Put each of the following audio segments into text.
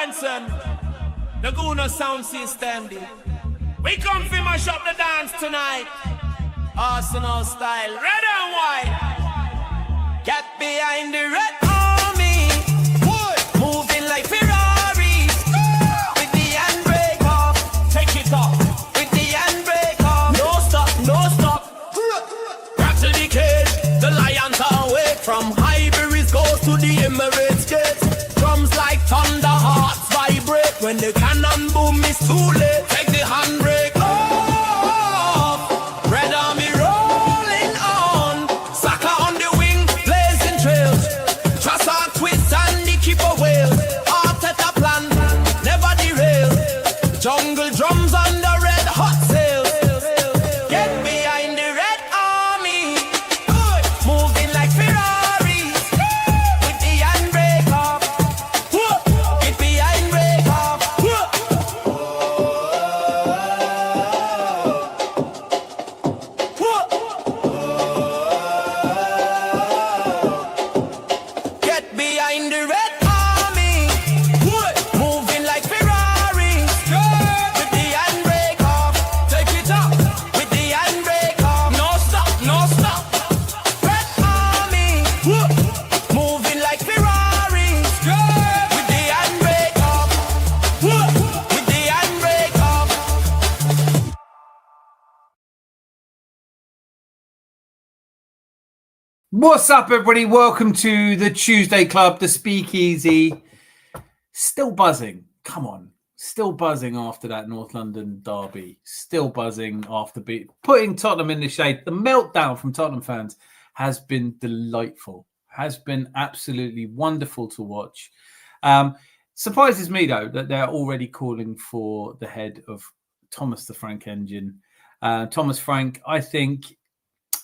Benson, the Guna sound system. We come for mash up the dance tonight. Arsenal style, red and white. Get behind the red army. Moving like Ferrari. With the handbrake off. Take it off. With the handbrake off. No stop, no stop. Rattle the cage. The lions are awake. From Highbury's goes to the Emirates gates. Drums like thunder, hearts vibrate. When the cannon boom, it's too late. Take the handbrake off. Red army rolling on. Saka on the wing, blazing trails. Trust our twist and the keeper whales. Arteta plan, never derail. Jungle drums on the red hot sails. Get behind the red army. Moving like Ferrari. With the handbrake off. Get behind brake off. Get behind the red army. Moving like Ferrari. With the handbrake off. Take it up. With the handbrake off. No stop, no stop. Red army. Moving like Ferrari. With the handbrake off. With the handbrake off. What's up, everybody? Welcome to the Tuesday Club, the Speakeasy. Still buzzing. Come on. Still buzzing after that North London derby. Still buzzing after putting Tottenham in the shade. The meltdown from Tottenham fans has been delightful. Has been absolutely wonderful to watch. Surprises me, though, that they're already calling for the head of Thomas the Frank engine. Thomas Frank, I think...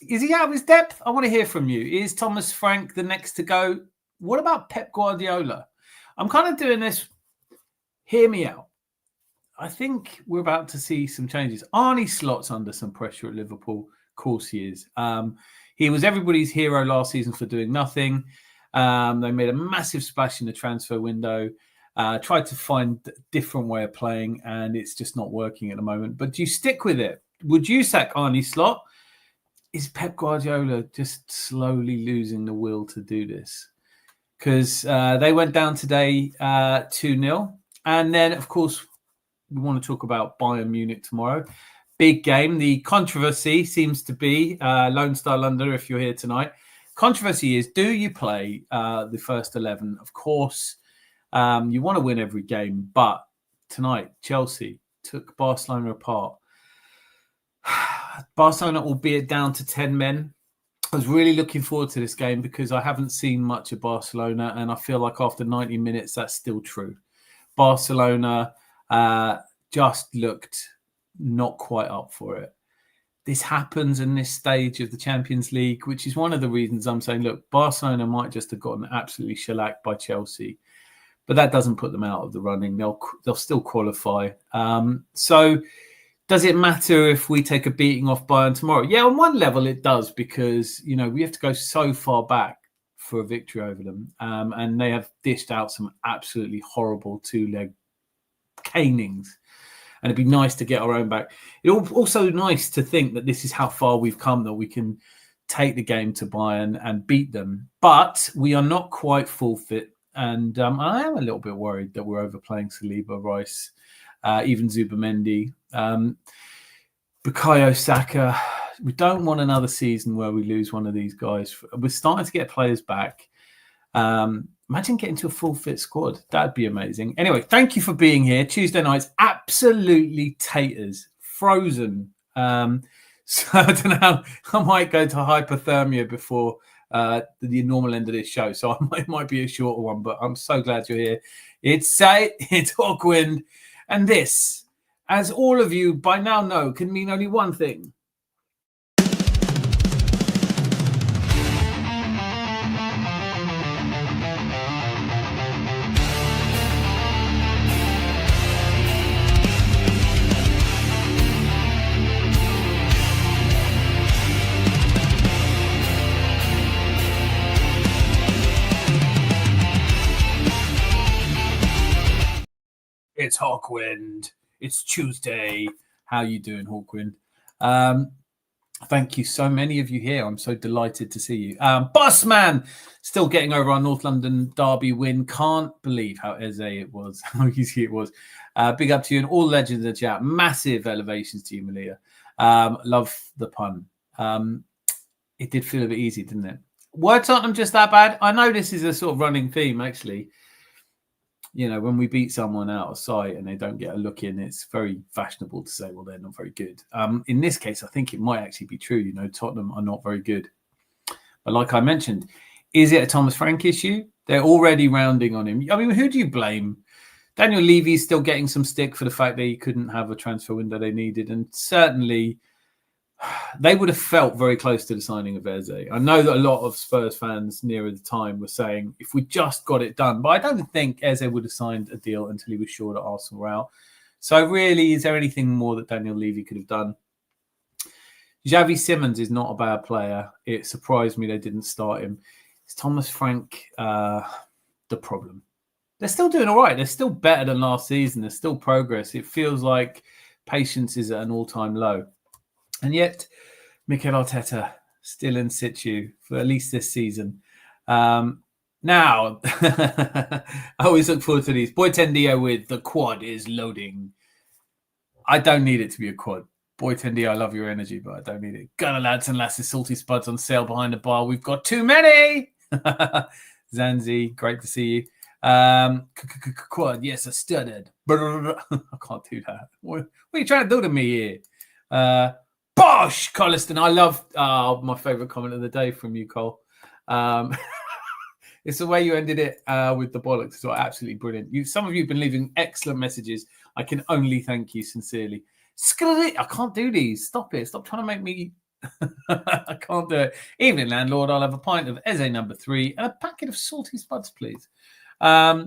Is he out of his depth? I want to hear from you. Is Thomas Frank the next to go? What about Pep Guardiola? I'm kind of doing this. Hear me out. I think we're about to see some changes. Arnie Slot's under some pressure at Liverpool. Of course he is. He was everybody's hero last season for doing nothing. They made a massive splash in the transfer window. Tried to find a different way of playing, and it's just not working at the moment. But do you stick with it? Would you sack Arnie Slot? Is Pep Guardiola just slowly losing the will to do this? Because they went down today 2-0. And then, of course, we want to talk about Bayern Munich tomorrow. Big game. The controversy seems to be, Lone Star London, if you're here tonight, controversy is, do you play the first 11? Of course, you want to win every game. But tonight, Chelsea took Barcelona apart. Barcelona, albeit down to 10 men. I was really looking forward to this game because I haven't seen much of Barcelona, and I feel like after 90 minutes, that's still true. Barcelona just looked not quite up for it. This happens in this stage of the Champions League, which is one of the reasons I'm saying, look, Barcelona might just have gotten absolutely shellacked by Chelsea, but that doesn't put them out of the running. They'll still qualify. So does it matter if we take a beating off Bayern tomorrow? Yeah, on one level it does, because, you know, we have to go so far back for a victory over them. And they have dished out some absolutely horrible two-leg canings. And it'd be nice to get our own back. It's also nice to think that this is how far we've come, that we can take the game to Bayern and beat them. But we are not quite full fit. And I am a little bit worried that we're overplaying Saliba, Rice, even Zubamendi, Bukayo Saka. We don't want another season where we lose one of these guys. We're starting to get players back. Imagine getting to a full fit squad. That'd be amazing. Anyway, thank you for being here. Tuesday nights, absolutely taters, frozen. So I don't know. I might go to hypothermia before the normal end of this show. So it might be a shorter one, but I'm so glad you're here. It's Hawkwind. And this, as all of you by now know, can mean only one thing. It's Hawkwind. It's Tuesday. How you doing, Hawkwind? Thank you, so many of you here. I'm so delighted to see you. Bossman, still getting over our North London derby win. Can't believe how Eze it was, how easy it was. Big up to you and all legends in the chat. Massive elevations to you, Malia. Love the pun. It did feel a bit easy, didn't it? Were Tottenham just that bad? I know this is a sort of running theme, actually. You know, when we beat someone out of sight and they don't get a look in, it's very fashionable to say, well, they're not very good. In this case, I think it might actually be true. You know, Tottenham are not very good. But like I mentioned, is it a Thomas Frank issue? They're already rounding on him. I mean, who do you blame? Daniel Levy's still getting some stick for the fact that he couldn't have a transfer window they needed. And certainly they would have felt very close to the signing of Eze. I know that a lot of Spurs fans nearer the time were saying, if we just got it done. But I don't think Eze would have signed a deal until he was sure that Arsenal were out. So really, is there anything more that Daniel Levy could have done? Xavi Simons is not a bad player. It surprised me they didn't start him. Is Thomas Frank the problem? They're still doing all right. They're still better than last season. There's still progress. It feels like patience is at an all-time low. And yet, Mikel Arteta still in situ for at least this season. Now, I always look forward to these. Boy Tendio with the quad is loading. I don't need it to be a quad. Boy Tendio, I love your energy, but I don't need it. Gunner lads and lasses, salty spuds on sale behind the bar. We've got too many. Zanzi, great to see you. Quad, yes, I stuttered. I can't do that. What are you trying to do to me here? Bosh, Colliston. I love my favourite comment of the day from you, Cole. It's the way you ended it with the bollocks. So absolutely brilliant. Some of you have been leaving excellent messages. I can only thank you sincerely. I can't do these. Stop it. Stop trying to make me. I can't do it. Evening, landlord. I'll have a pint of Eze number 3 and a packet of salty spuds, please. I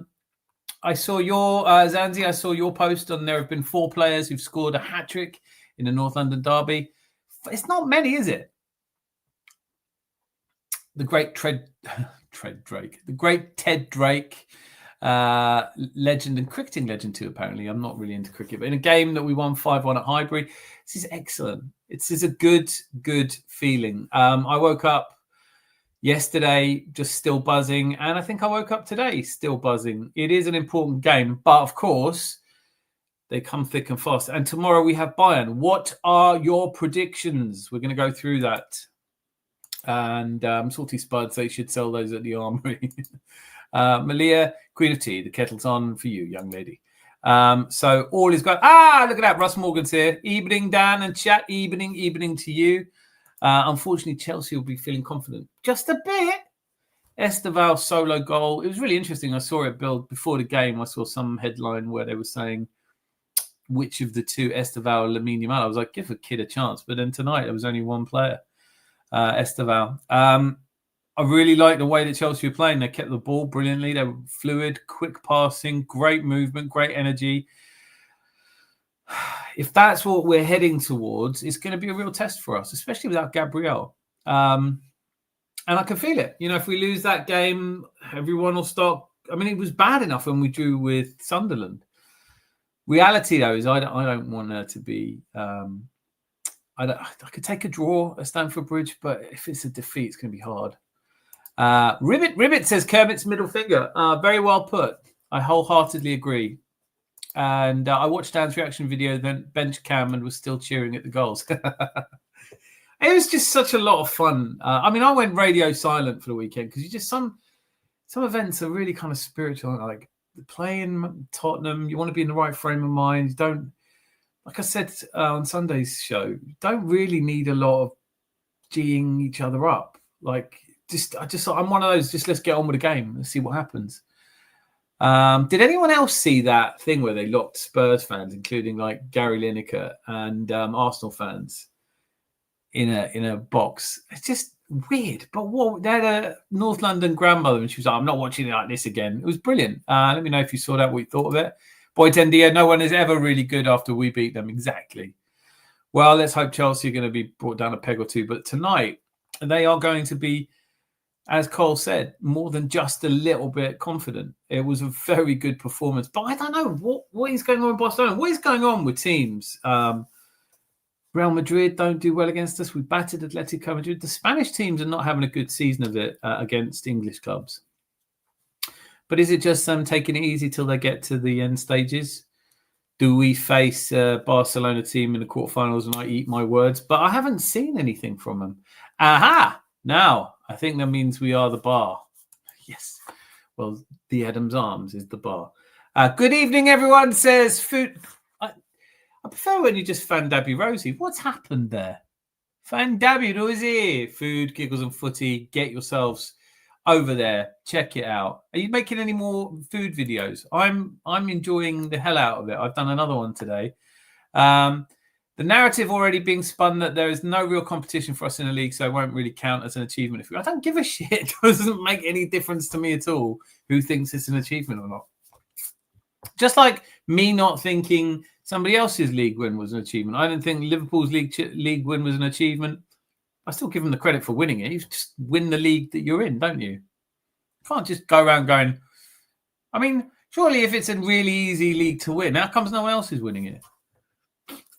saw your Zanzi. I saw your post on there have been 4 players who've scored a hat trick in the North London derby. It's not many, is it? The great Ted Drake, legend and cricketing legend too, apparently. I'm not really into cricket, but in a game that we won 5-1 at Highbury, this is excellent. This is a good feeling. I woke up yesterday just still buzzing, and I think I woke up today still buzzing. It is an important game, but of course, they come thick and fast. And tomorrow we have Bayern. What are your predictions? We're going to go through that. And salty spuds, they should sell those at the Armory. Malia, Queen of Tea, the kettle's on for you, young lady. So all is good. Look at that. Russ Morgan's here. Evening, Dan and chat. Evening to you. Unfortunately, Chelsea will be feeling confident. Just a bit. Esteval solo goal. It was really interesting. I saw it build before the game. I saw some headline where they were saying, which of the two, Esteval or Lamine Yamal? I was like, give a kid a chance. But then tonight, there was only one player, Esteval. I really like the way that Chelsea were playing. They kept the ball brilliantly. They were fluid, quick passing, great movement, great energy. If that's what we're heading towards, it's going to be a real test for us, especially without Gabriel. And I can feel it. You know, if we lose that game, everyone will start. I mean, it was bad enough when we drew with Sunderland. Reality, though, is I don't want her to be. I could take a draw at Stamford Bridge, but if it's a defeat, it's going to be hard. Ribbit says Kermit's middle finger. Very well put. I wholeheartedly agree. And I watched Dan's reaction video, then bench cam, and was still cheering at the goals. It was just such a lot of fun. I mean, I went radio silent for the weekend because you just some events are really kind of spiritual. Like playing Tottenham, you want to be in the right frame of mind. You don't, like I said on Sunday's show, you don't really need a lot of G'ing each other up. Like, I'm one of those. Just let's get on with the game and see what happens. Did anyone else see that thing where they locked Spurs fans, including like Gary Lineker and Arsenal fans, in a box? It's just weird. But what? They had a North London grandmother, and she was like, "I'm not watching it like this again." It was brilliant. Let me know if you saw that, what you thought of it. Boy Tendia, no one is ever really good after we beat them. Exactly. Well, let's hope Chelsea are going to be brought down a peg or two. But tonight, they are going to be as Cole said, more than just a little bit confident. It was a very good performance. But I don't know what is going on in Barcelona. What is going on with teams? Real Madrid don't do well against us. We battered Atletico Madrid. The Spanish teams are not having a good season of it against English clubs. But is it just them taking it easy till they get to the end stages? Do we face a Barcelona team in the quarterfinals and I eat my words? But I haven't seen anything from them. Aha! Now, I think that means we are the bar. Yes. Well, the Adams Arms is the bar. Good evening, everyone, says Food. I prefer when you just Fandabby Rosie. What's happened there? Fandabby Rosie. Food, Giggles and Footy. Get yourselves over there. Check it out. Are you making any more food videos? I'm enjoying the hell out of it. I've done another one today. The narrative already being spun that there is no real competition for us in the league, so it won't really count as an achievement. I don't give a shit. It doesn't make any difference to me at all who thinks it's an achievement or not. Just like me not thinking somebody else's league win was an achievement. I didn't think Liverpool's league win was an achievement. I still give them the credit for winning it. You just win the league that you're in, don't you? You can't just go around going, I mean, surely if it's a really easy league to win, how comes no one else is winning it?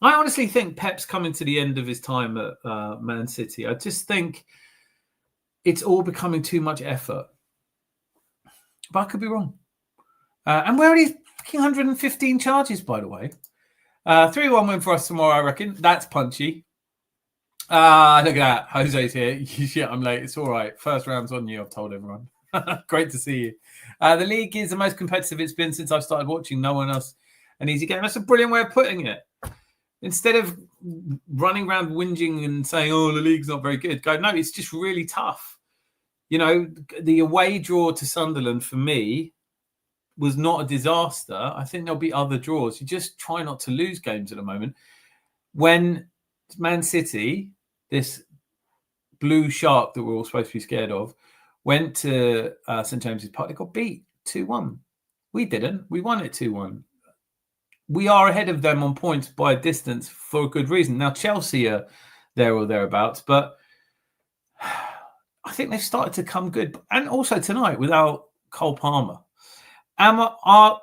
I honestly think Pep's coming to the end of his time at Man City. I just think it's all becoming too much effort. But I could be wrong. And where are these 115 charges, by the way? 3-1 win for us tomorrow, I reckon. That's punchy. Look at that. Jose's here. Shit, I'm late. It's all right. First round's on you, I've told everyone. Great to see you. The league is the most competitive it's been since I've started watching. No one else an easy game. That's a brilliant way of putting it. Instead of running around whinging and saying, oh, the league's not very good, go, no, it's just really tough. You know, the away draw to Sunderland for me was not a disaster. I think there'll be other draws. You just try not to lose games at the moment. When Man City, this blue shark that we're all supposed to be scared of, went to St. James's Park, they got beat 2-1. We didn't. We won it 2-1. We are ahead of them on points by a distance for a good reason. Now, Chelsea are there or thereabouts, but I think they've started to come good. And also tonight, without Cole Palmer. I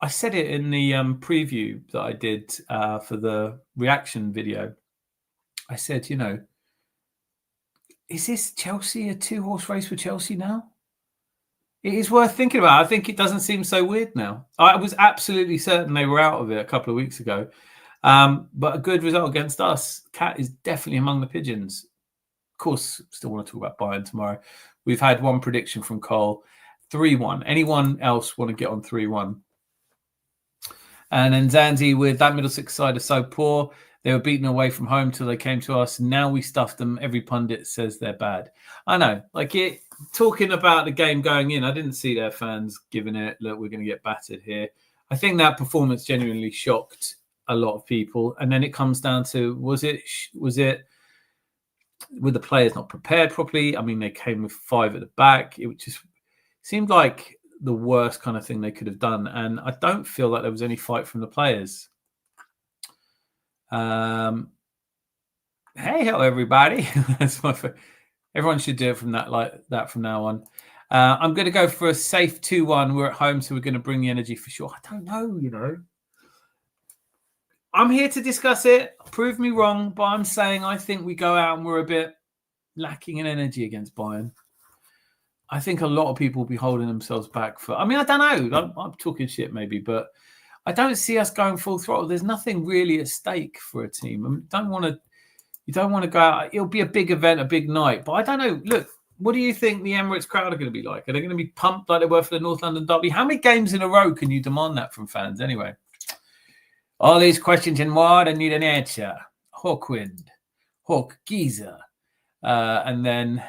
said it in the preview that I did for the reaction video. I said, you know, is this Chelsea a two-horse race for Chelsea now? It is worth thinking about. I think it doesn't seem so weird now. I was absolutely certain they were out of it a couple of weeks ago. But a good result against us. Cat is definitely among the pigeons. Of course, still want to talk about Bayern tomorrow. We've had one prediction from Cole. 3-1. Anyone else want to get on 3-1? And then Zanzi with that Middlesex side are so poor. They were beaten away from home till they came to us. Now we stuffed them. Every pundit says they're bad. I know. Talking about the game going in, I didn't see their fans giving it, look, we're going to get battered here. I think that performance genuinely shocked a lot of people. And then it comes down to, was it were the players not prepared properly? I mean, they came with 5 at the back. It just seemed like the worst kind of thing they could have done. And I don't feel like there was any fight from the players. Hey, hello, everybody. That's my favorite. Everyone should do it from that from now on. I'm going to go for a safe 2-1. We're at home, so we're going to bring the energy for sure. I don't know, you know. I'm here to discuss it. Prove me wrong, but I'm saying I think we go out and we're a bit lacking in energy against Bayern. I think a lot of people will be holding themselves back for... I mean, I don't know. I'm talking shit maybe, but I don't see us going full throttle. There's nothing really at stake for a team. I mean, you don't want to go out. It'll be a big event, a big night. But I don't know. Look, what do you think the Emirates crowd are going to be like? Are they going to be pumped like they were for the North London derby? How many games in a row can you demand that from fans anyway? All these questions and more, I need an answer. Hawkwind, Hawk Geezer. And then,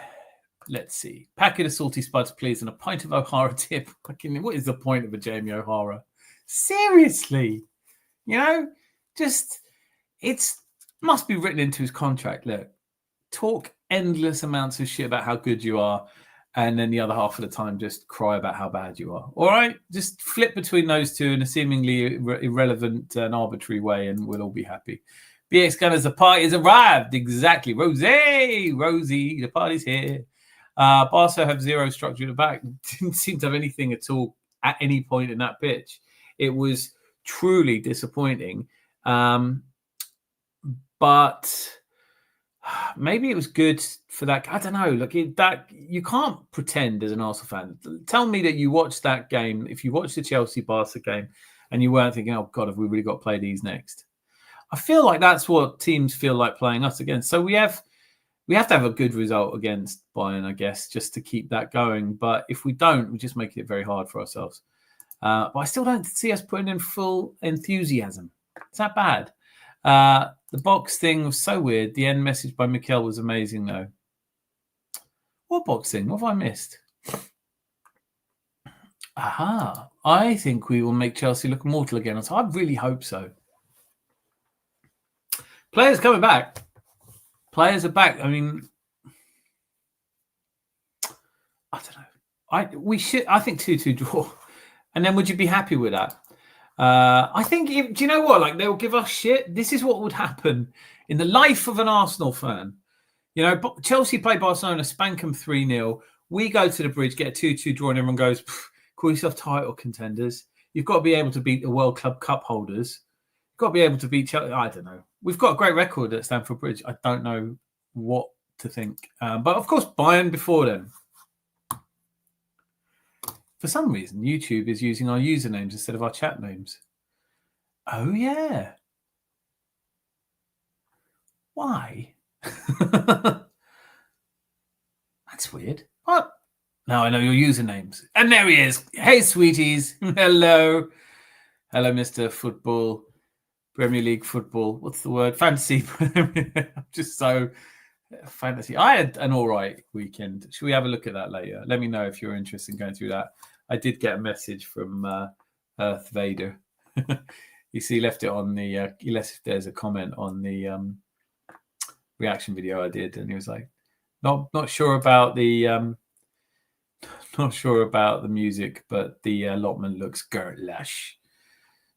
let's see. Packet of salty spuds, please, and a pint of O'Hara tip. What is the point of a Jamie O'Hara? Seriously. You know, just, must be written into his contract. Look, talk endless amounts of shit about how good you are, and then the other half of the time just cry about how bad you are. All right? Just flip between those two in a seemingly irrelevant and arbitrary way, and we'll all be happy. BX Gunners, the party has arrived. Exactly. Rosie, the party's here. Barca have zero structure at the back. Didn't seem to have anything at all at any point in that pitch. It was truly disappointing. But maybe it was good for that. I don't know. Look, that you can't pretend as an Arsenal fan. Tell me that you watched that game. If you watched the Chelsea-Barca game and you weren't thinking, oh, God, have we really got to play these next? I feel like that's what teams feel like playing us against. So we have to have a good result against Bayern, I guess, just to keep that going. But if we don't, we just make it very hard for ourselves. But I still don't see us putting in full enthusiasm. Is that bad? The box thing was so weird. The end message by Mikel was amazing, though. What box thing? What have I missed? Aha. I think we will make Chelsea look mortal again. So I really hope so. Players coming back. Players are back. I mean, I don't know. I think 2-2 draw. And then would you be happy with that? I think, do you know what? Like, they'll give us shit. This is what would happen in the life of an Arsenal fan. You know, Chelsea play Barcelona, spank them 3-0. We go to the bridge, get a 2-2 draw, and everyone goes, call yourself title contenders. You've got to be able to beat the World Club Cup holders. You've got to be able to beat Chelsea. I don't know. We've got a great record at Stamford Bridge. I don't know what to think. But, of course, Bayern before then. For some reason, YouTube is using our usernames instead of our chat names. Oh, yeah. Why? That's weird. What? Now I know your usernames. And there he is. Hey, sweeties. Hello. Hello, Mr. Football. Premier League football. What's the word? Fantasy. Just so fantasy. I had an all right weekend. Should we have a look at that later? Let me know if you're interested in going through that. I did get a message from Earth Vader. You see, he left it on the. He left if there's a comment on the reaction video I did, and he was like, "Not sure about the not sure about the music, but the allotment looks girlish."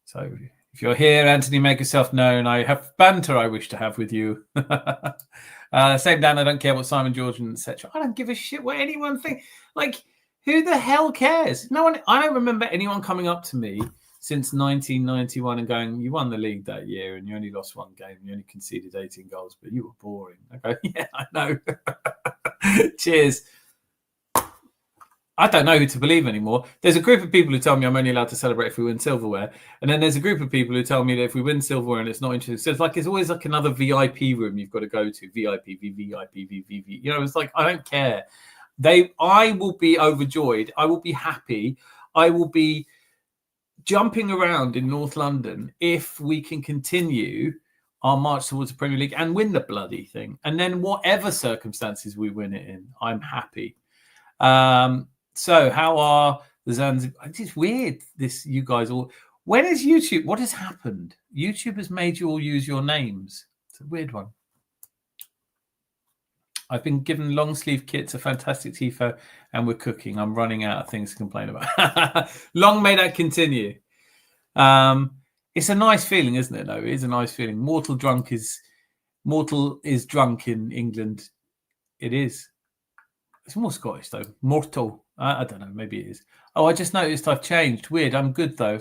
So if you're here, Anthony, make yourself known. I have banter I wish to have with you. Same Dan. I don't care what Simon Jordan, etc. I don't give a shit what anyone thinks. Like, who the hell cares? No one. I don't remember anyone coming up to me since 1991 and going, "You won the league that year and you only lost one game. You only conceded 18 goals, but you were boring." I go, "Yeah, I know." Cheers. I don't know who to believe anymore. There's a group of people who tell me I'm only allowed to celebrate if we win silverware. And then there's a group of people who tell me that if we win silverware and it's not interesting. So it's always like another VIP room you've got to go to. VIP, VVIP, VVV. You know, it's like, I don't care. I will be overjoyed. I will be happy. I will be jumping around in North London if we can continue our march towards the Premier League and win the bloody thing. And then whatever circumstances we win it in, I'm happy. So how are the Zanzibar? It's weird, you guys all. When is YouTube? What has happened? YouTube has made you all use your names. It's a weird one. I've been given long sleeve kits, a fantastic tifo, and we're cooking. I'm running out of things to complain about. Long may that continue. It's a nice feeling, isn't it, though? It is a nice feeling. Mortal is drunk in England. It is. It's more Scottish, though. Mortal. I don't know. Maybe it is. Oh, I just noticed I've changed. Weird. I'm good, though.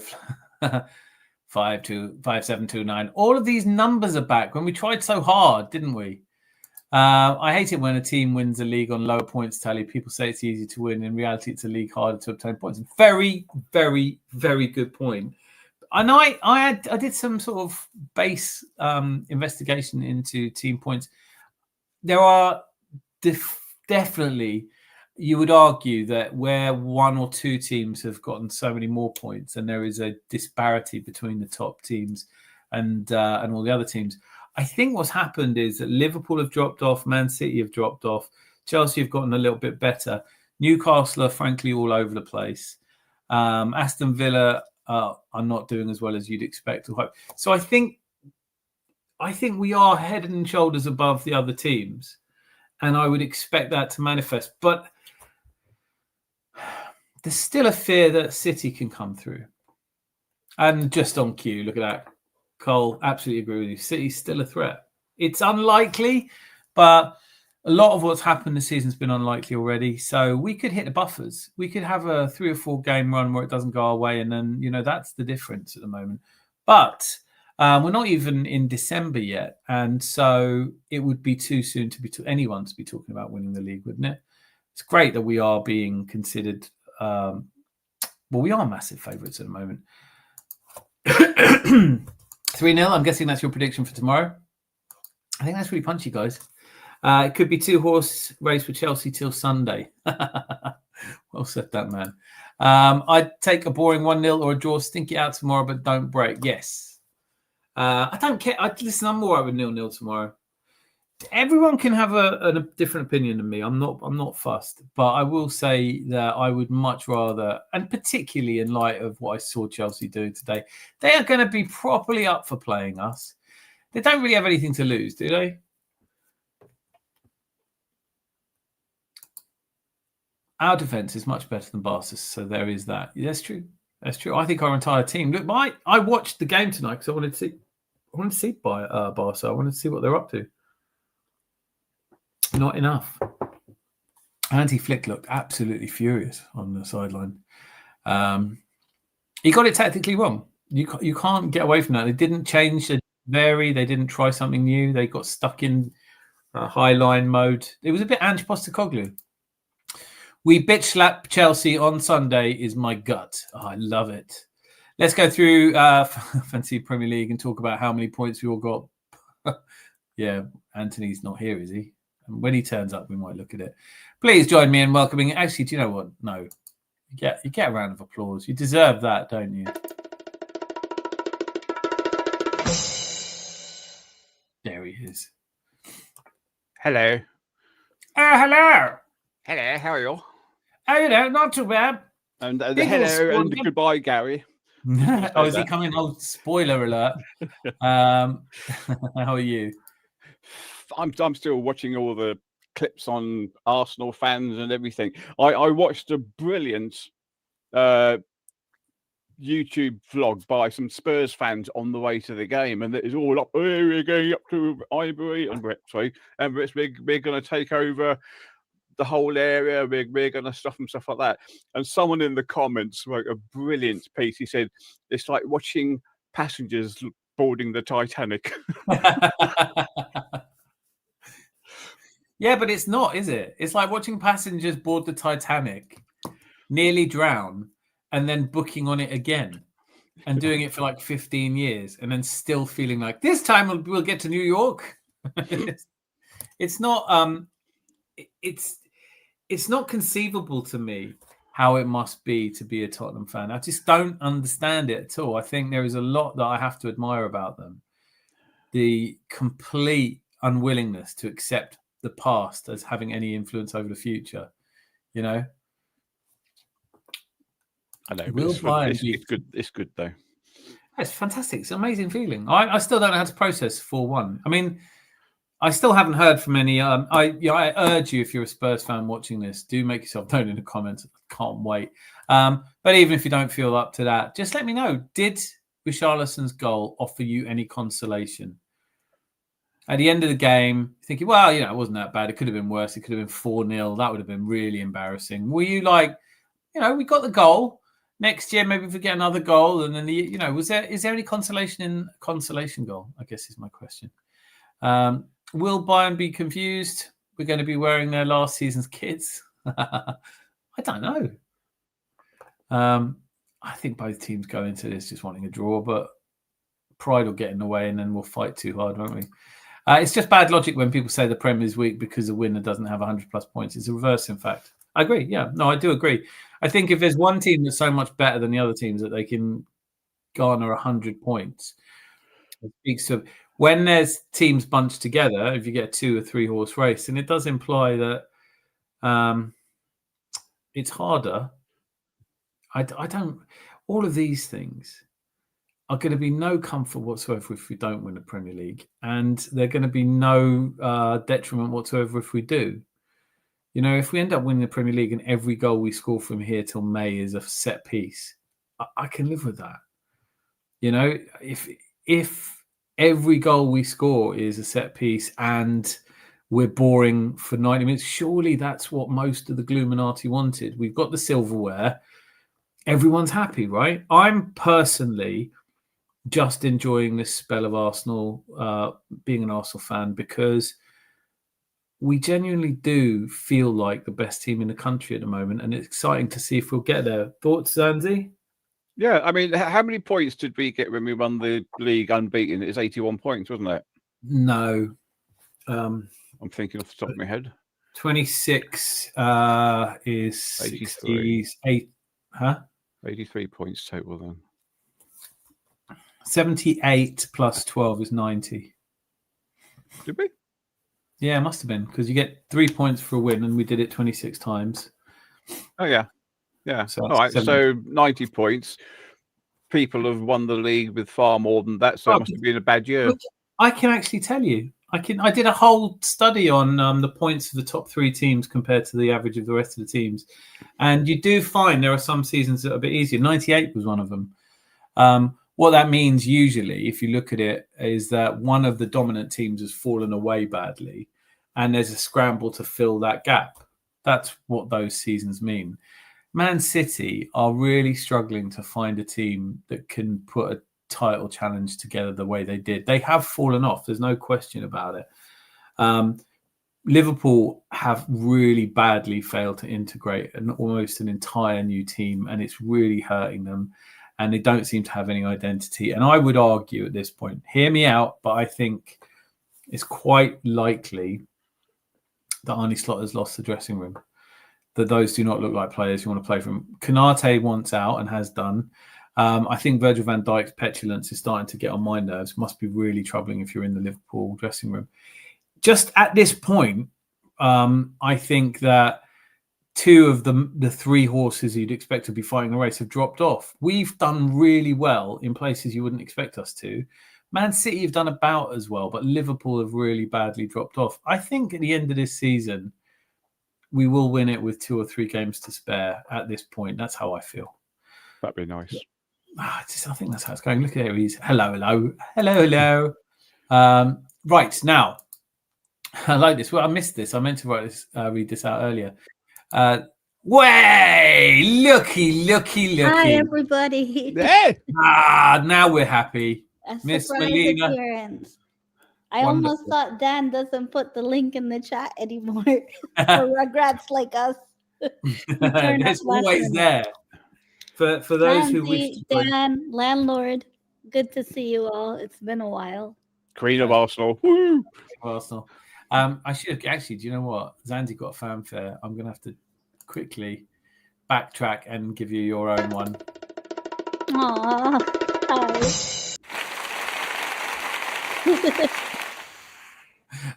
5729. All of these numbers are back when we tried so hard, didn't we? I hate it when a team wins a league on lower points tally. People say it's easy to win. In reality, it's a league harder to obtain points. Very, very, very good point. And I did some sort of base investigation into team points. There are definitely, you would argue that where one or two teams have gotten so many more points, and there is a disparity between the top teams and all the other teams. I think what's happened is that Liverpool have dropped off, Man City have dropped off, Chelsea have gotten a little bit better. Newcastle are frankly all over the place. Aston Villa are not doing as well as you'd expect or hope. So I think we are head and shoulders above the other teams, and I would expect that to manifest. But there's still a fear that City can come through. And just on cue, look at that. Cole, absolutely agree with you. City's still a threat. It's unlikely, but a lot of what's happened this season's been unlikely already. So we could hit the buffers. We could have a 3 or 4 game run where it doesn't go our way. And then, that's the difference at the moment. But we're not even in December yet. And so it would be too soon anyone to be talking about winning the league, wouldn't it? It's great that we are being considered. We are massive favourites at the moment. 3-0. I'm guessing that's your prediction for tomorrow. I think that's really punchy, guys. It could be 2-horse race for Chelsea till Sunday. Well said, that man. I'd take a boring 1-0 or a draw. Stink it out tomorrow, but don't break. Yes. I don't care. Listen, I'm all right with 0-0 tomorrow. Everyone can have a different opinion than me. I'm not fussed, but I will say that I would much rather, and particularly in light of what I saw Chelsea do today, they are going to be properly up for playing us. They don't really have anything to lose, do they? Our defense is much better than Barca's, so there is that. That's true. That's true. I think our entire team. Look, I watched the game tonight because I wanted to see Barca. I wanted to see what they're up to. Not enough. Andy Flick looked absolutely furious on the sideline. He got it tactically wrong. You can't get away from that. They didn't change the vary. They didn't try something new. They got stuck in high line mode. It was a bit Ange Postecoglou. We bitch slap Chelsea on Sunday is my gut. Oh, I love it. Let's go through Fancy Premier League and talk about how many points we all got. Yeah, Anthony's not here, is he? And when he turns up, we might look at it. Please join me in welcoming. Actually, do you know what? No, you get a round of applause. You deserve that, don't you? There he is. Hello. Hello. Hello, how are you? Oh, not too bad. And hello and goodbye, Gary. Oh, is he coming? Oh, spoiler alert. How are you? I'm still watching all the clips on Arsenal fans and everything. I watched a brilliant YouTube vlog by some Spurs fans on the way to the game, and it is all up. Oh, we're going up to Ivory and we're going to take over the whole area. We're going to stuff and stuff like that. And someone in the comments wrote a brilliant piece. He said it's like watching passengers boarding the Titanic. Yeah, but it's not, is it? It's like watching passengers board the Titanic, nearly drown, and then booking on it again and doing it for like 15 years and then still feeling like this time we'll get to New York. It's not it's not conceivable to me how it must be to be a Tottenham fan. I just don't understand it at all. I think there is a lot that I have to admire about them. The complete unwillingness to accept the past as having any influence over the future, I know. It's good. It's good though. It's fantastic. It's an amazing feeling. I still don't know how to process 4-1. I mean, I still haven't heard from any. I urge you, if you're a Spurs fan watching this, do make yourself known in the comments. I can't wait. But even if you don't feel up to that, just let me know. Did Richarlison's goal offer you any consolation? At the end of the game, thinking, well, it wasn't that bad. It could have been worse. It could have been 4-0. That would have been really embarrassing. Were you like, we got the goal. Next year, maybe if we get another goal, and then is there any consolation in consolation goal? I guess is my question. Will Bayern be confused? We're going to be wearing their last season's kits. I don't know. I think both teams go into this just wanting a draw, but pride will get in the way, and then we'll fight too hard, won't we? It's just bad logic when people say the Prem is weak because the winner doesn't have 100 plus points. It's the reverse, in fact. I agree. Yeah, no, I do agree. I think if there's one team that's so much better than the other teams that they can garner 100 points, it speaks to when there's teams bunched together, if you get a 2 or 3 horse race, and it does imply that it's harder. I don't. All of these things are going to be no comfort whatsoever if we don't win the Premier League, and they're going to be no detriment whatsoever if we do. If we end up winning the Premier League and every goal we score from here till May is a set piece, I can live with that. If every goal we score is a set piece and we're boring for 90 minutes. Surely that's what most of the Gluminati wanted. We've got the silverware. Everyone's happy, right? I'm personally just enjoying this spell of Arsenal, being an Arsenal fan, because we genuinely do feel like the best team in the country at the moment, and it's exciting to see if we'll get there. Thoughts, Zanzi? Yeah, I mean, how many points did we get when we won the league unbeaten? It's 81 points, wasn't it? No. I'm thinking off the top of my head. 26 is 83. 68. Huh? 83 points total then. 78 plus 12 is 90. Did we? Yeah, it must have been, because you get 3 points for a win, and we did it 26 times. Oh, yeah. Yeah. So all right. 70. So 90 points. People have won the league with far more than that. So it must have been a bad year. I can actually tell you. I did a whole study on the points of the top 3 teams compared to the average of the rest of the teams. And you do find there are some seasons that are a bit easier. 98 was one of them. What that means usually, if you look at it, is that one of the dominant teams has fallen away badly, and there's a scramble to fill that gap. That's what those seasons mean. Man City are really struggling to find a team that can put a title challenge together the way they did. They have fallen off. There's no question about it. Liverpool have really badly failed to integrate almost an entire new team, and it's really hurting them. And they don't seem to have any identity. And I would argue at this point, hear me out, but I think it's quite likely that Arne Slot has lost the dressing room, that those do not look like players you want to play for him. Konate wants out and has done. I think Virgil van Dijk's petulance is starting to get on my nerves. Must be really troubling if you're in the Liverpool dressing room. Just at this point, I think that 2 of the 3 horses you'd expect to be fighting the race have dropped off. We've done really well in places you wouldn't expect us to. Man City have done about as well, but Liverpool have really badly dropped off. I think at the end of this season, we will win it with 2 or 3 games to spare at this point. That's how I feel. That'd be nice. I think that's how it's going. Look at it. He's hello. Right, now, I like this. Well, I missed this. I meant to read this out earlier. Way, looky. Hi, everybody. Hey! Now we're happy. Miss Miss Melina. Appearance. I almost thought Dan doesn't put the link in the chat anymore for Rugrats like us. It's always there. For those who wish to join. Dan, landlord, good to see you all. It's been a while. Queen of Arsenal. Woo! Arsenal. I should actually, do you know what? Zanzi got a fanfare. I'm going to have to quickly backtrack and give you your own one. Aww.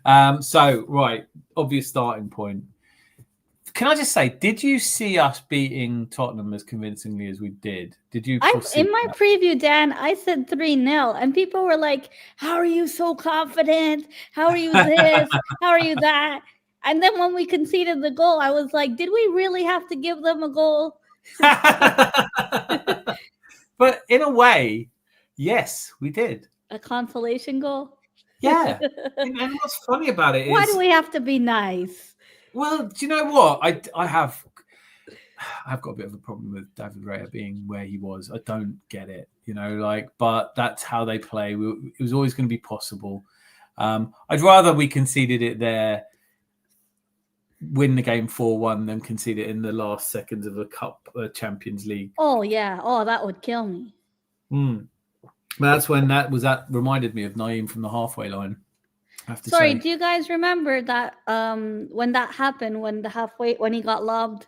Hi. So, right, obvious starting point. Can I just say, did you see us beating Tottenham as convincingly as we did? Did you? In my preview, Dan, I said 3-0, and people were like, "How are you so confident? How are you this? How are you that?" And then when we conceded the goal, I was like, "Did we really have to give them a goal?" But in a way, yes, we did. A consolation goal. Yeah, and what's funny about it is, why do we have to be nice? Well, do you know what? I've got a bit of a problem with David Raya being where he was. I don't get it, but that's how they play. It was always going to be possible. I'd rather we conceded it there, win the game 4-1, than concede it in the last seconds of a cup Champions League. Oh, yeah. Oh, that would kill me. That's when that reminded me of Naeem from the halfway line. Sorry, do you guys remember that when that happened, when he got lobbed,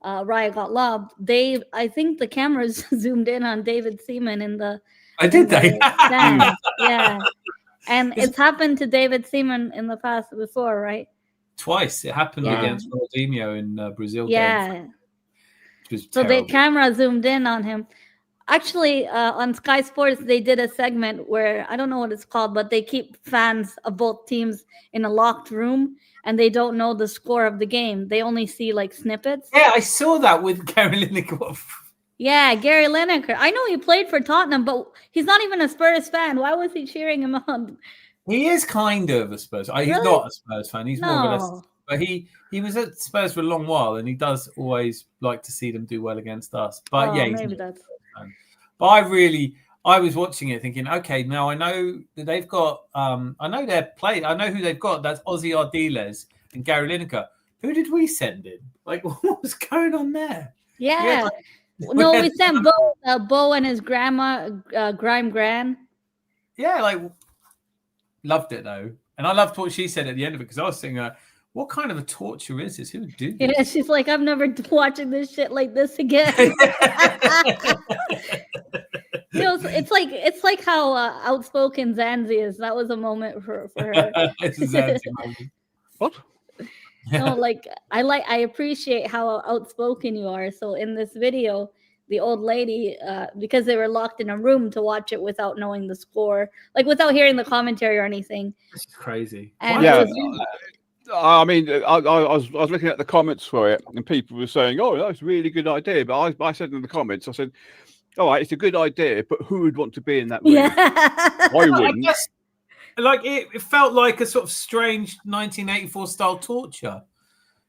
Raya got lobbed, I think the cameras zoomed in on David Seaman in the stand. Yeah. And it's happened to David Seaman in the past before, right? Twice. It happened against Ronaldinho in Brazil. Yeah. So the camera zoomed in on him. Actually, on Sky Sports, they did a segment where, I don't know what it's called, but they keep fans of both teams in a locked room, and they don't know the score of the game. They only see, snippets. Yeah, I saw that with Gary Lineker. Yeah, Gary Lineker. I know he played for Tottenham, but he's not even a Spurs fan. Why was he cheering him on? He is kind of a Spurs. He's Really? not a Spurs fan. He's more of a Leicester. No. But he was at Spurs for a long while, and he does always like to see them do well against us. But yeah, he's maybe not a that's. Spurs fan. But I was watching it thinking, okay, now I know that they've got, I know their play. I know who they've got. That's Ozzy Ardiles and Gary Lineker. Who did we send in? Like, what was going on there? Yeah. We We sent Bo and his grandma, Grime Gran. Yeah, like, loved it though. And I loved what she said at the end of it because I was thinking, what kind of a torture is this? Who would do this? Yeah, she's like, I'm never watching this shit like this again. It's like how outspoken Zanzi is. That was a moment for her. It's a Zanzi moment. What? No, like I appreciate how outspoken you are. So in this video, the old lady, because they were locked in a room to watch it without knowing the score, like without hearing the commentary or anything. This is crazy. And Yeah. I mean, I was looking at the comments for it, and people were saying, "Oh, that's a really good idea." But I said in the comments, I said, "All right, it's a good idea, but who would want to be in that room?" Yeah. I wouldn't. I guess, like it felt like a sort of strange 1984 style torture.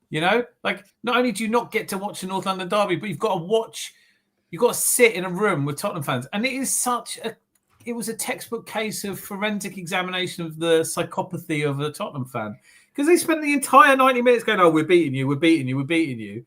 You know, like not only do you not get to watch the North London derby, but you've got to sit in a room with Tottenham fans, and it was a textbook case of forensic examination of the psychopathy of a Tottenham fan. Because they spent the entire 90 minutes going, "Oh, we're beating you, we're beating you, we're beating you."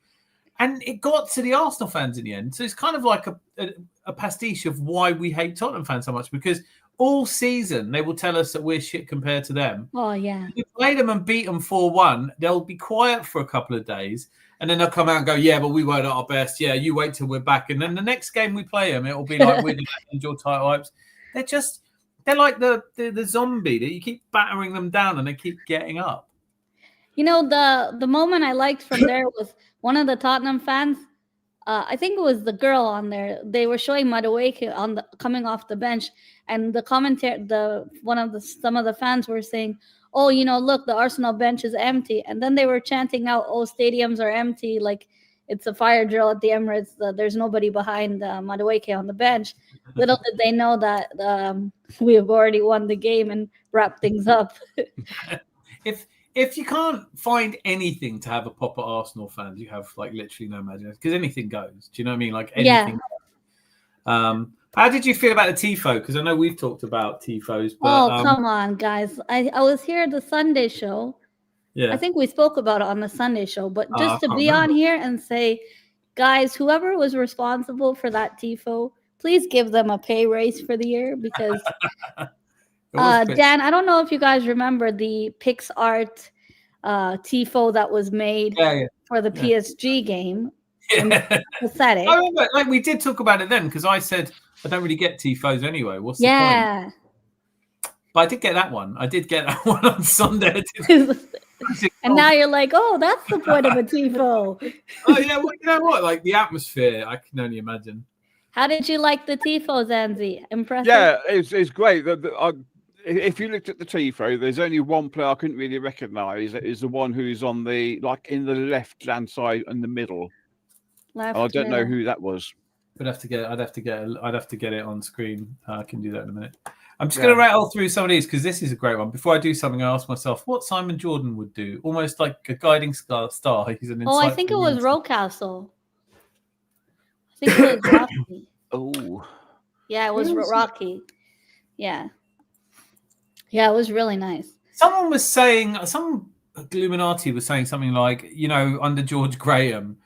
And it got to the Arsenal fans in the end. So it's kind of like a pastiche of why we hate Tottenham fans so much. Because all season, they will tell us that we're shit compared to them. Oh, yeah. If you play them and beat them 4-1, they'll be quiet for a couple of days. And then they'll come out and go, "Yeah, but we weren't at our best. Yeah, you wait till we're back." And then the next game we play them, it'll be like, "We're defending your title hopes." They're like the zombie that you keep battering them down and they keep getting up. You know, the moment I liked from there was one of the Tottenham fans. I think it was the girl on there. They were showing Madueke coming off the bench, and the commentary, some of the fans were saying, "Oh, you know, look, the Arsenal bench is empty," and then they were chanting out, "Oh, stadiums are empty," like it's a fire drill at the Emirates. There's nobody behind Madueke on the bench. Little did they know that we have already won the game and wrapped things up. If you can't find anything to have a pop at Arsenal fans, you have like literally no imagination because anything goes. Do you know what I mean? Like anything. Yeah. How did you feel about the tifo? Because I know we've talked about tifos. But, come on, guys! I was here at the Sunday show. Yeah, I think we spoke about it on the Sunday show. But just to be on here and say, guys, whoever was responsible for that tifo, please give them a pay raise for the year because. Dan, I don't know if you guys remember the PixArt tifo that was made for the PSG game. Pathetic. I remember, like we did talk about it then because I said I don't really get tifos anyway. What's the point? But I did get that one. I did get that one on Sunday. And now you're like, "Oh, that's the point of a tifo." Oh yeah, well, you know what? Like the atmosphere, I can only imagine. How did you like the tifo, Zanzi? Impressive. Yeah, it's great. If you looked at the tifo, there's only one player I couldn't really recognise. It is the one who's on the in the left-hand side in the middle. I don't know who that was. I'd have to get it on screen. I can do that in a minute. I'm just going to rattle through some of these because this is a great one. Before I do something, I ask myself what Simon Jordan would do, almost like a guiding star. He's an. I think it was Rocastle. I think it was Rocky. Oh. Yeah, it was Rocky. Yeah. Yeah, it was really nice. Someone was saying, some Illuminati was saying something like, you know, under George Graham,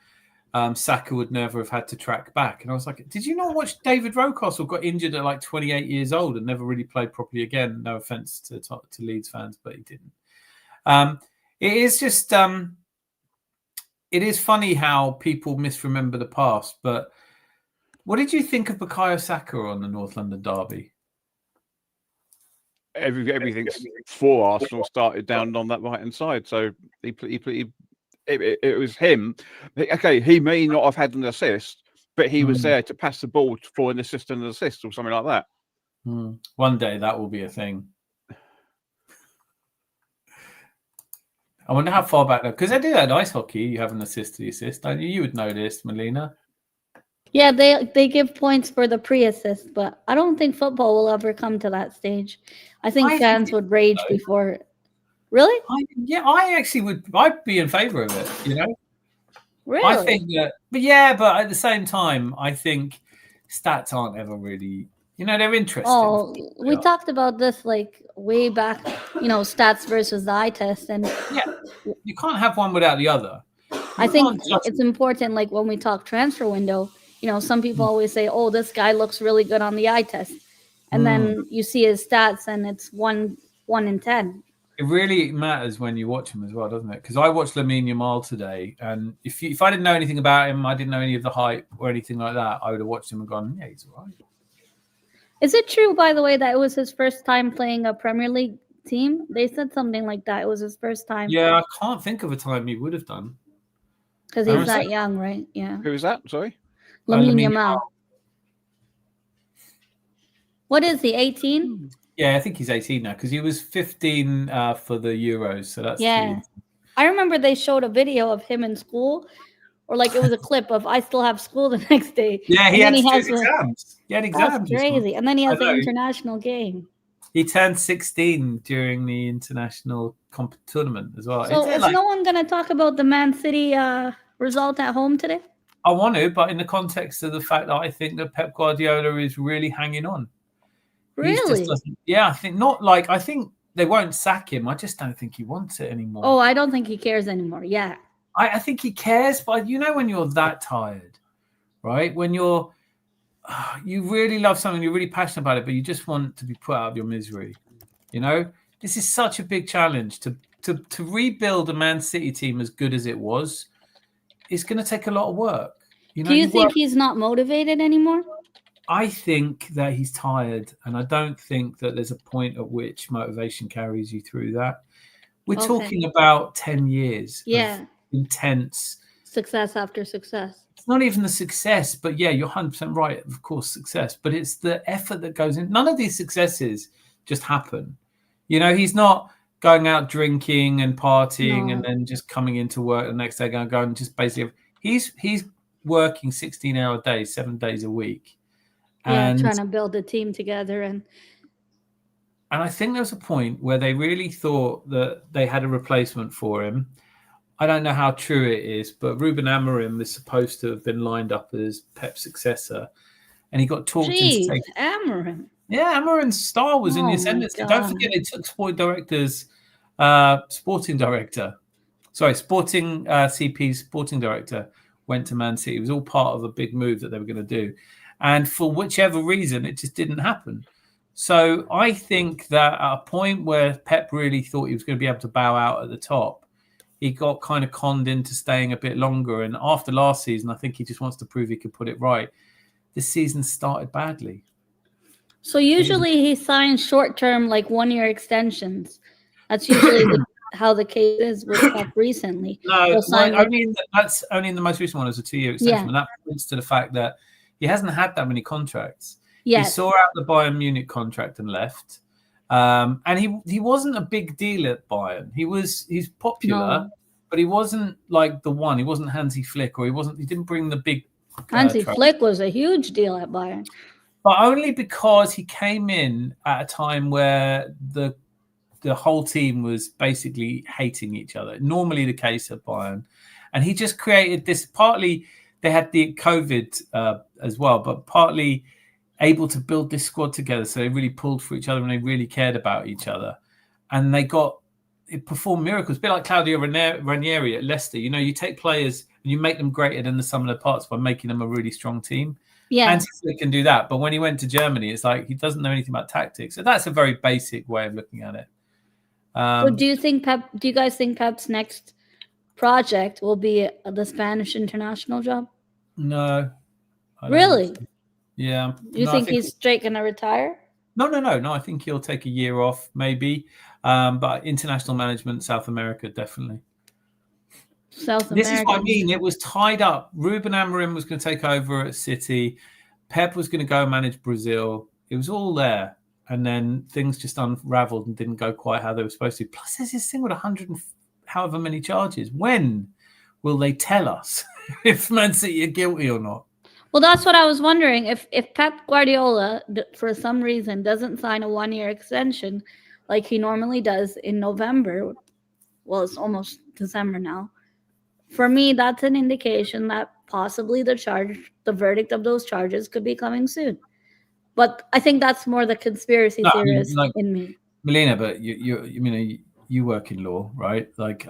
Saka would never have had to track back. And I was like, did you not watch David Rocastle got injured at like 28 years old and never really played properly again? No offense to Leeds fans, but he didn't. It is just, it is funny how people misremember the past. But what did you think of Bukayo Saka on the North London derby? Everything for Arsenal started down on that right hand side, so it was him. Okay, he may not have had an assist, but he was there to pass the ball for an assist and an assist or something like that. One day that will be a thing. I wonder how far back though, because they do that in ice hockey. You have an assist to the assist, don't you? You would know this, Melina. Yeah, they give points for the pre-assist, but I don't think football will ever come to that stage. I think I fans think would rage so. before. Really? I actually would. I'd be in favour of it. You know, Really? I think that. But yeah, but at the same time, I think stats aren't ever really. You know, they're interesting. Oh, we talked about this like way back. Stats versus the eye test, and yeah, you can't have one without the other. I think it's important. Like when we talk transfer window, some people always say, "Oh, this guy looks really good on the eye test," and then you see his stats, and it's 1 in 10. It really matters when you watch him as well, doesn't it? Because I watched Lamine Yamal today, and if I didn't know anything about him, I didn't know any of the hype or anything like that, I would have watched him and gone, "Yeah, he's all right." Is it true, by the way, that it was his first time playing a Premier League team? They said something like that. It was his first time. Yeah, I can't think of a time he would have done. Because he's that young, right? Yeah. Who is that? Sorry? Lamine Yamal. What is he, 18? Yeah, I think he's 18 now because he was 15 for the Euros. So that's I remember they showed a video of him in school, or like it was a clip of I still have school the next day. Yeah, he had exams. He had exams. That's crazy. And then he has the international game. He turned 16 during the international tournament as well. So is no one going to talk about the Man City result at home today? I want to, but in the context of the fact that I think that Pep Guardiola is really hanging on. Really? Yeah, I think they won't sack him. I just don't think he wants it anymore. Oh, I don't think he cares anymore. Yeah. I think he cares, but when you're that tired, right? When you really love something, you're really passionate about it, but you just want to be put out of your misery. This is such a big challenge to rebuild a Man City team as good as it was. It's going to take a lot of work. Do you think he's not motivated anymore? I think that he's tired, and I don't think that there's a point at which motivation carries you through that. We're talking about 10 years of intense success after success. It's not even the success, but yeah, you're 100% right. Of course, success, but it's the effort that goes in. None of these successes just happen. He's not going out drinking and partying and then just coming into work the next day going and just basically he's working 16-hour days, 7 days a week. And trying to build a team together. And I think there was a point where they really thought that they had a replacement for him. I don't know how true it is, but Ruben Amorim is supposed to have been lined up as Pep's successor. And he got talked into taking... Amorim. Yeah, Amorim's star was in the ascendancy. Don't forget, they took CP's sporting director went to Man City. It was all part of a big move that they were going to do. And for whichever reason, it just didn't happen. So I think that at a point where Pep really thought he was going to be able to bow out at the top, he got kind of conned into staying a bit longer. And after last season, I think he just wants to prove he could put it right. This season started badly. So usually he signs short-term, like 1-year extensions. That's usually how the case is with Pep recently. No, that's only in the most recent one as a 2-year extension. And that points to the fact that he hasn't had that many contracts. Yes. He saw out the Bayern Munich contract and left. And he wasn't a big deal at Bayern. He's popular, but he wasn't like the one. He wasn't Hansi Flick, or he didn't bring the big Hansi Flick was a huge deal at Bayern. But only because he came in at a time where the whole team was basically hating each other. Normally the case at Bayern. And he just created this, partly they had the COVID as well, but partly able to build this squad together. So they really pulled for each other and they really cared about each other. And it performed miracles, a bit like Claudio Ranieri at Leicester. You take players and you make them greater than the sum of the parts by making them a really strong team. Yeah. And he can do that. But when he went to Germany, it's like he doesn't know anything about tactics. So that's a very basic way of looking at it. So do you guys think Pep's next project will be the Spanish international job? No. Really? Yeah. You think he's straight going to retire? No. I think he'll take a year off, maybe. But international management, South America, definitely. This is what I mean. It was tied up. Ruben Amorim was going to take over at City. Pep was going to go manage Brazil. It was all there. And then things just unraveled and didn't go quite how they were supposed to. Plus, there's this thing with 100 and however many charges. When will they tell us if Man City are guilty or not? Well, that's what I was wondering. If Pep Guardiola, for some reason, doesn't sign a 1-year extension like he normally does in November, well, it's almost December now. For me, that's an indication that possibly the verdict of those charges could be coming soon. But I think that's more the conspiracy theorist in me. Melina, but you work in law, right? Like,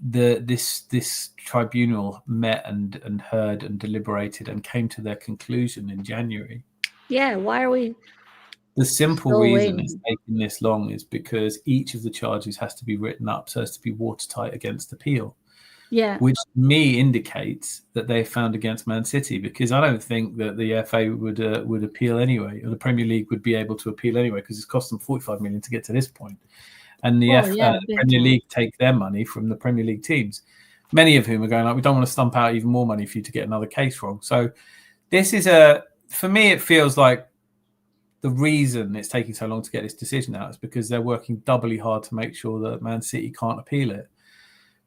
this tribunal met and heard and deliberated and came to their conclusion in January. Yeah, why are we? The simple reason it's taking this long is because each of the charges has to be written up so as to be watertight against appeal. Yeah, which to me indicates that they found against Man City, because I don't think that the FA would appeal anyway, or the Premier League would be able to appeal anyway, because it's cost them 45 million to get to this point. And the Premier League take their money from the Premier League teams, many of whom are going like, we don't want to stump out even more money for you to get another case wrong. So this is for me, it feels like the reason it's taking so long to get this decision out is because they're working doubly hard to make sure that Man City can't appeal it.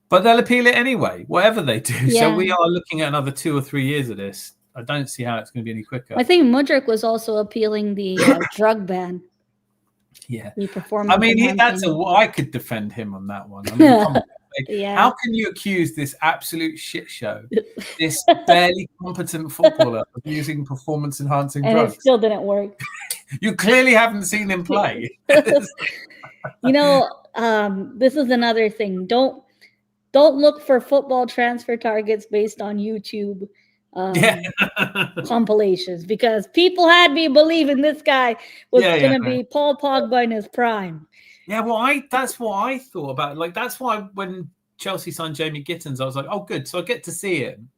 But they'll appeal it anyway, whatever they do. Yeah. So we are looking at another 2 or 3 years of this. I don't see how it's going to be any quicker. I think Mudryk was also appealing the drug ban. Yeah. I mean, I could defend him on that one. I mean, how can you accuse this absolute shit show, this barely competent footballer, of using performance-enhancing drugs? And it still didn't work. You clearly haven't seen him play. This is another thing. Don't look for football transfer targets based on YouTube compilations, because people had me believing this guy was going to be Paul Pogba in his prime. Yeah, well, that's what I thought about. Like, that's why when Chelsea signed Jamie Gittins, I was like, oh, good. So I get to see him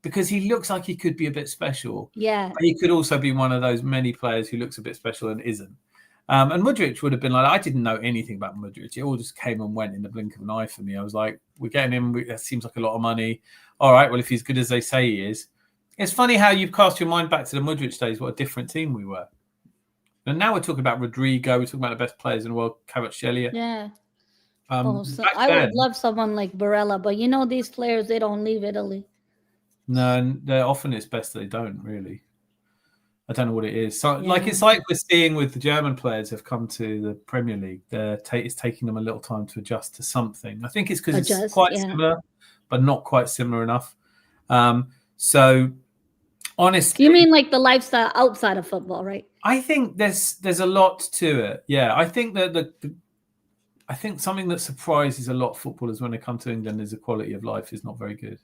because he looks like he could be a bit special. Yeah. But he could also be one of those many players who looks a bit special and isn't. And Mudryk would have been like, I didn't know anything about Mudryk. It all just came and went in the blink of an eye for me. I was like, we're getting him. That seems like a lot of money. All right, well, if he's good as they say he is. It's funny how you've cast your mind back to the Mudryk days, what a different team we were. And now we're talking about Rodrigo. We're talking about the best players in the world, Kvaratskhelia. Yeah. I would love someone like Barella, but these players, they don't leave Italy. No, and often it's best they don't, really. I don't know what it is. So, it's like we're seeing with the German players have come to the Premier League. It's taking them a little time to adjust to something. I think it's because it's quite similar, but not quite similar enough. So, honestly, you mean like the lifestyle outside of football, right? I think there's a lot to it. Yeah, I think that I think something that surprises a lot of footballers when they come to England is the quality of life is not very good.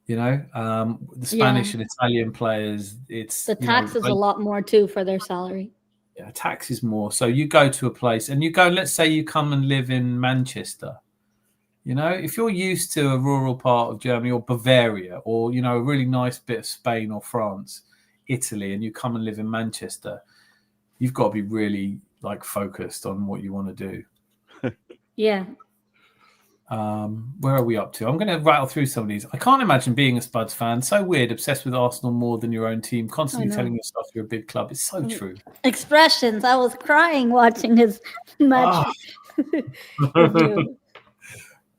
The Spanish and Italian players, it's the tax is a lot more too for their salary. Yeah, tax is more. So you go to a place and let's say you come and live in Manchester. If you're used to a rural part of Germany or Bavaria or, a really nice bit of Spain or France, Italy, and you come and live in Manchester, you've got to be really focused on what you want to do. Yeah. Where are we up to? I'm going to rattle through some of these. I can't imagine being a Spuds fan. So weird, obsessed with Arsenal more than your own team, constantly telling yourself you're a big club. It's so true. Expressions. I was crying watching his match.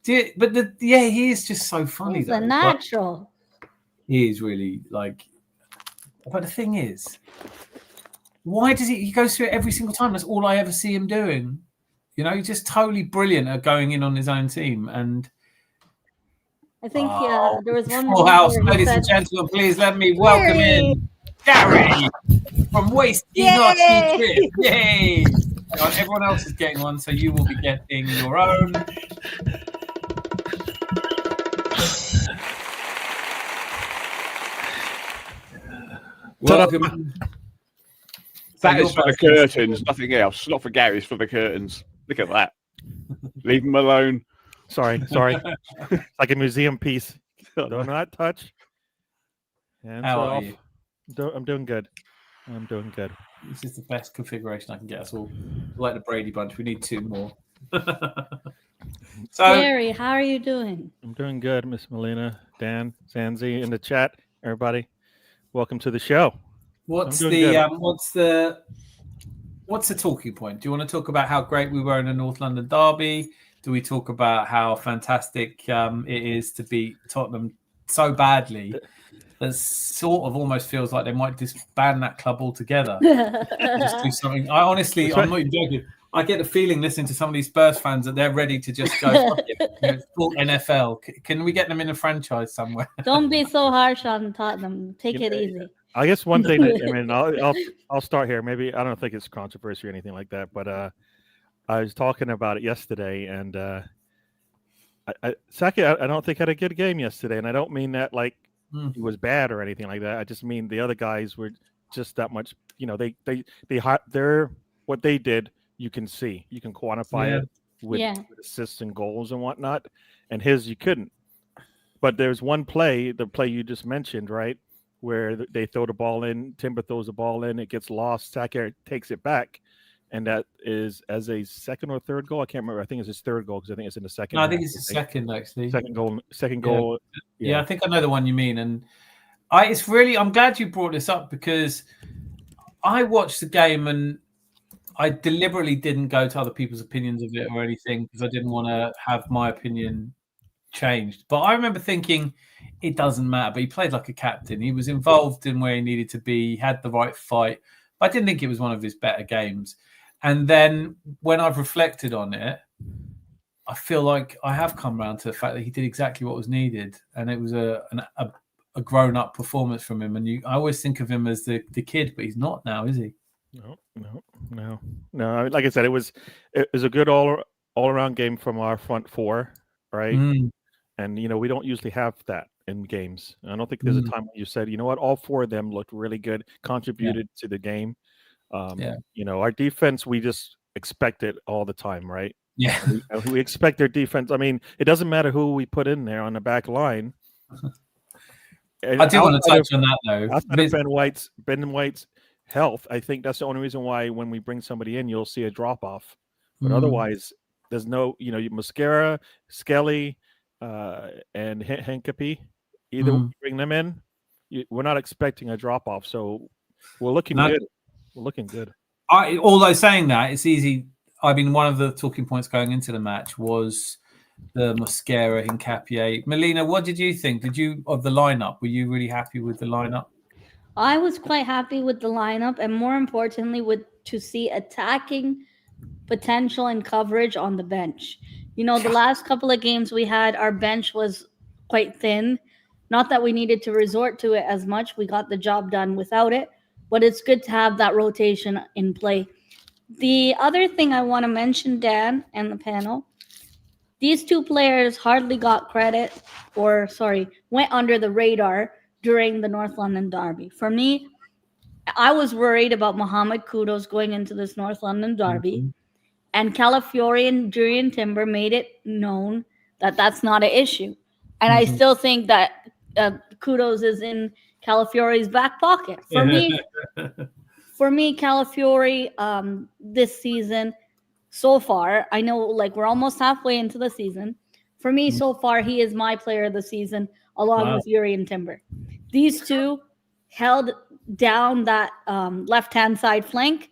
He is just so funny. He's a natural. He is really but the thing is, why does he goes through it every single time? That's all I ever see him doing. He's just totally brilliant at going in on his own team. And I think there was one full house, ladies and gentlemen, please let me welcome in Gary from Wasty Naughty Trip. Yay! Everyone else is getting one, so you will be getting your own. Welcome. That is for the curtains, nothing else. Not for Gary, it's for the curtains. Look at that. Leave them alone. Sorry. It's like a museum piece. Do not touch. And how are you? I'm doing good. This is the best configuration I can get us all. Like the Brady Bunch, we need 2 more. Gary, how are you doing? I'm doing good, Miss Melina, Dan, Zanzi in the chat. Everybody, welcome to the show. What's the talking point? Do you want to talk about how great we were in the North London derby? Do we talk about how fantastic it is to beat Tottenham so badly that sort of almost feels like they might disband that club altogether. Just do something. I honestly, I'm not even joking. I get the feeling listening to some of these Spurs fans that they're ready to just go, fuck it. It's full NFL. Can we get them in a franchise somewhere? Don't be so harsh on Tottenham. Take it easy. I guess one thing. I mean, I'll start here. Maybe I don't think it's controversy or anything like that, but I was talking about it yesterday, and Saki, I don't think had a good game yesterday, and I don't mean that like he was bad or anything like that. I just mean the other guys were just that much. They're what they did. You can see, you can quantify it with assists and goals and whatnot, and his you couldn't. But there's one play, the play you just mentioned, right, where they throw the ball in, Timber throws the ball in, it gets lost, Saki takes it back. And that is as a second or third goal. I can't remember. I think it's his third goal because I think it's in the second. No, I think it's the second actually. Second goal. Yeah, I think I know the one you mean. And I'm glad you brought this up because I watched the game and I deliberately didn't go to other people's opinions of it or anything because I didn't want to have my opinion changed. But I remember thinking it doesn't matter. But he played like a captain. He was involved in where he needed to be. He had the right fight. But I didn't think it was one of his better games. And then when I've reflected on it, I feel like I have come around to the fact that he did exactly what was needed. And it was a grown-up performance from him. And I always think of him as the kid, but he's not now, is he? No. Like I said, it was a good all-around game from our front four, right? And, we don't usually have that in games. I don't think there's a time when you said, you know what, all four of them looked really good, contributed to the game. Our defense, we just expect it all the time, right? Yeah. We expect their defense. I mean, it doesn't matter who we put in there on the back line. I do want to touch on that, though. Outside of Ben White's health, I think that's the only reason why when we bring somebody in, you'll see a drop-off. But otherwise, there's no, Mascara, Skelly, and Hincapie, either bring them in, we're not expecting a drop-off. So we're looking good. We're looking good. Although saying that, it's easy. I mean, one of the talking points going into the match was the Mosquera, Hincapie. Melina, what did you think? Of the lineup? Were you really happy with the lineup? I was quite happy with the lineup, and more importantly, to see attacking potential and coverage on the bench. The last couple of games we had, our bench was quite thin. Not that we needed to resort to it as much. We got the job done without it, but it's good to have that rotation in play. The other thing I want to mention, Dan, and the panel, these two players hardly got credit went under the radar during the North London derby. For me, I was worried about Mohamed Kudus going into this North London derby, and Calafiori and Jurriën Timber made it known that that's not an issue. And I still think that Kudus is in Calafiori's back pocket. For me, Calafiori this season, so far, I know we're almost halfway into the season. For me, so far, he is my player of the season, along with Jurriën Timber. These two held down that left-hand side flank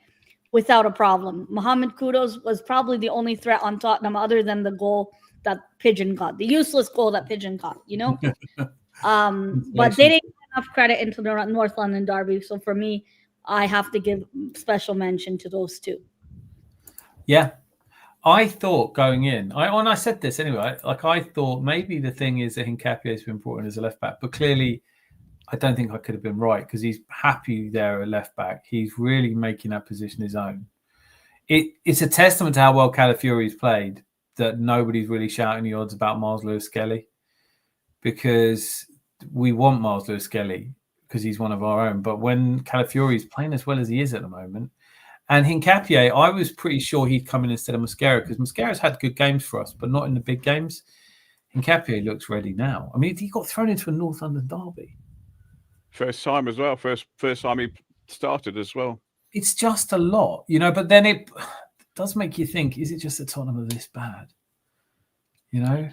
without a problem. Mohamed Kudus was probably the only threat on Tottenham other than the goal that Pigeon got, the useless goal that Pigeon got, But they didn't get enough credit into the North London derby. So for me, I have to give special mention to those two. Yeah. I thought going in, I said this anyway, I thought maybe the thing is that Hincapie has been brought in as a left back, but clearly I don't think I could have been right because he's happy there at left back. He's really making that position his own. It's a testament to how well Calafiori's played that nobody's really shouting the odds about Miles Lewis-Skelly, because we want Miles Lewis-Skelly because he's one of our own. But when Calafiori's playing as well as he is at the moment, and Hincapie, I was pretty sure he'd come in instead of Mosquera because Mosquera's had good games for us, but not in the big games. Hincapie looks ready now. I mean, he got thrown into a North London derby. First time as well. First time he started as well. It's just a lot, but then it does make you think, is it just that Tottenham are this bad? Well,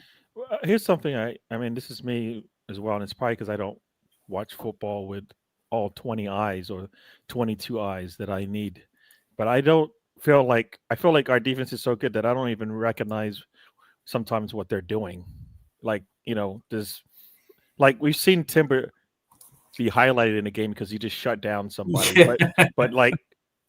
here's something I mean, this is me as well, and it's probably because I don't watch football with all 20 eyes or 22 eyes that I need. But I feel like our defense is so good that I don't even recognize sometimes what they're doing. We've seen Timber be highlighted in a game because he just shut down somebody. Yeah. But like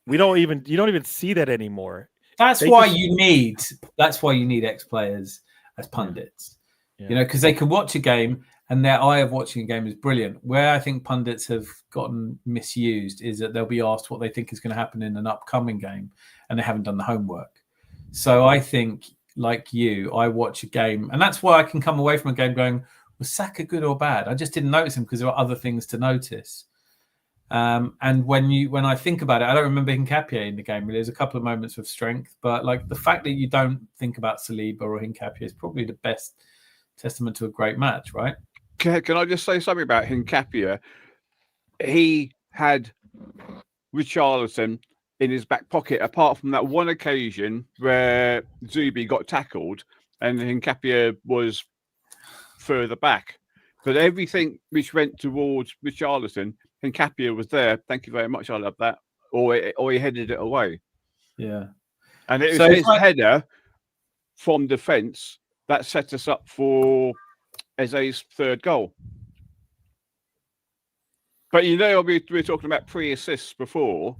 you don't even see that anymore. That's why you need ex-players as pundits. Yeah. You know, because they can watch a game and their eye of watching a game is brilliant. Where I think pundits have gotten misused is that they'll be asked what they think is going to happen in an upcoming game and they haven't done the homework. So I think, like you, I watch a game, and that's why I can come away from a game going, was Saka good or bad? I just didn't notice him because there were other things to notice. And when I think about it, I don't remember Hincapié in the game. Really, there's a couple of moments of strength, but like the fact that you don't think about Saliba or Hincapié is probably the best testament to a great match, right? Can I just say something about Hincapié? He had Richarlison in his back pocket, apart from that one occasion where Zubi got tackled and Hincapié was further back. But everything which went towards Richarlison, Hincapié was there. Thank you very much. I love that. Or he headed it away. Yeah. And it was his header from defence that set us up for Eze's third goal. But you know, we were talking about pre-assists before.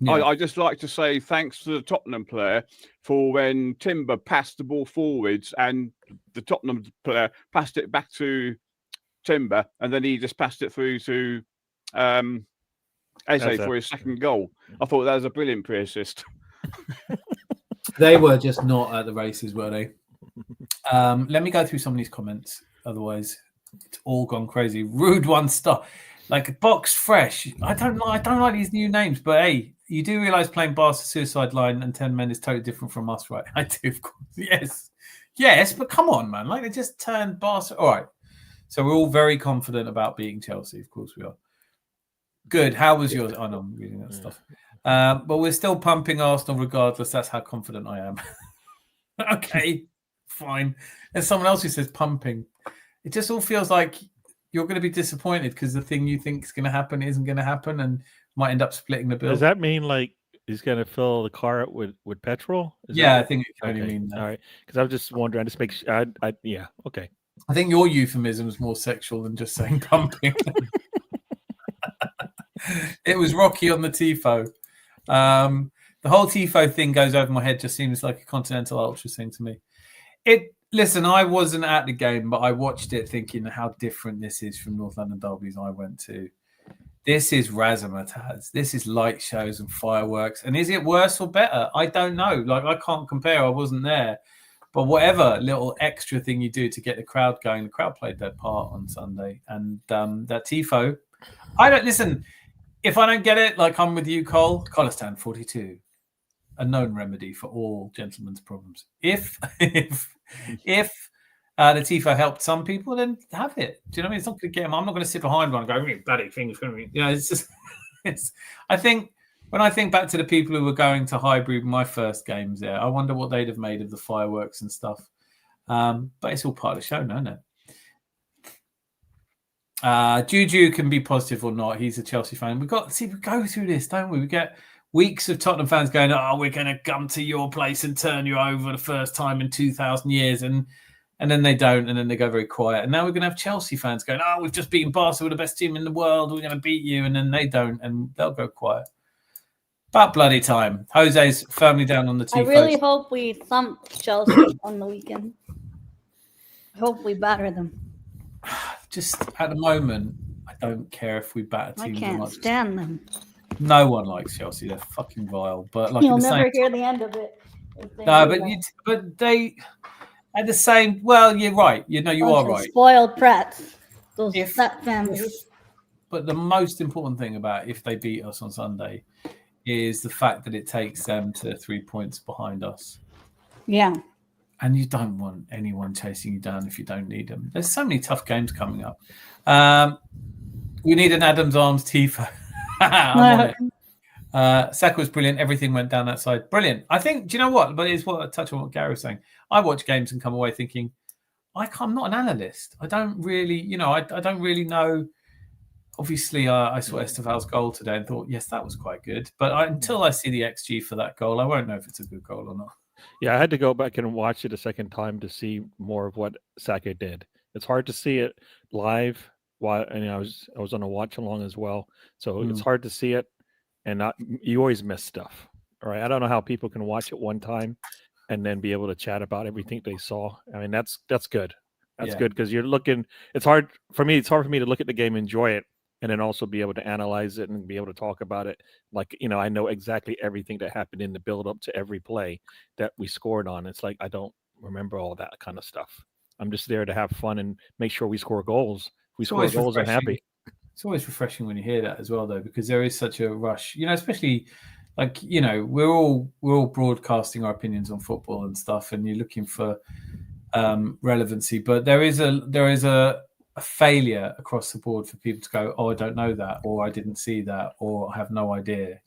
Yeah. I just like to say thanks to the Tottenham player for when Timber passed the ball forwards and the Tottenham player passed it back to Timber, and then he just passed it through to Eze for his second goal. I thought that was a brilliant pre-assist. They were just not at the races, were they? Let me go through some of these comments. Otherwise, it's all gone crazy. Rude 1 star. Like Box Fresh. I don't like these new names, but hey, you do realise playing Barca Suicide Line and 10 Men is totally different from us, right? I do, of course. Yes, but come on, man. Like they just turned Barca. All right. So we're all very confident about beating Chelsea. Of course we are. Good. How was yours? I know I'm reading that stuff. But we're still pumping Arsenal regardless. That's how confident I am. Okay, fine. There's someone else who says pumping. It just all feels like you're going to be disappointed because the thing you think is going to happen isn't going to happen and might end up splitting the bill. Does that mean like he's going to fill the car up with petrol? I think it can only mean that. All right, because I was just wondering. I just make sure. Yeah, okay. I think your euphemism is more sexual than just saying pumping. It was Rocky on the Tifo. The whole Tifo thing goes over my head. Just seems like a Continental Ultra thing to me. Listen, I wasn't at the game, but I watched it thinking how different this is from North London derbies I went to. This is razzmatazz. This is light shows and fireworks. And is it worse or better? I don't know. Like, I can't compare. I wasn't there. But whatever little extra thing you do to get the crowd going, the crowd played their part on Sunday. And that Tifo, listen, if I don't get it, like I'm with you, Cole, Colistan 42. A known remedy for all gentlemen's problems. If the Tifo helped some people, then have it. Do you know what I mean? It's not going to get them. I'm not going to sit behind one and go, bloody thing's going to be. You know, it's just. I think when I think back to the people who were going to Highbury my first games there, I wonder what they'd have made of the fireworks and stuff. But it's all part of the show, no, isn't it? Juju can be positive or not. He's a Chelsea fan. We go through this, don't we? We get weeks of Tottenham fans going, we're going to come to your place and turn you over the first time in 2,000 years. And then they don't, and then they go very quiet. And now we're going to have Chelsea fans going, we've just beaten Barca, we're the best team in the world, we're going to beat you. And then they don't, and they'll go quiet. But bloody time. Jose's firmly down on the Tifos. I really hope we thump Chelsea on the weekend. I hope we batter them. Just at the moment, I don't care if we batter teams. I can't stand them. No one likes Chelsea. They're fucking vile. But like you'll never hear the end of it. No, but they at the same. Well, you're right. You are right. Spoiled brats. Those fat families. But the most important thing about if they beat us on Sunday is the fact that it takes them to 3 points behind us. Yeah. And you don't want anyone chasing you down if you don't need them. There's so many tough games coming up. We need an Adams Arms Tifo. I'm on it. Saka was brilliant. Everything went down that side. Brilliant. I think, do you know what? But it's what I touch on what Gary was saying. I watch games and come away thinking, I'm not an analyst. I don't really, I don't really know. Obviously, I saw Esteval's goal today and thought, yes, that was quite good. But until I see the XG for that goal, I won't know if it's a good goal or not. Yeah, I had to go back and watch it a second time to see more of what Saka did. It's hard to see it live and I was on a watch along as well, so it's hard to see it, and you always miss stuff. All right, I don't know how people can watch it one time and then be able to chat about everything they saw. I mean, that's good. That's good because you're looking. It's hard for me. It's hard for me to look at the game, enjoy it, and then also be able to analyze it and be able to talk about it. Like, I know exactly everything that happened in the build up to every play that we scored on. It's like I don't remember all that kind of stuff. I'm just there to have fun and make sure we score goals. If we score goals, I'm happy. It's always refreshing when you hear that as well, though, because there is such a rush, especially like, we're all broadcasting our opinions on football and stuff, and you're looking for relevancy, but there is a failure across the board for people to go, oh, I don't know that, or I didn't see that, or I have no idea.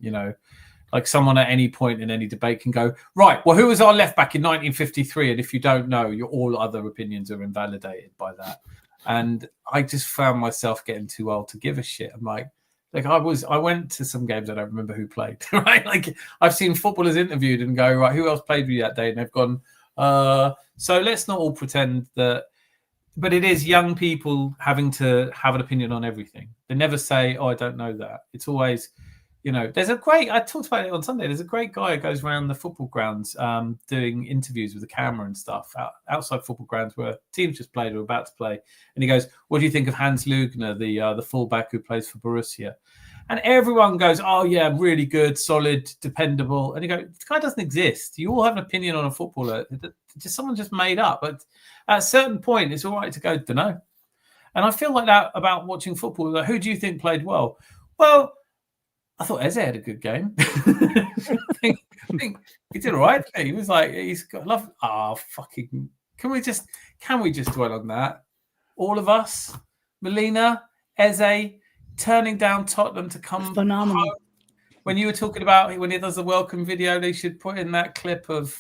Like someone at any point in any debate can go, right, well, who was our left back in 1953? And if you don't know, all other opinions are invalidated by that. And I just found myself getting too old to give a shit. I'm like I went to some games, I don't remember who played, right? Like I've seen footballers interviewed and go, right, who else played with you that day? And they've gone, so let's not all pretend that. But it is young people having to have an opinion on everything. They never say, oh, I don't know that. It's always, there's I talked about it on Sunday. There's a great guy who goes around the football grounds doing interviews with a camera and stuff outside football grounds where teams just played or about to play. And he goes, what do you think of Hans Lugner, the fullback who plays for Borussia? And everyone goes, oh, yeah, really good, solid, dependable. And you go, the guy doesn't exist. You all have an opinion on a footballer. Someone just made up. But at a certain point, it's all right to go, dunno. And I feel like that about watching football. Like, who do you think played well? Well, I thought Eze had a good game. I think he did all right. He was like, he's got love. Fucking, can we just dwell on that? All of us, Melina, Eze, turning down Tottenham to come phenomenal. Home. When you were talking about when he does the welcome video, they should put in that clip of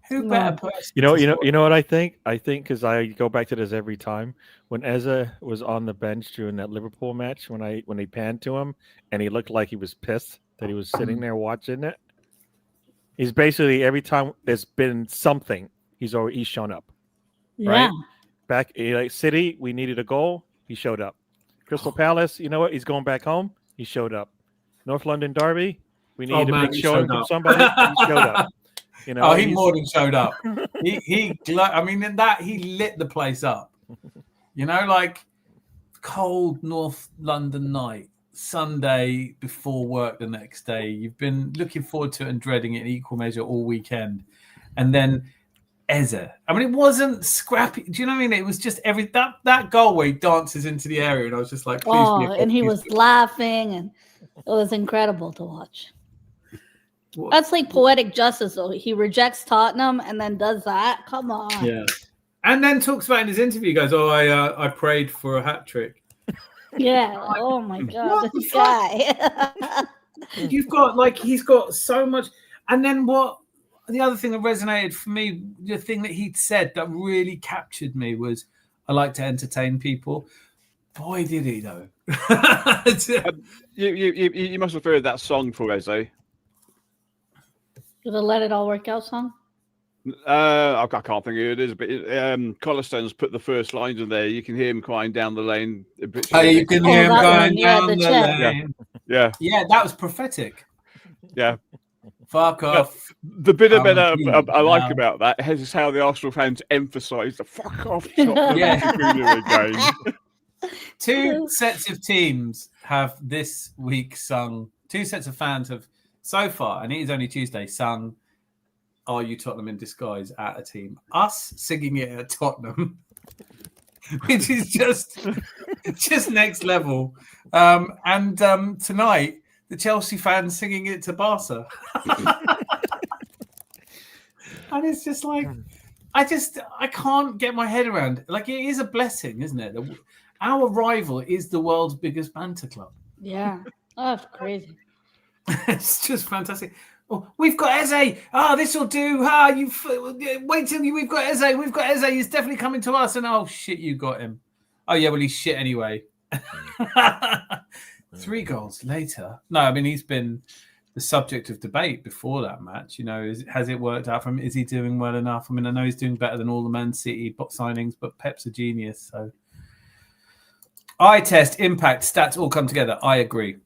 who better person? You know what I think? I think because I go back to this every time. When Eze was on the bench during that Liverpool match, when they panned to him and he looked like he was pissed that he was sitting there watching it. He's basically every time there's been something, he's shown up. Yeah. Right? Back like City, we needed a goal. He showed up. Crystal Palace, you know what? He's going back home. He showed up. North London Derby, we needed a big showing from somebody. He showed up. He more than showed up. He lit the place up. Like cold North London night, Sunday before work the next day. You've been looking forward to it and dreading it in equal measure all weekend. And then Eze. I mean, it wasn't scrappy. Do you know what I mean? It was just that goal where he dances into the area, and I was just like, please. And he was laughing, and it was incredible to watch. That's like poetic justice, though. He rejects Tottenham and then does that. Come on. Yeah. And then talks about in his interview, he goes, oh, I prayed for a hat trick. Yeah. Oh, my God. This guy. You've got, he's got so much. And then the other thing that resonated for me, the thing that he'd said that really captured me was, I like to entertain people. Boy, did he, though. You must have heard that song for Eze. The Let It All Work Out song? I can't think who it is, but Collistone's put the first lines in there. You can hear him crying down the lane. Oh, you can hear him crying down the lane. Yeah, that was prophetic. Yeah. Fuck off. The bit of it I like about that is how the Arsenal fans emphasise the fuck off. Again. Two sets of teams have this week sung. Two sets of fans have so far, and it is only Tuesday, sung Are You Tottenham in Disguise at a team. Us singing it at Tottenham, which is just next level. And tonight, the Chelsea fans singing it to Barca. And it's just like, I can't get my head around. Like, it is a blessing, isn't it? Our rival is the world's biggest banter club. Yeah. Oh, that's crazy. It's just fantastic. Oh, we've got Eze. This will do. Wait till we've got Eze. We've got Eze. He's definitely coming to us. And oh shit, you got him. Oh yeah, well he's shit anyway. 3 goals later. No, I mean he's been the subject of debate before that match. Has it worked out for him? Is he doing well enough? I mean, I know he's doing better than all the Man City signings, but Pep's a genius. So Eye test, impact, stats all come together. I agree.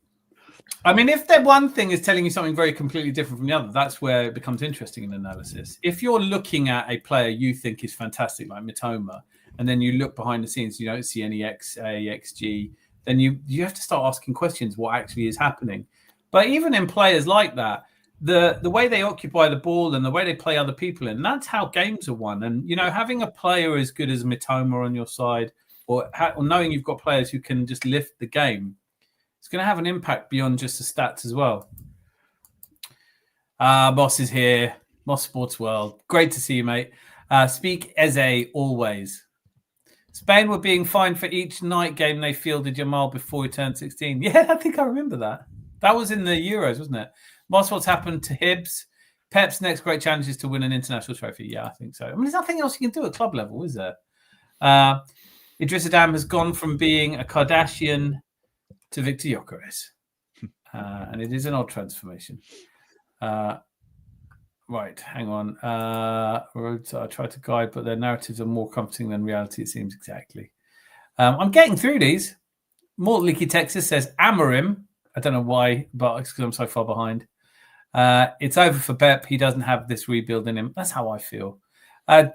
I mean, if the one thing is telling you something very completely different from the other, that's where it becomes interesting in analysis. If you're looking at a player you think is fantastic, like Mitoma, and then you look behind the scenes, you don't see any XA, XG, then you have to start asking questions, what actually is happening. But even in players like that, the way they occupy the ball and the way they play other people in, that's how games are won. And, you know, having a player as good as Mitoma on your side, or knowing you've got players who can just lift the game, it's going to have an impact beyond just the stats as well. Boss is here. Moss Sports World. Great to see you, mate. Speakeasy always. Spain were being fined for each night game they fielded Jamal before he turned 16. Yeah, I think I remember that. That was in the Euros, wasn't it? Moss, what's happened to Hibbs? Pep's next great challenge is to win an international trophy. Yeah, I think so. I mean, there's nothing else you can do at club level, is there? Idris Adam has gone from being a Kardashian to Victor Gyökeres. And it is an odd transformation. Right, hang on. Roads I try to guide, but their narratives are more comforting than reality, it seems. Exactly. I'm getting through these. Mort Leaky Texas says Amorim. I don't know why, but it's because I'm so far behind. It's over for Pep. He doesn't have this rebuild in him. That's how I feel.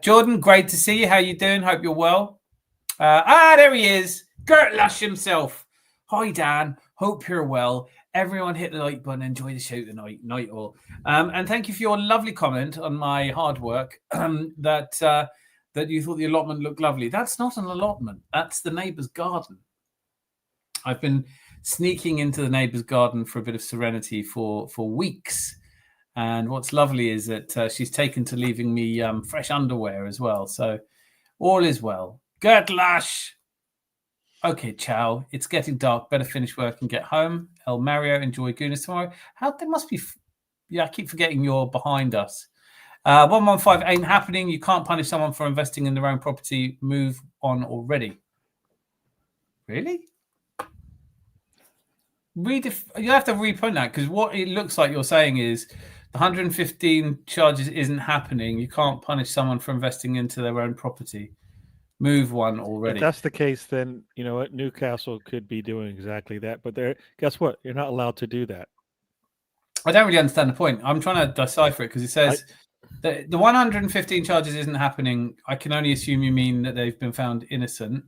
Jordan, great to see you. How you doing? Hope you're well. There he is. Gert Lush himself. Hi, Dan. Hope you're well. Everyone hit the like button. Enjoy the show tonight. Night all. And thank you for your lovely comment on my hard work that you thought the allotment looked lovely. That's not an allotment. That's the neighbour's garden. I've been sneaking into the neighbour's garden for a bit of serenity for weeks. And what's lovely is that she's taken to leaving me fresh underwear as well. So all is well. Gert Lush. Okay, ciao. It's getting dark. Better finish work and get home. El Mario, enjoy Gooners tomorrow. There must be... Yeah, I keep forgetting you're behind us. 115 ain't happening. You can't punish someone for investing in their own property. Move on already. Really? You have to reprint that, because what it looks like you're saying is the 115 charges isn't happening. You can't punish someone for investing into their own property. Move one already. If that's the case, then you know what, Newcastle could be doing exactly that. But guess what? You're not allowed to do that. I don't really understand the point. I'm trying to decipher it because it says the 115 charges isn't happening. I can only assume you mean that they've been found innocent.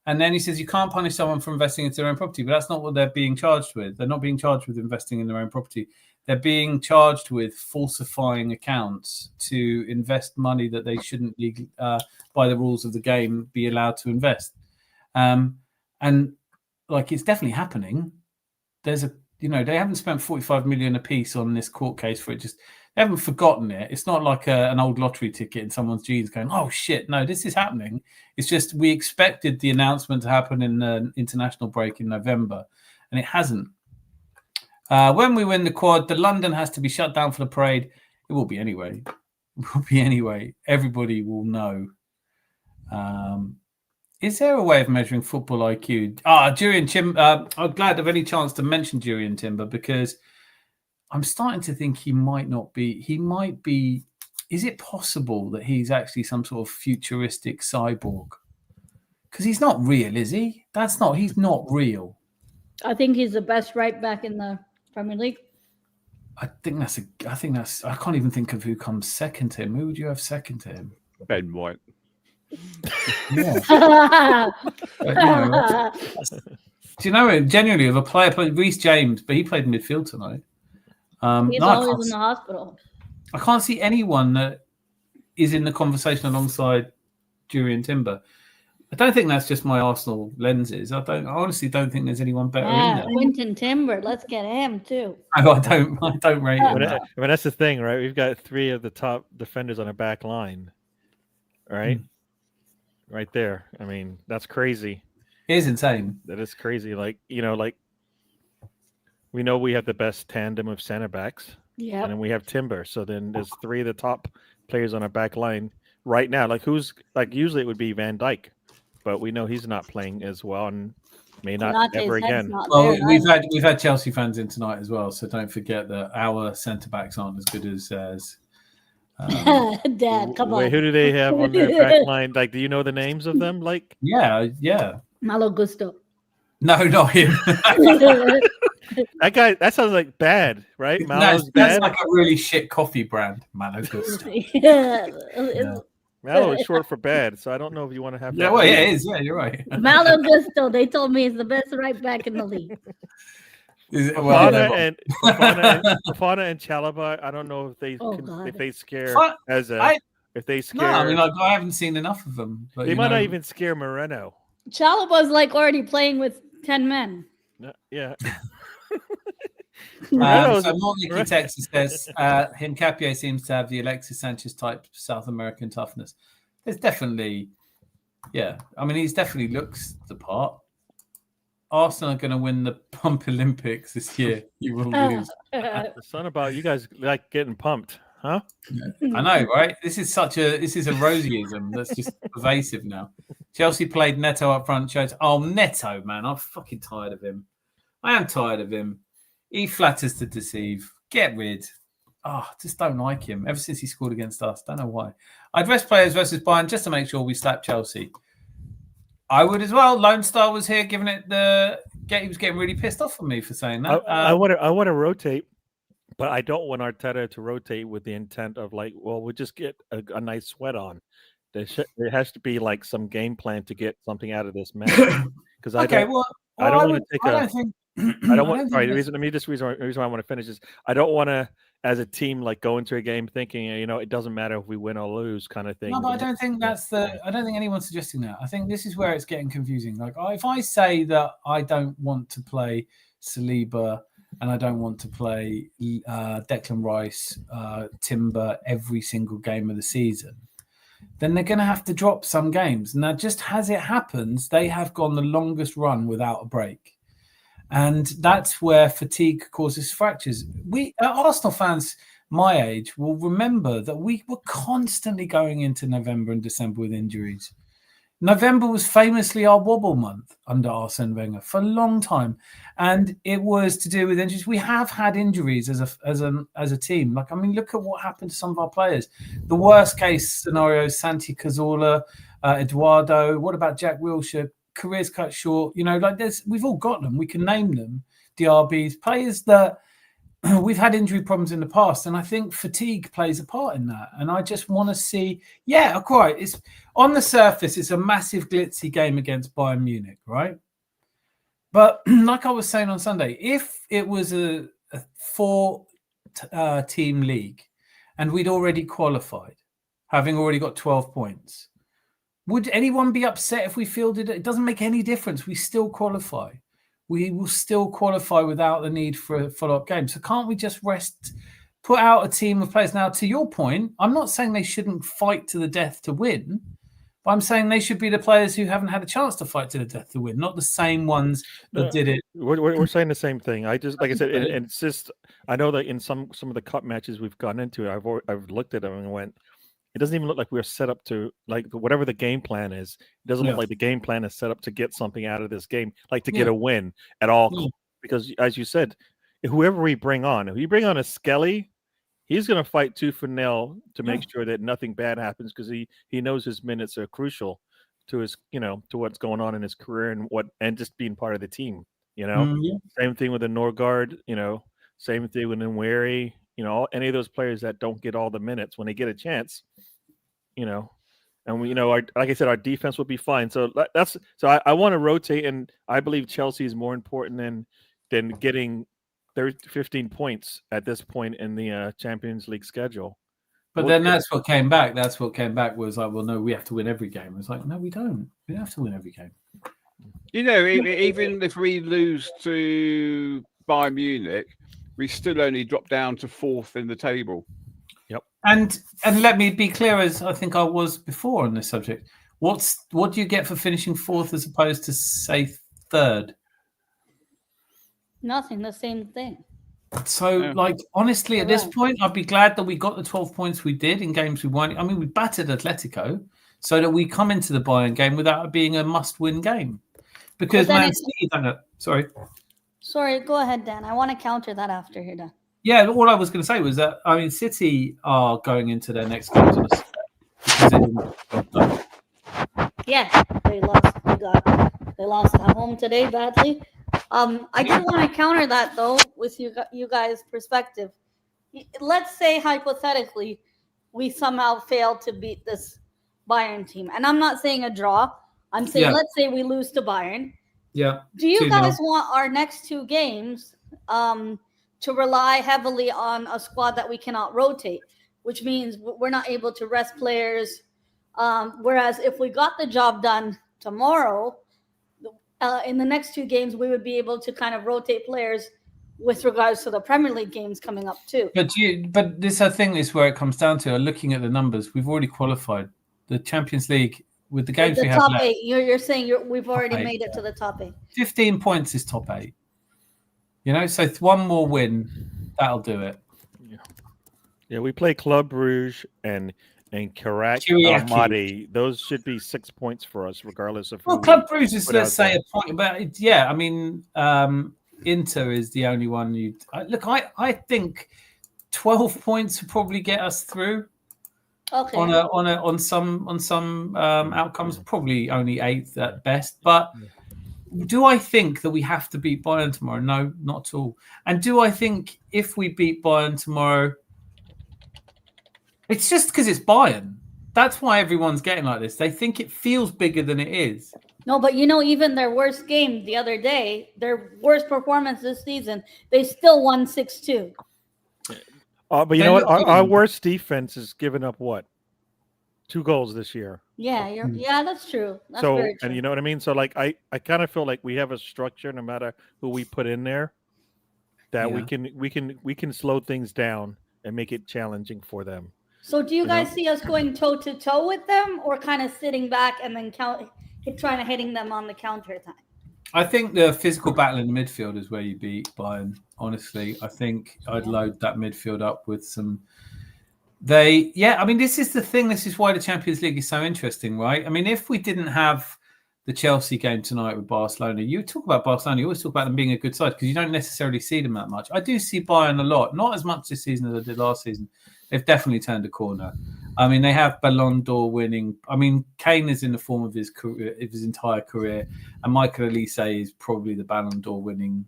And then he says you can't punish someone for investing into their own property, but that's not what they're being charged with. They're not being charged with investing in their own property. They're being charged with falsifying accounts to invest money that they shouldn't, by the rules of the game, be allowed to invest. And like, it's definitely happening. They haven't spent 45 million a piece on this court case for it. They haven't forgotten it. It's not like an old lottery ticket in someone's jeans going, oh shit, no, this is happening. It's just we expected the announcement to happen in the international break in November, and it hasn't. When we win the quad, the London has to be shut down for the parade. It will be anyway. Everybody will know. Is there a way of measuring football IQ? Jurian Timber. I'm glad of any chance to mention Jurian Timber, because I'm starting to think he might not be. He might be. Is it possible that he's actually some sort of futuristic cyborg? Because he's not real, is he? He's not real. I think he's the best right back in the Premier League. I can't even think of who comes second to him. Who would you have second to him? Ben White. Yeah. Do you know, genuinely, of a player played Reece James, but he played midfield tonight. He's always in the hospital. I can't see anyone that is in the conversation alongside Jurian Timber. I don't think that's just my Arsenal lenses. I honestly don't think there's anyone better in there. Quinton Timber, let's get him too. I don't rate him. I mean, that's the thing, right? We've got 3 of the top defenders on our back line, right? Right there. I mean, that's crazy. It is insane. That is crazy. Like, we know we have the best tandem of center backs. Yeah. And then we have Timber. So then there's 3 of the top players on our back line right now. Usually it would be Van Dijk, but we know he's not playing as well and may not ever again. Well, we've had Chelsea fans in tonight as well, so don't forget that our centre backs aren't as good as theirs. Dad, come on. Wait, who do they have on their back line? Like, do you know the names of them? Like, yeah. Malo Gusto. No, not him. That guy, that sounds like bad, right? Malo's That's bad. like a really shit coffee brand, Malo Gusto. Yeah. Malo is short for bad, so I don't know if you want to have Yeah, that. well, yeah, it is. Yeah, you're right. Malo Gusto, they told me he's the best right back in the league. Fofana and Chalaba, I don't know if they if they scare if they scare. No, I mean, like, I haven't seen enough of them. But, they might not even scare Moreno. Chalaba's like already playing with 10 men. Yeah. So Mortnicky Texas says Hincapié seems to have the Alexis Sanchez type South American toughness. There's definitely, yeah. I mean, he's definitely looks the part. Arsenal are going to win the Pump Olympics this year. You will lose. The son about you guys like getting pumped, huh? Yeah. I know, right? This is a Rosieism that's just pervasive now. Chelsea played Neto up front. Neto, man, I'm fucking tired of him. I am tired of him. He flatters to deceive. Get rid. Just don't like him. Ever since he scored against us, don't know why. I'd rest players versus Bayern just to make sure we slap Chelsea. I would as well. Lone Star was here giving it he was getting really pissed off on me for saying that. I want to rotate, but I don't want Arteta to rotate with the intent of like, well, we'll just get a nice sweat on. There has to be like some game plan to get something out of this match. Because I don't want to take the reason why I want to finish is I don't want to, as a team, like go into a game thinking, it doesn't matter if we win or lose kind of thing. No, but I don't think I don't think anyone's suggesting that. I think this is where it's getting confusing. Like, if I say that I don't want to play Saliba and I don't want to play Declan Rice, Timber every single game of the season, then they're going to have to drop some games. Now, just as it happens, they have gone the longest run without a break. And that's where fatigue causes fractures. We Arsenal fans my age will remember that we were constantly going into November and December with injuries. November was famously our wobble month under Arsene Wenger for a long time, and it was to do with injuries. We have had injuries as a team. Like, I mean, look at what happened to some of our players. The worst case scenario: Santi Cazorla, Eduardo. What about Jack Wilshere? Careers cut short, we've all got them. We can name them. DRBs, players that we've had injury problems in the past, and I think fatigue plays a part in that. And I just want to see, it's on the surface, it's a massive glitzy game against Bayern Munich, right? But like I was saying on Sunday, if it was a 4-team league and we'd already qualified, having already got 12 points. Would anyone be upset if we fielded it? It doesn't make any difference. We still qualify. We will still qualify without the need for a follow-up game. So can't we just put out a team of players? Now, to your point, I'm not saying they shouldn't fight to the death to win, but I'm saying they should be the players who haven't had a chance to fight to the death to win, not the same ones that did it. We're saying the same thing. I just, like I said, and it's just, I know that in some of the cup matches we've gotten into, I've looked at them and went, it doesn't even look like we're set up to, like, whatever the game plan is. It doesn't look like the game plan is set up to get something out of this game, like to get a win at all. Because, as you said, whoever we bring on, if you bring on a Skelly, he's going to fight tooth and nail to make sure that nothing bad happens, because he knows his minutes are crucial to his, to what's going on in his career and just being part of the team. Same thing with the Norgard. Same thing with Nweri. Any of those players that don't get all the minutes when they get a chance. And we, like I said, our defense will be fine. So I want to rotate, and I believe Chelsea is more important than getting 15 points at this point in the Champions League schedule. But then that's what came back. That's what came back was like, well, no, we have to win every game. It's like, no, we don't. We don't have to win every game. Even if we lose to Bayern Munich, we still only drop down to 4th in the table. Yep. And let me be clear, as I think I was before on this subject. What do you get for finishing 4th as opposed to, say, 3rd? Nothing. The same thing. So, honestly, at this point, I'd be glad that we got the 12 points we did in games we won. I mean, we battered Atletico, so that we come into the Bayern game without it being a must-win game. Because Man City, Sorry, go ahead, Dan. I want to counter that after you're done. Yeah, all I was going to say was that, I mean, City are going into their next games on a because they didn't. Yeah, they lost. They They lost at home today badly. I did want to counter that though with you guys' perspective. Let's say hypothetically we somehow fail to beat this Bayern team, and I'm not saying a draw. I'm saying let's say we lose to Bayern. Yeah. Do you guys want our next 2 games to rely heavily on a squad that we cannot rotate, which means we're not able to rest players? Whereas if we got the job done tomorrow, in the next 2 games, we would be able to kind of rotate players with regards to the Premier League games coming up too. But this, I think, is where it comes down to. Looking at the numbers, we've already qualified the Champions League with the games we have top left. 8. You're saying we've already made it to the top 8. 15 points is top 8. You know, so 1 more win, that'll do it. Yeah, we play Club Brugge and Karak Almaty. Those should be 6 points for us, regardless of. Well, Club Brugge is, let's say, a point, but I mean, Inter is the only one you look. I think 12 points would probably get us through. Okay. On some outcomes, probably only 8th at best. But do I think that we have to beat Bayern tomorrow? No, not at all. And do I think if we beat Bayern tomorrow, it's just because it's Bayern? That's why everyone's getting like this. They think it feels bigger than it is. No, but even their worst game the other day, their worst performance this season, they still won 6-2. But you know what? Our worst defense has given up what? 2 goals this year. Yeah, that's true. That's so, very true. and you know what I mean? So, like, I kind of feel like we have a structure, no matter who we put in there, that we can slow things down and make it challenging for them. So, do you guys see us going toe to toe with them, or kind of sitting back and then trying to hitting them on the counter time? I think the physical battle in the midfield is where you beat Bayern. Honestly, I think I'd load that midfield up with some. I mean, this is the thing. This is why the Champions League is so interesting, right? I mean, if we didn't have the Chelsea game tonight with Barcelona, you talk about Barcelona, you always talk about them being a good side because you don't necessarily see them that much. I do see Bayern a lot, not as much this season as I did last season. They've definitely turned a corner. I mean, they have Ballon d'Or winning. I mean, Kane is in the form of his career, of his entire career, and Michael Elise is probably the Ballon d'Or winning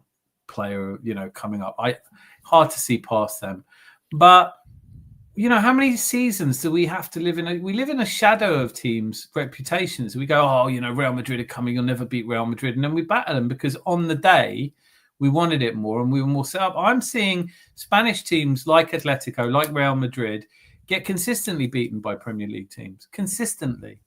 player. Coming up, hard to see past them. But how many seasons do we have to live in? We live in a shadow of teams' reputations. We go, Real Madrid are coming. You'll never beat Real Madrid, and then we batter them because on the day we wanted it more and we were more set up. I'm seeing Spanish teams like Atletico, like Real Madrid, get consistently beaten by Premier League teams, consistently.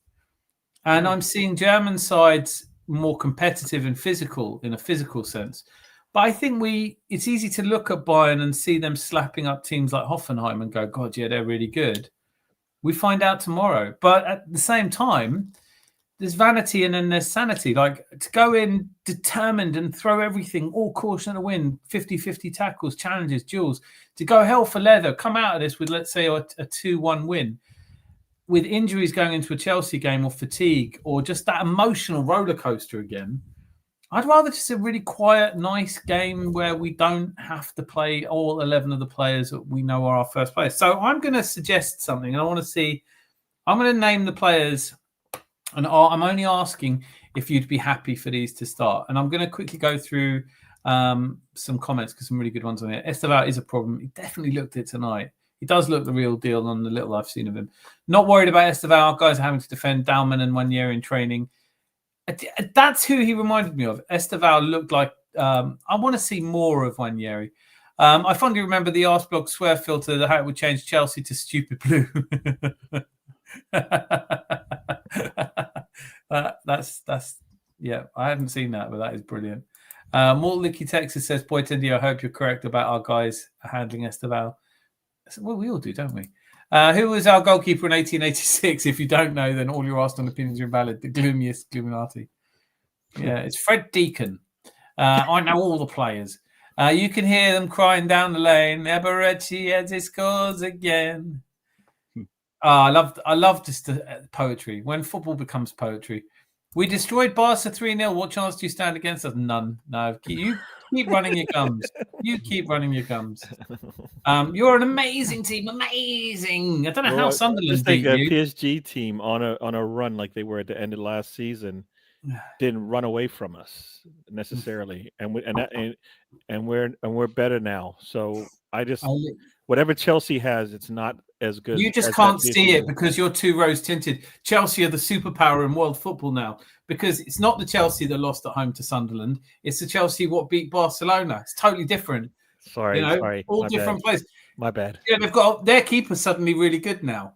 And I'm seeing German sides more competitive and physical in a physical sense. But I think it's easy to look at Bayern and see them slapping up teams like Hoffenheim and go, God, yeah, they're really good. We find out tomorrow. But at the same time, there's vanity and then there's sanity. Like, to go in determined and throw everything, all caution to win, 50-50 tackles, challenges, duels, to go hell for leather, come out of this with, let's say, a 2-1 win, with injuries going into a Chelsea game or fatigue or just that emotional roller coaster again. I'd rather just a really quiet, nice game where we don't have to play all 11 of the players that we know are our first players. So I'm going to suggest something, and I want to see. I'm going to name the players, and I'm only asking if you'd be happy for these to start. And I'm going to quickly go through some comments because some really good ones on here. Esteval is a problem. He definitely looked it tonight. He does look the real deal on the little I've seen of him. Not worried about Esteval. Guys are having to defend Dalman and 1 year in training. That's who he reminded me of. Esteval looked like I want to see more of Wanyeri. I fondly remember the Arsblog swear filter, how it would change Chelsea to stupid blue. That's I haven't seen that, but that is brilliant. Mort Licky Texas says, Boy Tendy, I hope you're correct about our guys handling Esteval. Well, we all do, don't we? Who was our goalkeeper in 1886? If you don't know, then all your Arsenal opinions are invalid. The gloomiest Illuminati. Yeah, it's Fred Deacon. I know all the players. You can hear them crying down the lane. Eberechi as he scores again. I love just the poetry. When football becomes poetry. We destroyed Barca 3-0. What chance do you stand against us? None. No. You keep running your gums. You keep running your gums. You're an amazing team. Amazing. I don't know how Sunderland just beat think you. a PSG team on a run like they were at the end of last season, didn't run away from us necessarily, and we're better now. So whatever Chelsea has, it's not as good. You just as can't that see it PSG. because you're too rose tinted. Chelsea are the superpower in world football now, because it's not the Chelsea that lost at home to Sunderland. It's the Chelsea what beat Barcelona. It's totally different. Sorry, all my different bad. players. My bad. Yeah, they've got their keeper suddenly really good now.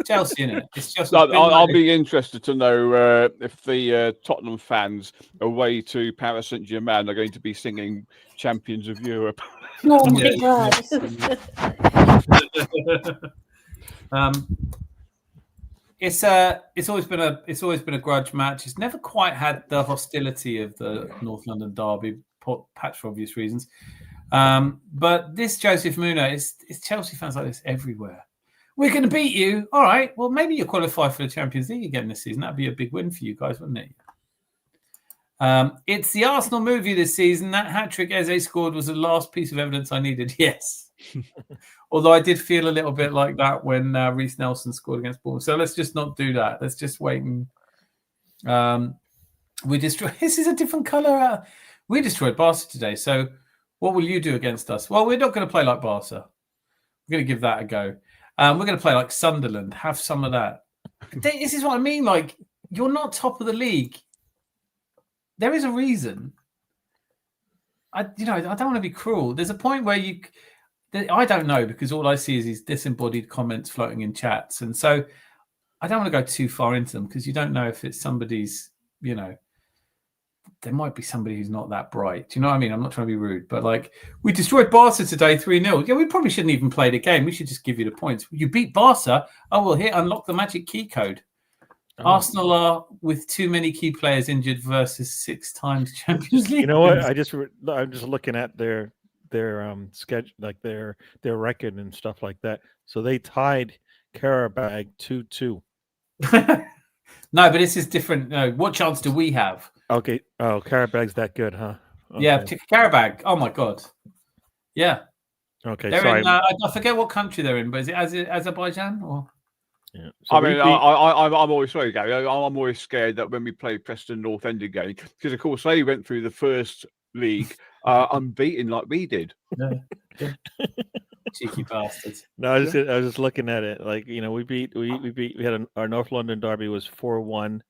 Chelsea, innit? It's just. I'll be interested to know if the Tottenham fans away to Paris Saint-Germain are going to be singing "Champions of Europe." Oh my god! It's always been a grudge match. It's never quite had the hostility of the North London derby, patch for obvious reasons. But this Joseph Muna, it's Chelsea fans like this everywhere. We're going to beat you. All right. Well, maybe you qualify for the Champions League again this season. That'd be a big win for you guys, wouldn't it? It's the Arsenal movie this season. That hat-trick Eze scored was the last piece of evidence I needed. Yes. Although I did feel a little bit like that when Reece Nelson scored against Bournemouth. So let's just not do that. Let's just wait and we destroy. This is a different colour. We destroyed Barca today. So what will you do against us? Well, we're not going to play like Barca. We're going to give that a go. We're going to play like Sunderland. Have some of that. This is what I mean. Like, you're not top of the league. There is a reason. I don't want to be cruel. There's a point where I don't know, because all I see is these disembodied comments floating in chats. And so I don't want to go too far into them, because you don't know if it's somebody's, there might be somebody who's not that bright. Do you know what I mean? I'm not trying to be rude, but like, we destroyed Barca today 3-0. Yeah, we probably shouldn't even play the game. We should just give you the points. You beat Barca. Oh, well, here, unlock the magic key code. Oh. Arsenal are with too many key players injured versus 6 times Champions League. You know what? I'm just looking at their schedule, like their record and stuff like that. So they tied Karabag 2-2. No, but this is different. No, what chance do we have? Okay. Oh, Karabag's that good, huh? Okay. Yeah, Karabag. Oh my god. Yeah. Okay. They're sorry. in, I forget what country they're in, but is it Azerbaijan or? Yeah. So I'm always sorry, Gary. I'm always scared that when we play Preston North End again, because of course they went through the first league unbeaten like we did. Yeah. Cheeky bastards. No, I was just looking at it. Like, we had our North London derby was 4-1.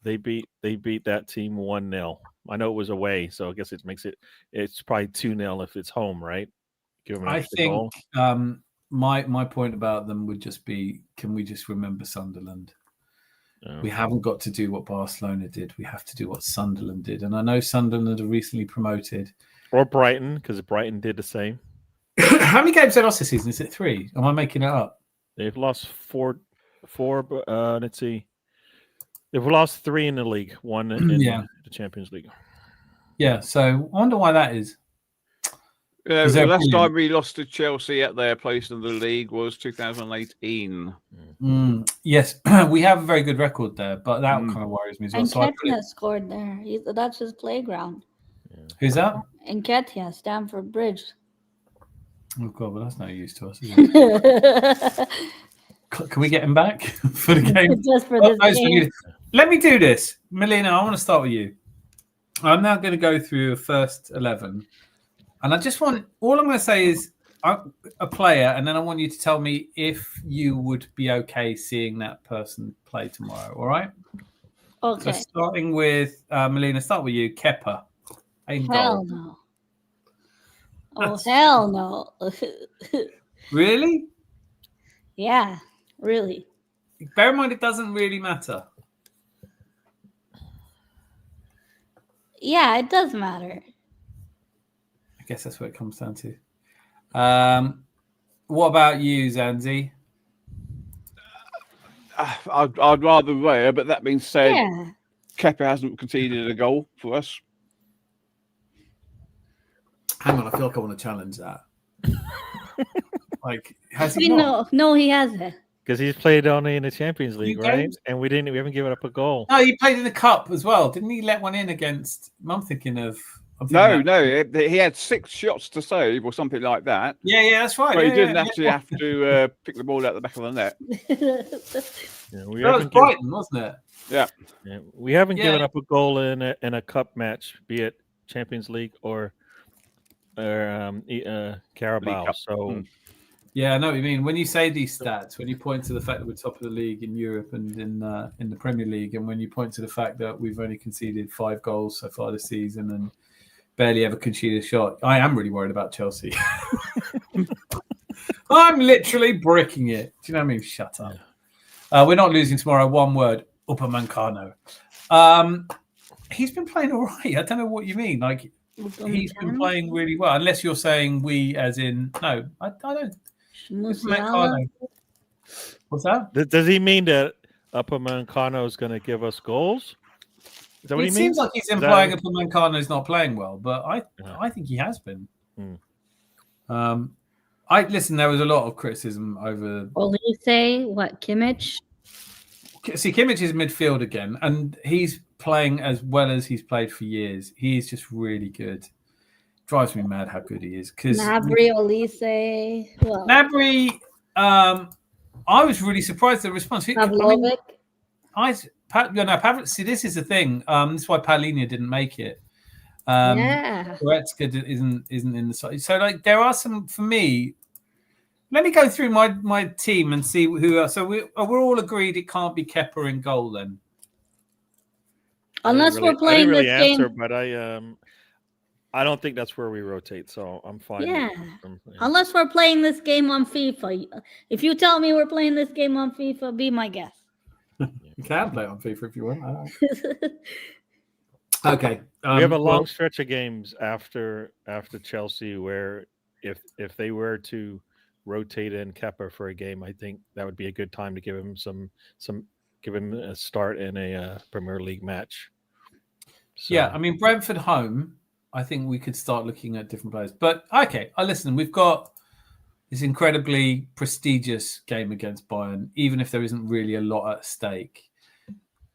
They beat that team 1-0. I know it was away, so I guess it's probably 2-0 if it's home, right? I think my point about them would just be, can we just remember Sunderland? Oh. We haven't got to do what Barcelona did. We have to do what Sunderland did. And I know Sunderland are recently promoted. Or Brighton, because Brighton did the same. How many games they lost this season? Is it 3? Am I making it up? They've lost four. Let's see. They've lost 3 in the league, 1 in the Champions League. Yeah, so I wonder why that is. The last time we lost to Chelsea at their place in the league was 2018. Yes, we have a very good record there, but that kind of worries me as well. And Nketiah scored there. That's his playground. Yeah. Who's that? Nketiah, Stamford Bridge. Oh god, well that's no use to us, is it? Can we get him back for the game? Just for this game. Let me do this, Melina. I want to start with you. I'm now going to go through a first 11. And I just all I'm going to say is a player, and then I want you to tell me if you would be okay seeing that person play tomorrow. All right? Okay. So starting with Melina, start with you. Kepa. Hell no. Oh, hell no. Really? Yeah, really. Bear in mind, it doesn't really matter. Yeah, it does matter. I guess that's what it comes down to. What about you, Zanzi? I'd rather Raya, but that being said, Kepa hasn't conceded a goal for us. Hang on, I feel like I want to challenge that. Like, has he not? No, he hasn't. Because he's played only in the Champions League, right? And we haven't given up a goal. No, he played in the cup as well. Didn't he let one in against? I'm thinking of. No, he had 6 shots to save or something like that. Yeah, that's right. But he didn't actually have to pick the ball out the back of the net. Yeah, that was Brighton, wasn't it? Yeah. We haven't given up a goal in a cup match, be it Champions League or Carabao. Cup. So yeah, I know what you mean. When you say these stats, when you point to the fact that we're top of the league in Europe and in the Premier League, and when you point to the fact that we've only conceded 5 goals so far this season and barely ever conceded a shot, I am really worried about Chelsea. I'm literally bricking it. Do you know what I mean? Shut up. We're not losing tomorrow. One word, Upamecano. He's been playing all right. I don't know what you mean. Like, he's been playing really well. Unless you're saying we, as in, no, I don't. Upamecano. What's that? Does he mean that Upamecano is going to give us goals? Is that what he means? It seems like he's implying Upamecano is not playing well, but I think he has been. Listen. There was a lot of criticism over. Well, you say what, Kimmich? See, Kimmich is midfield again, and he's playing as well as he's played for years. He is just really good. Drives me mad how good he is. Gnabry, Olise. Well, Gnabry, I was really surprised at the response. Pavlovic. See, this is the thing. This is why Paulinho didn't make it. Goretzka isn't in the side. So, like, there are some, for me. Let me go through my team and see who else. So we're all agreed it can't be Kepa in goal then. Unless we're playing this game. But I don't think that's where we rotate, so I'm fine. Yeah. Unless we're playing this game on FIFA. If you tell me we're playing this game on FIFA, be my guest. You can play on FIFA if you want. Okay. We have a long stretch of games after Chelsea where if they were to rotate in Kepa for a game, I think that would be a good time to give him give him a start in a Premier League match. So. Yeah, I mean, Brentford home, I think we could start looking at different players. But okay, listen, we've got this incredibly prestigious game against Bayern. Even if there isn't really a lot at stake,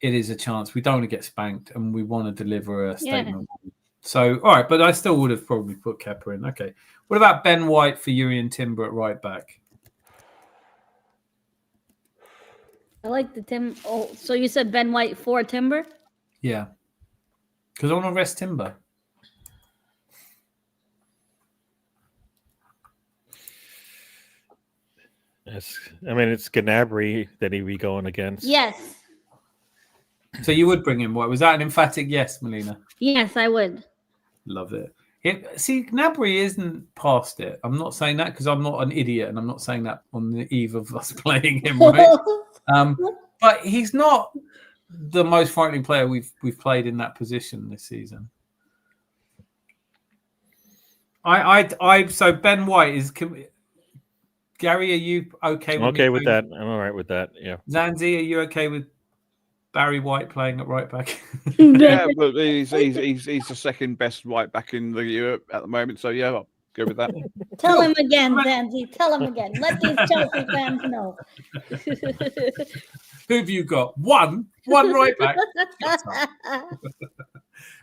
it is a chance. We don't want to get spanked, and we want to deliver a statement. Yeah. So, all right, but I still would have probably put Kepa in. Okay. What about Ben White for Jurrien Timber at right back? I like the Tim. Oh, so you said Ben White for Timber? Yeah. Because I want to rest Timber. Yes. I mean, it's Gnabry that he'd be going against. Yes. So you would bring him White. Was that an emphatic yes, Melina? Yes, I would. Love it. See, Gnabry isn't past it. I'm not saying that because I'm not an idiot, and I'm not saying that on the eve of us playing him, right? But he's not the most frightening player we've played in that position this season. So Ben White is. Gary, are you okay? I'm okay with that. I'm all right with that. Yeah. Zanzi, are you okay with Barry White playing at right back? Yeah, but he's the second best right back in the Europe at the moment. So yeah, I'll go with that. Tell him again, Zanzi. Tell him again. Let these Chelsea fans know. Who have you got? One right back.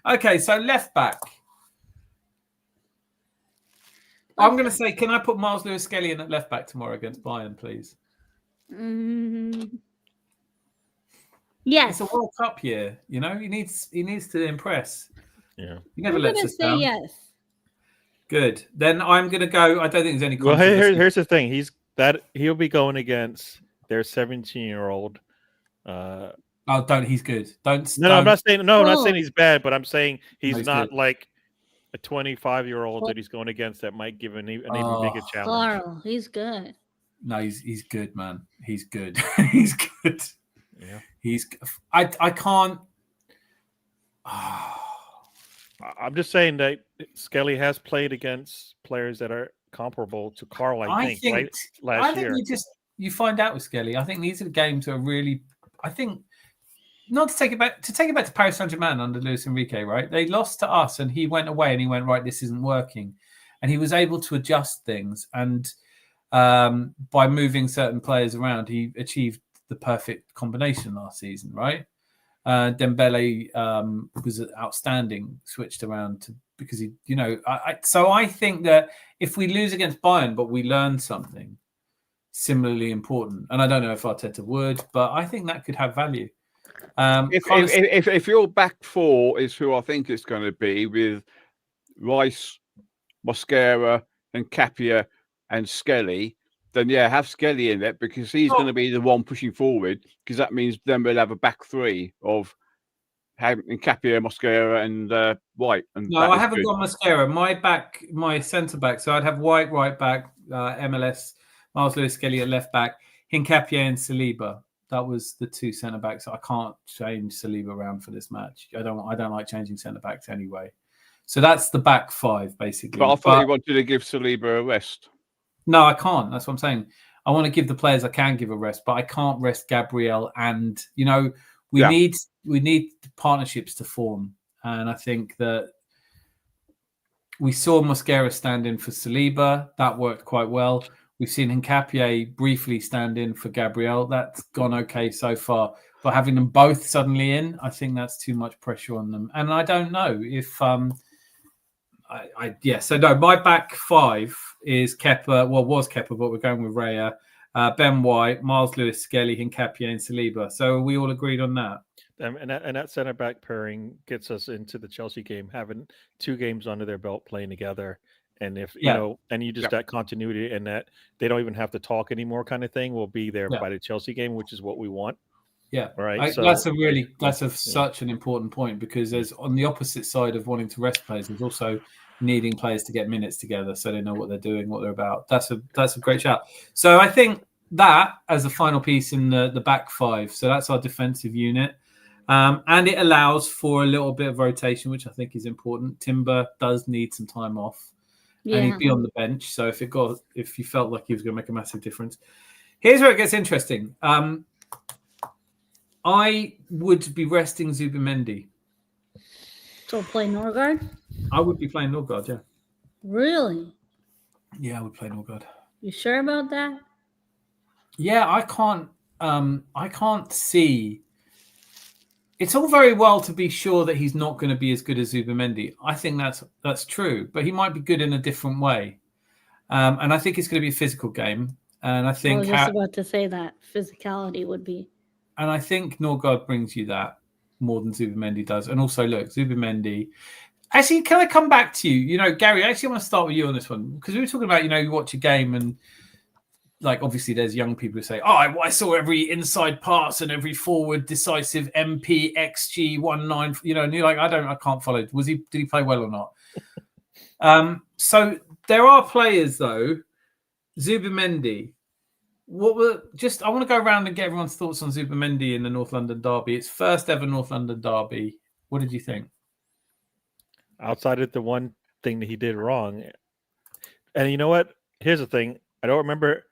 Okay, so left back. I'm going to say, can I put Miles Lewis-Skelly in at left back tomorrow against Bayern, please? Yes. It's a World Cup year, you know. He needs to impress. Yeah. He never lets us down. Yes. Good. Then I'm going to go. I don't think there's any. Well, here's the thing. He'll be going against their 17-year-old. He's good. Don't. I'm not saying. No, I'm not saying he's bad, but I'm saying he's not good. Like a 25-year-old that he's going against that might give an even bigger challenge. Carl, he's good. No, he's good, man. He's good. He's good. Yeah. I can't. I'm just saying that Skelly has played against players that are comparable to Carl. I think right? Last year. You find out with Skelly. I think these are the games that are really. I think. Not to take it back to Paris Saint-Germain under Luis Enrique, right? They lost to us, and he went away, and he went, right, this isn't working, and he was able to adjust things, and by moving certain players around, he achieved the perfect combination last season, right? Dembele was outstanding, switched around because he, so I think that if we lose against Bayern, but we learn something, similarly important. And I don't know if Arteta would, but I think that could have value. If your back four is who I think it's going to be, with Rice, Mosquera, and Capia and Skelly, then yeah, have Skelly in it, because he's going to be the one pushing forward, because that means then we'll have a back three of having Capia, Mosquera, and White. And no, I haven't got Mosquera. My centre back. So I'd have White right back, MLS, Miles Lewis Skelly at left back, Hincapié and Saliba. That was the two centre backs. I can't change Saliba around for this match. I don't like changing centre backs anyway. So that's the back five basically. But I thought you wanted to give Saliba a rest. No, I can't. That's what I'm saying. I want to give the players I can give a rest, but I can't rest Gabriel. And we need partnerships to form. And I think that we saw Mosquera stand in for Saliba. That worked quite well. We've seen Hincapié briefly stand in for Gabriel. That's gone okay so far. But having them both suddenly in, I think that's too much pressure on them. And I don't know if So no, my back five is Kepa. Well, was Kepa, but we're going with Raya, Ben White, Miles Lewis, Skelly, Hincapié, and Saliba. So are we all agreed on that? And that center back pairing gets us into the Chelsea game, having 2 games under their belt playing together. And if that continuity, and that they don't even have to talk anymore, kind of thing, will be there by the Chelsea game, which is what we want. Yeah, right. That's such an important point, because there's, on the opposite side of wanting to rest players, there's also needing players to get minutes together so they know what they're doing, what they're about. That's a great shout. So I think that as a final piece in the back five. So that's our defensive unit. And it allows for a little bit of rotation, which I think is important. Timber does need some time off. Yeah. And he'd be on the bench. So if you felt like he was going to make a massive difference. Here's where it gets interesting. I would be resting Zubimendi. So play Norgard? I would be playing Norgard, yeah. Really? Yeah, I would play Norgard. You sure about that? Yeah, I can't see. It's all very well to be sure that he's not going to be as good as Zubimendi. I think that's true, but he might be good in a different way. And I think it's going to be a physical game. And I think I was just about to say that physicality would be. And I think Norgard brings you that more than Zubimendi does. And also, look, Zubimendi. Actually, can I come back to you? Gary, I want to start with you on this one, because we were talking about, you watch a game and, like, obviously there's young people who say, I saw every inside pass and every forward decisive MP XG 19, and you're like, I can't follow. Did he play well or not? So there are players though. Zubimendi. I want to go around and get everyone's thoughts on Zubimendi in the North London derby. It's first ever North London derby. What did you think? Outside of the one thing that he did wrong. And you know what? Here's the thing. I don't remember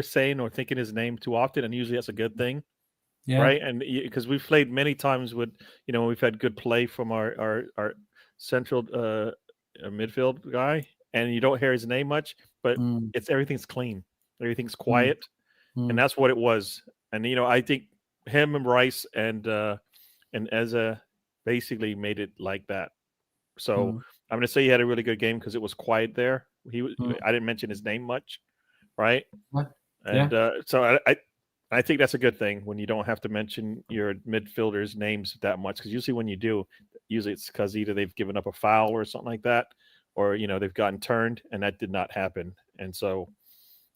saying or thinking his name too often, and usually that's a good thing, right? And because we've played many times with, we've had good play from our central midfield guy, and you don't hear his name much, but everything's clean, everything's quiet, and that's what it was. And I think him and Rice and Eza basically made it like that. So I'm going to say he had a really good game because it was quiet there. I didn't mention his name much. Right. And so I think that's a good thing when you don't have to mention your midfielders' names that much, because usually when you do, it's because either they've given up a foul or something like that, or they've gotten turned, and that did not happen. And so,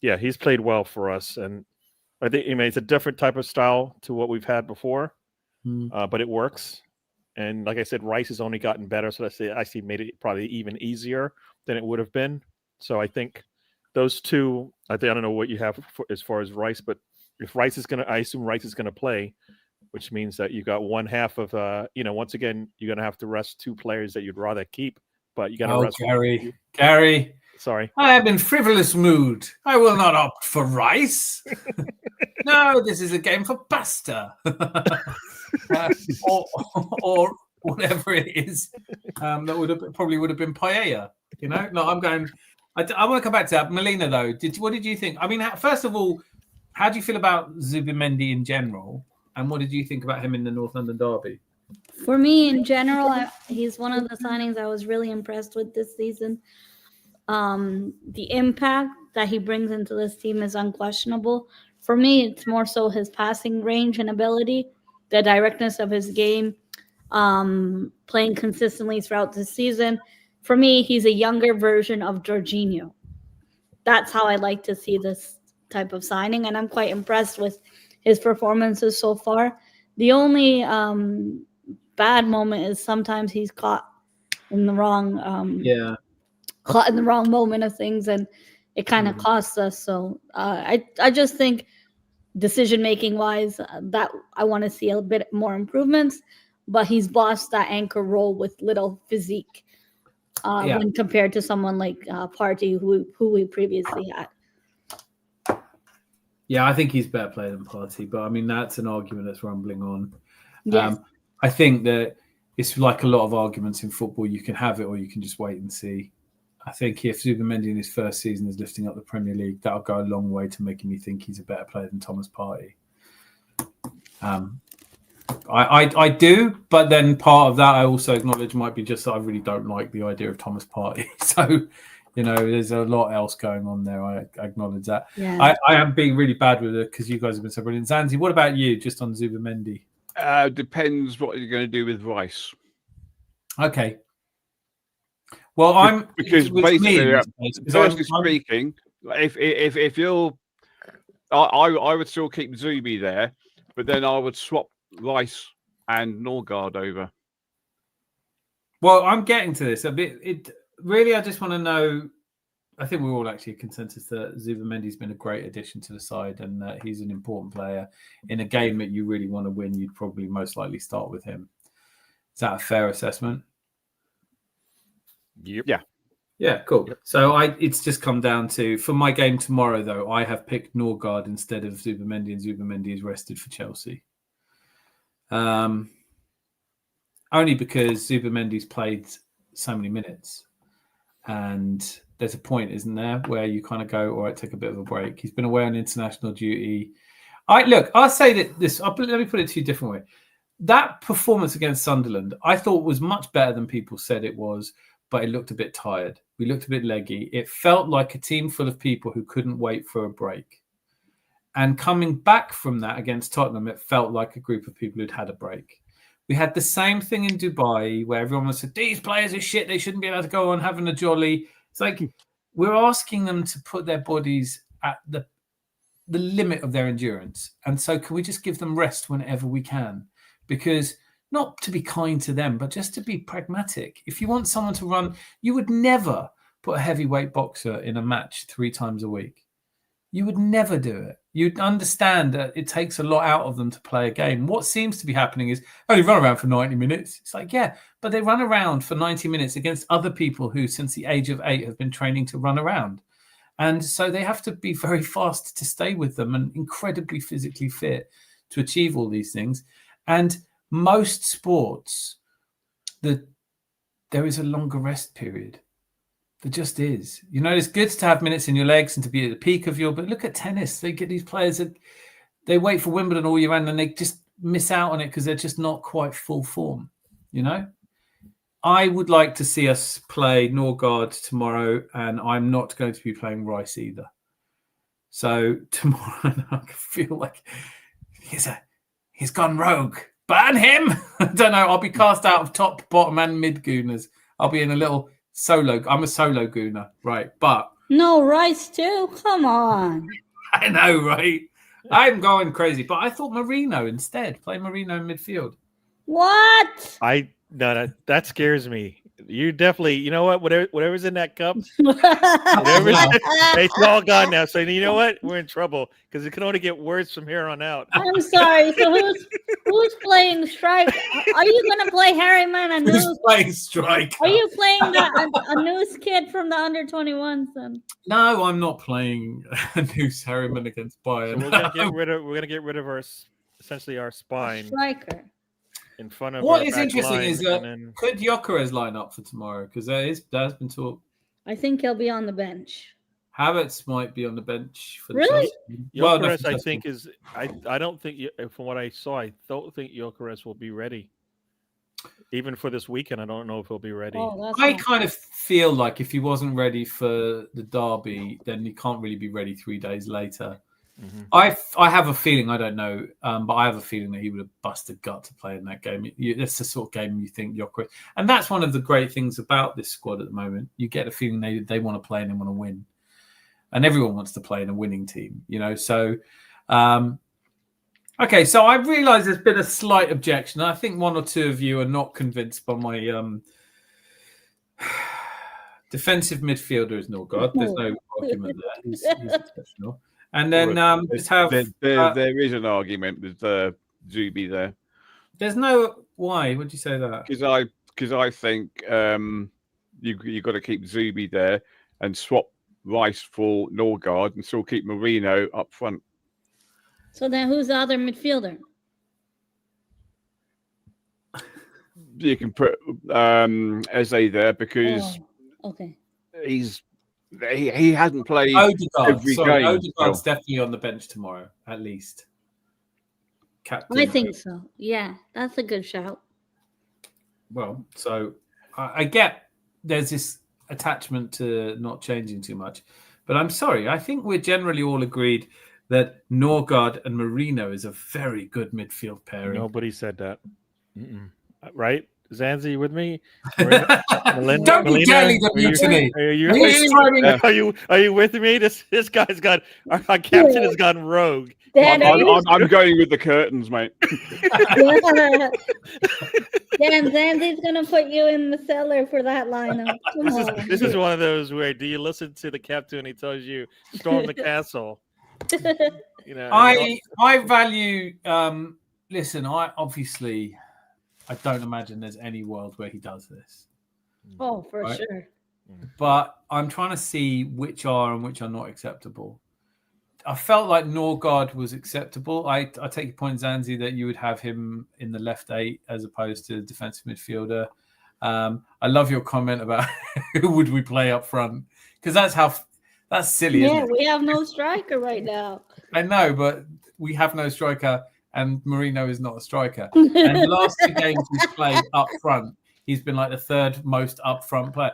yeah, he's played well for us, and I think it's a different type of style to what we've had before, but it works. And like I said, Rice has only gotten better, so that's actually made it probably even easier than it would have been. So I think those two, I don't know what you have as far as Rice, but if Rice is I assume Rice is going to play, which means that you got one half of, once again, you're going to have to rest 2 players that you'd rather keep, but you got to rest. Gary. Sorry. I am in frivolous mood. I will not opt for Rice. No, this is a game for pasta. or whatever it is. That probably would have been paella. No, I'm going. I want to come back to that. Melina, though, what did you think? I mean, first of all, how do you feel about Zubimendi in general? And what did you think about him in the North London derby? For me, in general, he's one of the signings I was really impressed with this season. The impact that he brings into this team is unquestionable. For me, it's more so his passing range and ability, the directness of his game, playing consistently throughout the season. For me, he's a younger version of Jorginho. That's how I like to see this type of signing, and I'm quite impressed with his performances so far. The only bad moment is sometimes he's caught in the wrong caught in the wrong moment of things, and it kind of costs us. So I just think decision making wise, that I want to see a bit more improvements. But he's bossed that anchor role with little physique when compared to someone like Partey, who we previously had. Yeah, I think he's a better player than Partey, but I mean that's an argument that's rumbling on. Yes. I think that it's like a lot of arguments in football. You can have it or you can just wait and see. I think if Zubimendi in his first season is lifting up the Premier League, that'll go a long way to making me think he's a better player than Thomas Partey. I do, but then part of that I also acknowledge might be just that I really don't like the idea of Thomas Partey. So, there's a lot else going on there. I acknowledge that. Yeah. I am being really bad with it because you guys have been so brilliant. Zanzi, what about you, just on Zubimendi? Depends what you're going to do with Rice. Okay. Well, I'm because basically, personally speaking, if you're, I would still keep Zubi there, but then I would swap Rice and Norgard over. Well, I'm getting to this a bit. Really, I just want to know. I think we're all actually consensus that Zubimendi's been a great addition to the side, and that he's an important player in a game that you really want to win. You'd probably most likely start with him. Is that a fair assessment? Yep. Yeah, cool. Yep. So it's just come down to, for my game tomorrow, though, I have picked Norgard instead of Zubimendi, and Zubimendi is rested for Chelsea. Only because Zubimendi's played so many minutes, and there's a point, isn't there, where you kind of go, all right, take a bit of a break. He's been away on international duty. I'll say that this. Let me put it to you a different way. That performance against Sunderland, I thought was much better than people said it was, but it looked a bit tired. We looked a bit leggy. It felt like a team full of people who couldn't wait for a break. And coming back from that against Tottenham, it felt like a group of people who'd had a break. We had the same thing in Dubai where everyone was said, these players are shit. They shouldn't be allowed to go on having a jolly. It's like we're asking them to put their bodies at the limit of their endurance. And so can we just give them rest whenever we can? Because not to be kind to them, but just to be pragmatic. If you want someone to run, you would never put a heavyweight boxer in a match 3 times a week. You would never do it. You'd understand that it takes a lot out of them to play a game. What seems to be happening is, they run around for 90 minutes. It's like, yeah, but they run around for 90 minutes against other people who, since the age of 8, have been training to run around. And so they have to be very fast to stay with them and incredibly physically fit to achieve all these things. And most sports, there is a longer rest period. There just is. It's good to have minutes in your legs and to be at the peak of but look at tennis. They get these players that they wait for Wimbledon all year round and they just miss out on it because they're just not quite full form. I would like to see us play Norgard tomorrow, and I'm not going to be playing Rice either. So tomorrow, I feel like he's gone rogue. Ban him! I don't know. I'll be cast out of top, bottom, and mid gooners. I'll be in a little solo. I'm a solo gooner, right? But no, Rice too. Come on. I know, right? I'm going crazy, but I thought Marino instead. Play Marino in midfield. What? No, that scares me. You definitely, you know what? Whatever's in that cup, it's all gone now. So you know what? We're in trouble because it can only get worse from here on out. I'm sorry. So who's playing strike? Are you going to play Harryman and Who's playing strike? Are you playing a Noose kid from the under 21s then? No, I'm not playing a Noose Harryman against Bayern. So we're gonna get rid of our essentially our spine striker. In front of what is interesting is could Gyökeres line up for tomorrow? Because there's been talk. I think he'll be on the bench. Havertz might be on the bench for the really. Gyökeres, I think is. I don't think from what I saw, I don't think Gyökeres will be ready. even for this weekend, I don't know if he'll be ready. Oh, that's I not- kind of feel like if he wasn't ready for the derby, then he can't really be ready 3 days later. Mhm. I have a feeling, I don't know, but I have a feeling that he would have busted gut to play in that game. It's the sort of game you think you're quick. And that's one of the great things about this squad at the moment. You get a feeling they want to play and they want to win. And everyone wants to play in a winning team, you know. So, okay, so I realise there's been a slight objection. I think 1 or 2 of you are not convinced by my defensive midfielder is Norgard. There's no argument there. He's exceptional. And then just have there is an argument with Zubi there. There's no why. Would you say that? Because I think you got to keep Zubi there and swap Rice for Norgard and still keep Marino up front. So then who's the other midfielder? You can put Eze there because Okay. he hasn't played Odegaard. every Sorry, game. Odegaard's definitely on the bench tomorrow, at least. Captain. I think so. Yeah, that's a good shout. Well, so I get there's this attachment to not changing too much, but I'm sorry. I think we're generally all agreed that Norgard and Marino is a very good midfield pairing. Nobody said that. Right? Zanzi, you with me? Don't be telling the mutiny. Are you with me? This guy's got our captain has gone rogue. I'm going with the curtains, mate. Dan, Zanzi's gonna put you in the cellar for that lineup. This is one of those where do you listen to the captain when he tells you storm the castle? You know, I value. Listen, I don't imagine there's any world where he does this. Oh, for sure. But I'm trying to see which are and which are not acceptable. I felt like Norgard was acceptable. I take your point, Zanzi, that you would have him in the left 8 as opposed to defensive midfielder. I love your comment about who would we play up front, because that's silly. Yeah, isn't it? we have no striker right now. I know, but we have no striker, and Marino is not a striker. And the last 2 games he's played up front, he's been like the 3rd most up front player.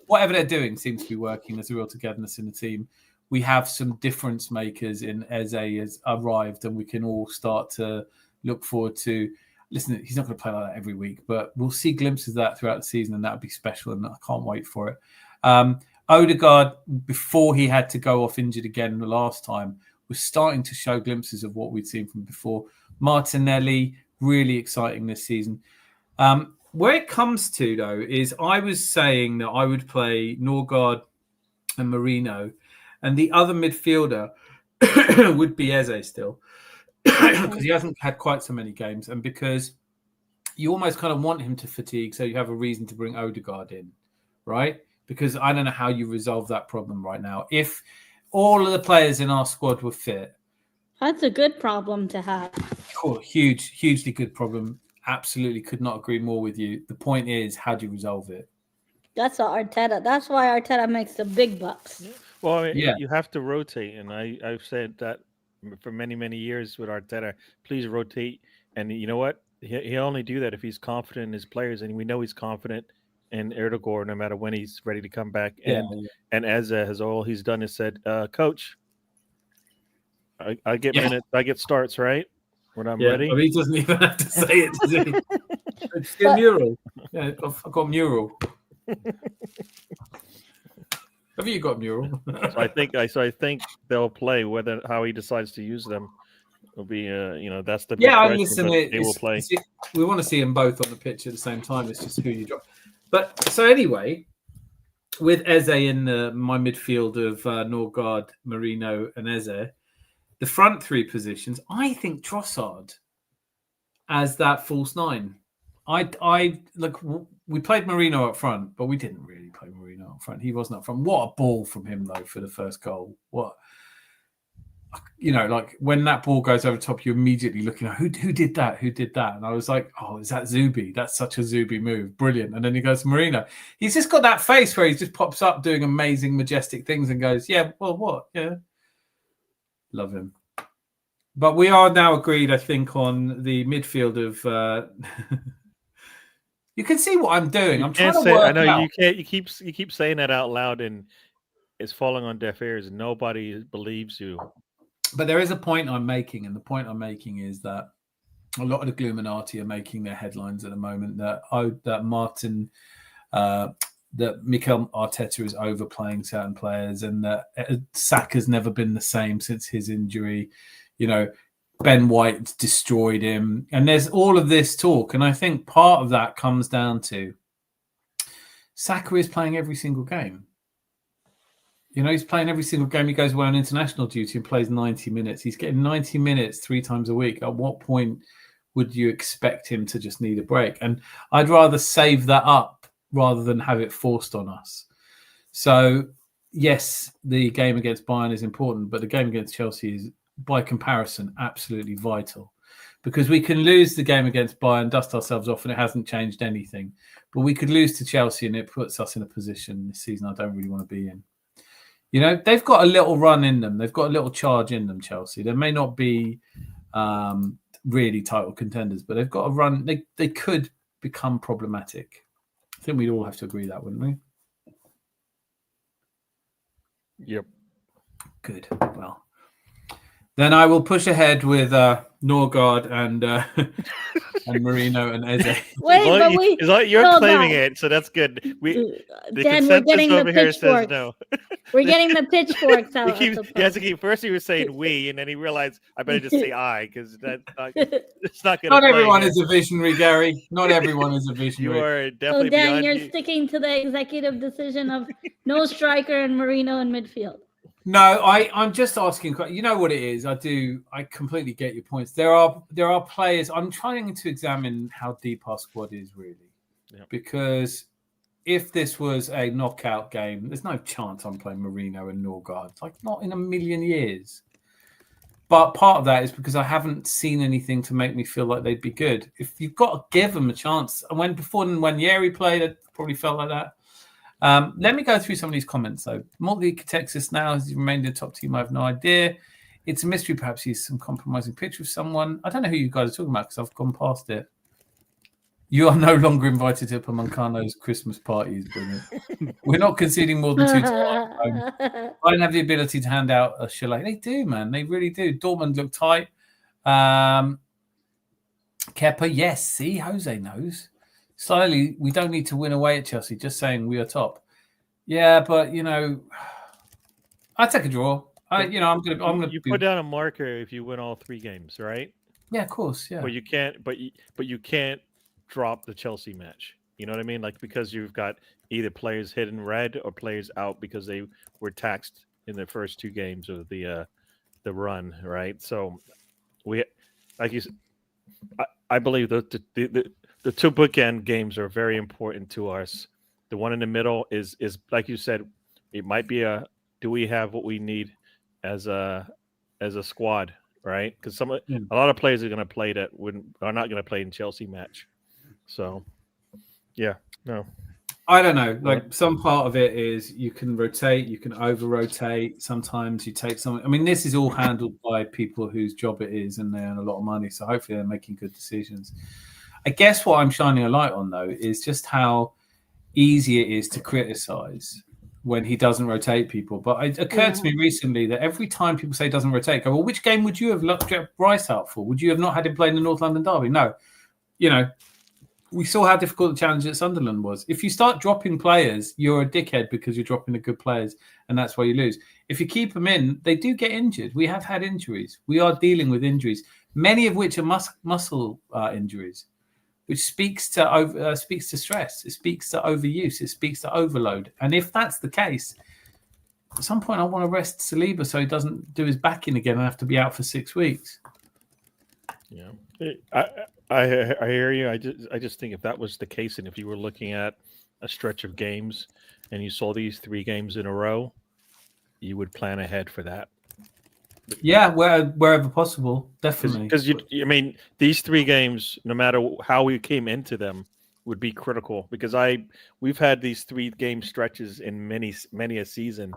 Whatever they're doing seems to be working. There's a real togetherness in the team. We have some difference makers in Eze has arrived, and we can all start to look forward to. Listen, he's not going to play like that every week, but we'll see glimpses of that throughout the season, and that would be special, and I can't wait for it. Odegaard, before he had to go off injured again the last time, was starting to show glimpses of what we'd seen from before. Martinelli, really exciting this season. Where it comes to, though, is I was saying that I would play Norgard and Marino, and the other midfielder would be Eze still, because he hasn't had quite so many games, and because you almost kind of want him to fatigue, so you have a reason to bring Odegaard in, right? Because I don't know how you resolve that problem right now. If all of the players in our squad were fit, that's a good problem to have. Cool, hugely good problem. Absolutely, could not agree more with you. The point is, how do you resolve it? That's Arteta. That's why Arteta makes the big bucks. Well, I mean, you have to rotate, and I've said that for many, many years with Arteta. Please rotate, and you know what? He'll only do that if he's confident in his players, and we know he's confident in Erdogan no matter when he's ready to come back. And Eze has all he's done is said, "Coach, I get minutes, I get starts, right? When I'm ready." I mean, he doesn't even have to say it, does he? It's a mural. Yeah, I've got mural. Have you got mural? So I think they'll play. Whether how he decides to use them will be, that's the big question, listen. they will play. We want to see them both on the pitch at the same time. It's just who you drop. But so anyway, with Eze in my midfield of Norgard, Marino, and Eze, the front 3 positions, I think Trossard as that false 9. I look. We played Marino up front, but we didn't really play Marino up front. He wasn't up front. What a ball from him though for the first goal. What, like when that ball goes over the top, you're immediately looking at who did that? Who did that? And I was like, oh, is that Zubi? That's such a Zubi move. Brilliant. And then he goes to Marino. He's just got that face where he just pops up doing amazing, majestic things and goes, yeah, well, what? Yeah. Love him. But we are now agreed, I think, on the midfield of You can see what I'm doing. I'm trying to say, work I know out. you can't. You keep saying that out loud, and it's falling on deaf ears. Nobody believes you. But there is a point I'm making, and the point I'm making is that a lot of the Gluminati are making their headlines at the moment. That Martin, that Mikel Arteta is overplaying certain players, and that Saka's never been the same since his injury. You know, Ben White destroyed him, and there's all of this talk, and I think part of that comes down to Saka is playing every single game. You know, he's playing every single game. He goes away on international duty and plays 90 minutes. He's getting 90 minutes 3 times a week. At what point would you expect him to just need a break? And I'd rather save that up rather than have it forced on us. So, yes, the game against Bayern is important, but the game against Chelsea is, by comparison, absolutely vital. Because we can lose the game against Bayern, dust ourselves off, and it hasn't changed anything. But we could lose to Chelsea, and it puts us in a position this season I don't really want to be in. You know, they've got a little run in them. They've got a little charge in them, Chelsea. They may not be really title contenders, but they've got a run. They could become problematic. I think we'd all have to agree that, wouldn't we? Yep. Good. Well, then I will push ahead with Norgard and Marino and Eze. Wait, it's like you're hold claiming on. it, so that's good. The Dan, we're consensus getting the over here says pitchforks. no. We're getting the pitchforks out. He has to keep. First, he was saying we, and then he realized I better just say I, because it's not going to. Not everyone is a visionary, Gary. Not everyone is a You visionary. are definitely So Dan, beyond. you're sticking to the executive decision of no striker and Marino in midfield. No, I'm just asking. You know what it is? I completely get your points. There are players. I'm trying to examine how deep our squad is really, because if this was a knockout game, there's no chance I'm playing Marino and Norgard. Like, not in a million years. But part of that is because I haven't seen anything to make me feel like they'd be good. If you've got to give them a chance, and when Yeri played, I probably felt like that. Let me go through some of these comments, though. Motley Texas now has remained in the top team. I have no idea. It's a mystery. Perhaps he's some compromising picture of someone. I don't know who you guys are talking about because I've gone past it. You are no longer invited to Upamancano's Christmas parties. We're not conceding more than 2 to 1. I don't have the ability to hand out a shillelagh. They do, man. They really do. Dortmund look tight. Kepa, yes. See, Jose knows. Slowly, we don't need to win away at Chelsea. Just saying we are top. Yeah, but I take a draw. I'm gonna. You put down a marker if you win all 3 games, right? Yeah, of course. Yeah. But you can't. But you can't drop the Chelsea match. You know what I mean? Like, because you've got either players hit in red or players out because they were taxed in the first 2 games of the run, right? So we, like you said, I believe that the 2 bookend games are very important to us. The one in the middle is like you said, it might be do we have what we need as a squad, right? Because a lot of players are going to play that are not going to play in Chelsea match. So, yeah, no. I don't know. Like, some part of it is you can rotate, you can over-rotate. Sometimes you take something. I mean, this is all handled by people whose job it is, and they earn a lot of money. So hopefully they're making good decisions. I guess what I'm shining a light on, though, is just how easy it is to criticize when he doesn't rotate people. But it occurred to me recently that every time people say doesn't rotate, go, well, which game would you have looked at Rice out for? Would you have not had him play in the North London derby? No. We saw how difficult the challenge at Sunderland was. If you start dropping players, you're a dickhead because you're dropping the good players, and that's why you lose. If you keep them in, they do get injured. We have had injuries. We are dealing with injuries, many of which are muscle injuries, which speaks to stress. It speaks to overuse. It speaks to overload. And if that's the case, at some point I want to rest Saliba so he doesn't do his back in again and have to be out for 6 weeks. Yeah, I hear you. I just think if that was the case, and if you were looking at a stretch of games and you saw these 3 games in a row, you would plan ahead for that. Yeah, wherever possible, definitely. Because these 3 games, no matter how we came into them, would be critical. Because we've had these 3 game stretches in many a season,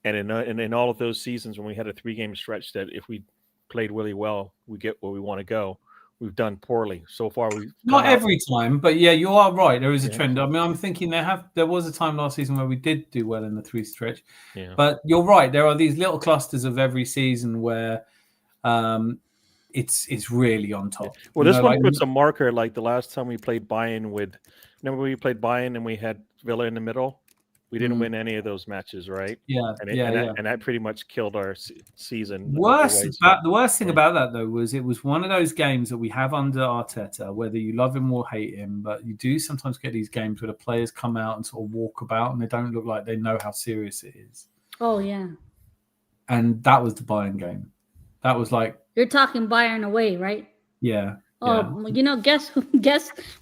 and in all of those seasons when we had a 3 game stretch, that if we played really well, we get where we want to go. we've done poorly so far. We've Not every time, but yeah, you are right. There is a Yeah. trend. I mean, I'm thinking there was a time last season where we did do well in the 3 stretch. Yeah. But you're right. There are these little clusters of every season where it's really on top. Well, this one puts a marker like the last time we played Bayern with. Remember we played Bayern and we had Villa in the middle. We didn't win any of those matches, right? Yeah, and that pretty much killed our season. The worst thing about that though was it was one of those games that we have under Arteta, whether you love him or hate him, but you do sometimes get these games where the players come out and sort of walk about and they don't look like they know how serious it is. Oh yeah. And that was the Bayern game. That was like, you're talking Bayern away, right? Yeah. Oh, guess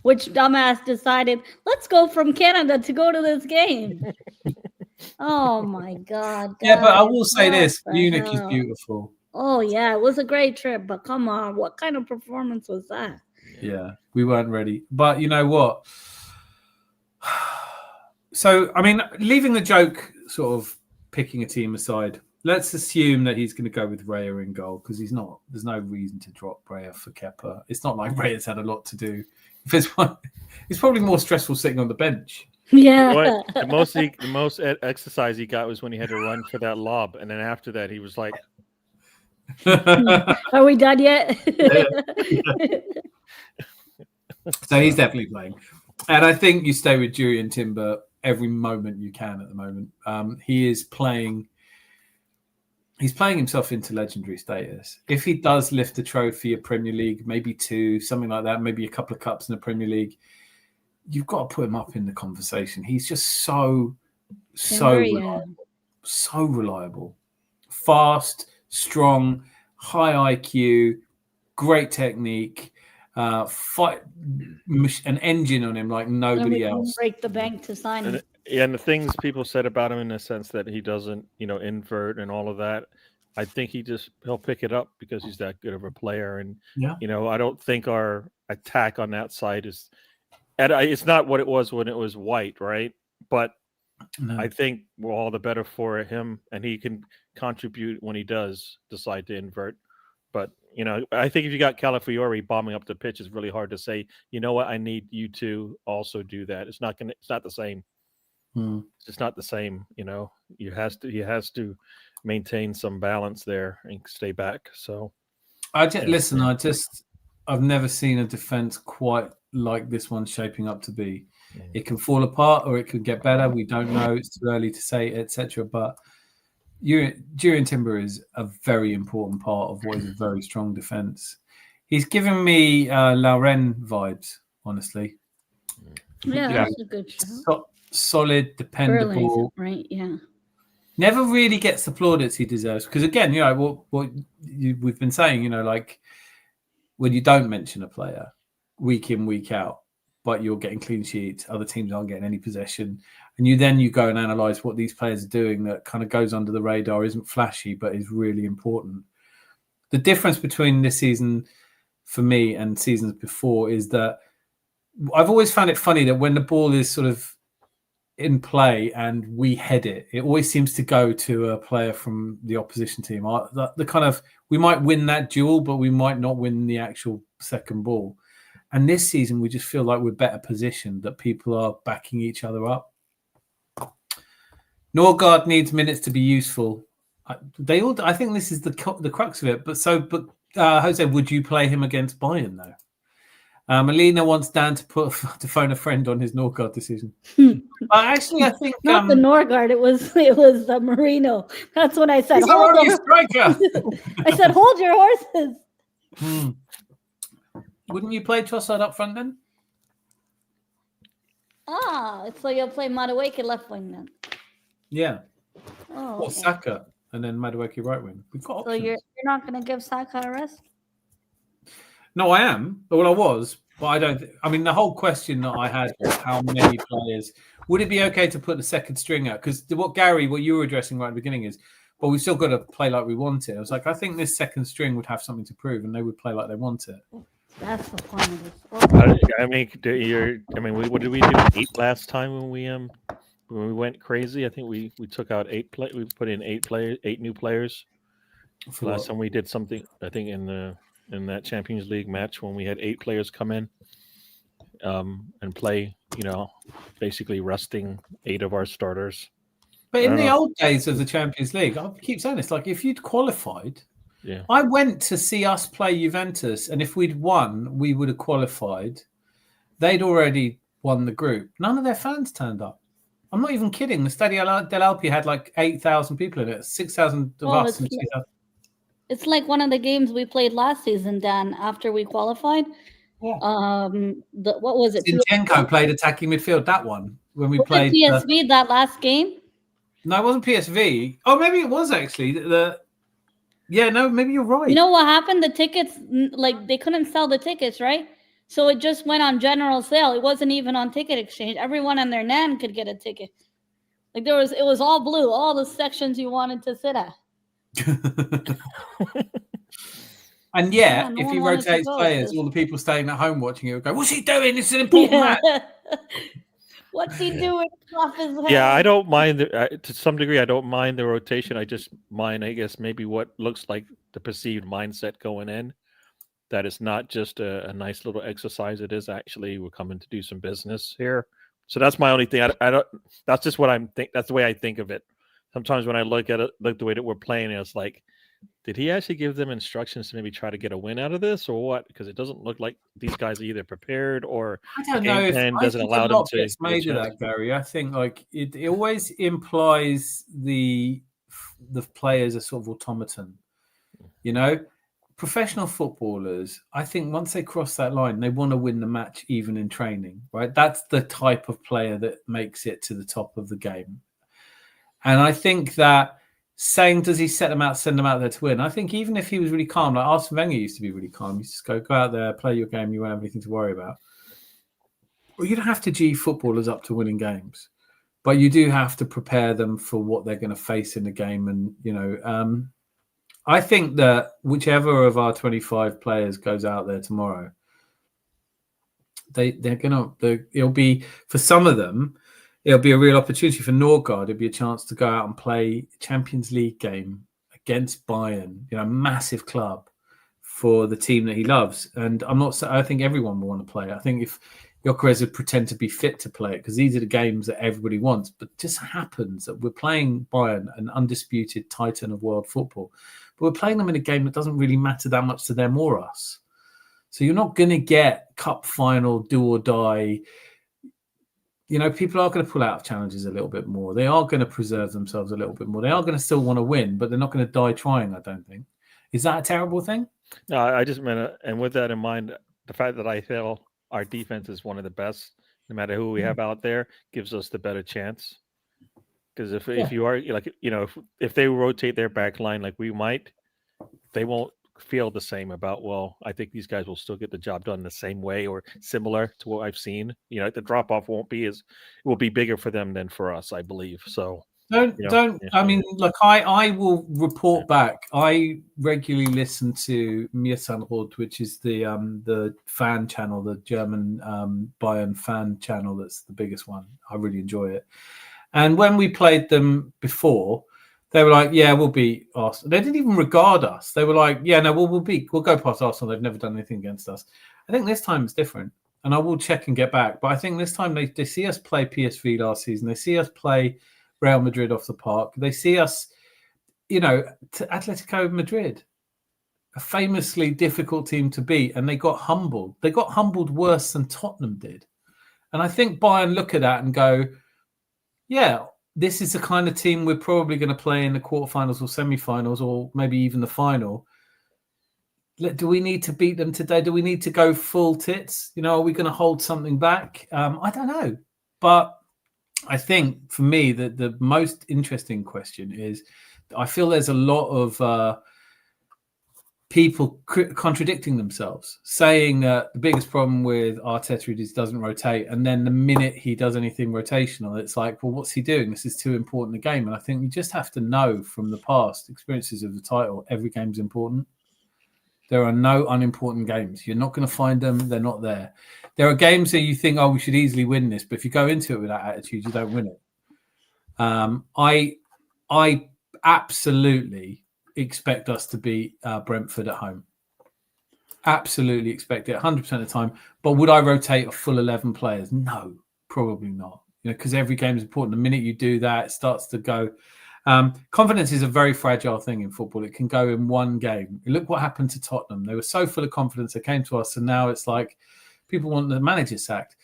which dumbass decided, let's go from Canada to go to this game. Oh my God. Yeah, but I will say this, Munich is beautiful. Oh yeah, it was a great trip, but come on, what kind of performance was that? Yeah, we weren't ready. But you know what? So, I mean, leaving the joke sort of picking a team aside, let's assume that he's going to go with Raya in goal because there's no reason to drop Raya for Kepa. It's not like Raya's had a lot to do. If there's one, it's probably more stressful sitting on the bench. Yeah. You know the most exercise he got was when he had to run for that lob. And then after that, he was like, are we done yet? So he's definitely playing. And I think you stay with Julian Timber every moment you can at the moment. He is playing. He's playing himself into legendary status. If he does lift a trophy, a Premier League, maybe 2, something like that, maybe a couple of cups in the Premier League, you've got to put him up in the conversation. He's just so reliable. Fast, strong, high IQ, great technique, fight an engine on him like nobody else. Break the bank to sign him. And the things people said about him in the sense that he doesn't, invert and all of that, I think he'll pick it up because he's that good of a player. And, I don't think our attack on that side is, and it's not what it was when it was White, right? But I think we're all the better for him and he can contribute when he does decide to invert. But, I think if you got Calafiori bombing up the pitch, it's really hard to say, you know what, I need you to also do that. It's not the same. It's just not the same, He has to maintain some balance there and stay back. So I've never seen a defense quite like this one shaping up to be. It can fall apart or it could get better. We don't know. It's too early to say, etc. But Julian Timber is a very important part of what is a very strong defense. He's giving me Lauren vibes, honestly. Yeah, that's a good show. Solid, dependable, right? Yeah. Never really gets the plaudits he deserves because, again, we've been saying, like when you don't mention a player week in, week out, but you're getting clean sheets, other teams aren't getting any possession, and you go and analyze what these players are doing that kind of goes under the radar, isn't flashy, but is really important. The difference between this season for me and seasons before is that I've always found it funny that when the ball is sort of in play and we head it always seems to go to a player from the opposition team. The kind of, we might win that duel, but we might not win the actual second ball. And this season, we just feel like we're better positioned, that people are backing each other up. Norgard needs minutes to be useful. I think this is the crux of it. But Jose, would you play him against Bayern though? Alina wants Dan to phone a friend on his Norgard decision. Actually, I think not the Norgard. It was the Marino. That's what I said. He's already a striker. I said, hold your horses. Wouldn't you play Trossard up front then? So you'll play Madueke left wing then? Yeah. Or Saka and then Madueke right wing. We've got options. So you're not going to give Saka a rest? No, I am. Well, I was, but I don't. I mean, the whole question that I had was how many players would it be okay to put the second string out? Because what you were addressing right at the beginning is, but we've still got to play like we want it. I was like, I think this second string would have something to prove, and they would play like they want it. That's the point of this. What did we do 8 last time when we went crazy? I think we took out 8 we put in 8 new players. Last time we did something, I think in the in that Champions League match when we had 8 players come in and play. Basically resting 8 of our starters. But in the old days of the Champions League, I keep saying this, like if you'd qualified, I went to see us play Juventus, and if we'd won, we would have qualified. They'd already won the group. None of their fans turned up. I'm not even kidding. The Stadio del Alpi had like 8,000 people in it, 6,000 of us. It's like one of the games we played last season, Dan, after we qualified. Yeah. What was it? Zinchenko played attacking midfield, that one. When we played PSV that last game? No, it wasn't PSV. Oh, maybe it was actually. Yeah, no, maybe you're right. You know what happened? The tickets, like they couldn't sell the tickets, right? So it just went on general sale. It wasn't even on ticket exchange. Everyone and their nan could get a ticket. Like it was all blue, all the sections you wanted to sit at. And if he rotates players, all the people staying at home watching it will go, "What's he doing? It's an important match." What's he doing? Off his head? Yeah, I don't mind to some degree. I don't mind the rotation. I just mind, I guess, maybe what looks like the perceived mindset going in. That it's not just a nice little exercise. It is actually we're coming to do some business here. So that's my only thing. I don't. That's just what I'm think. That's the way I think of it. Sometimes when I look at it, like the way that we're playing, it's like, did he actually give them instructions to maybe try to get a win out of this, or what? Because it doesn't look like these guys are either prepared or I don't know if doesn't allow them to. Gets made of that, Gary. I think like it always implies the players are sort of automaton. Professional footballers, I think once they cross that line, they want to win the match even in training, right? That's the type of player that makes it to the top of the game. And I think that saying, does he send them out there to win? I think even if he was really calm, like Arsene Wenger used to be really calm, he used to go out there, play your game, you won't have anything to worry about. Well, you don't have to G footballers up to winning games, but you do have to prepare them for what they're going to face in the game. And, I think that whichever of our 25 players goes out there tomorrow, it'll be, for some of them, it'll be a real opportunity. For Norgard, it'll be a chance to go out and play a Champions League game against Bayern, a massive club for the team that he loves. And I think everyone will want to play it. I think if Gyökeres would pretend to be fit to play it, because these are the games that everybody wants, but it just happens that we're playing Bayern, an undisputed titan of world football. But we're playing them in a game that doesn't really matter that much to them or us. So you're not going to get cup final, do or die. People are going to pull out of challenges a little bit more. They are going to preserve themselves a little bit more. They are going to still want to win, but they're not going to die trying, I don't think. Is that a terrible thing? No, I just meant, and with that in mind, the fact that I feel our defense is one of the best, no matter who we have out there, gives us the better chance. Because if you are if they rotate their back line like we might, they won't feel the same about, well, I think these guys will still get the job done the same way or similar to what I've seen. The drop off will be bigger for them than for us, I believe. So I mean, look, I will report back. I regularly listen to Mir Sanrod, which is the fan channel, the German Bayern fan channel. That's the biggest one. I really enjoy it. And when we played them before, they were like, "Yeah, we'll beat Arsenal." They didn't even regard us. They were like, "Yeah, no, we'll go past Arsenal. They've never done anything against us." I think this time it's different, and I will check and get back. But I think this time they see us play PSV last season. They see us play Real Madrid off the park. They see us, to Atletico Madrid, a famously difficult team to beat, and they got humbled. They got humbled worse than Tottenham did. And I think Bayern look at that and go, yeah, this is the kind of team we're probably going to play in the quarterfinals or semi-finals or maybe even the final. Do we need to beat them today? Do we need to go full tits? Are we going to hold something back? I don't know. But I think for me, the most interesting question is, I feel there's a lot of people contradicting themselves, saying that the biggest problem with Arteta is he doesn't rotate. And then the minute he does anything rotational, it's like, well, what's he doing? This is too important a game. And I think you just have to know from the past experiences of the title, every game's important. There are no unimportant games. You're not going to find them. They're not there. There are games that you think, oh, we should easily win this. But if you go into it with that attitude, you don't win it. I absolutely expect us to beat Brentford at home. Absolutely expect it 100% of the time. But would I rotate a full 11 players? No, probably not. Because every game is important. The minute you do that, it starts to go. Confidence is a very fragile thing in football. It can go in one game. Look what happened to Tottenham. They were so full of confidence. They came to us, and now it's like people want the manager sacked.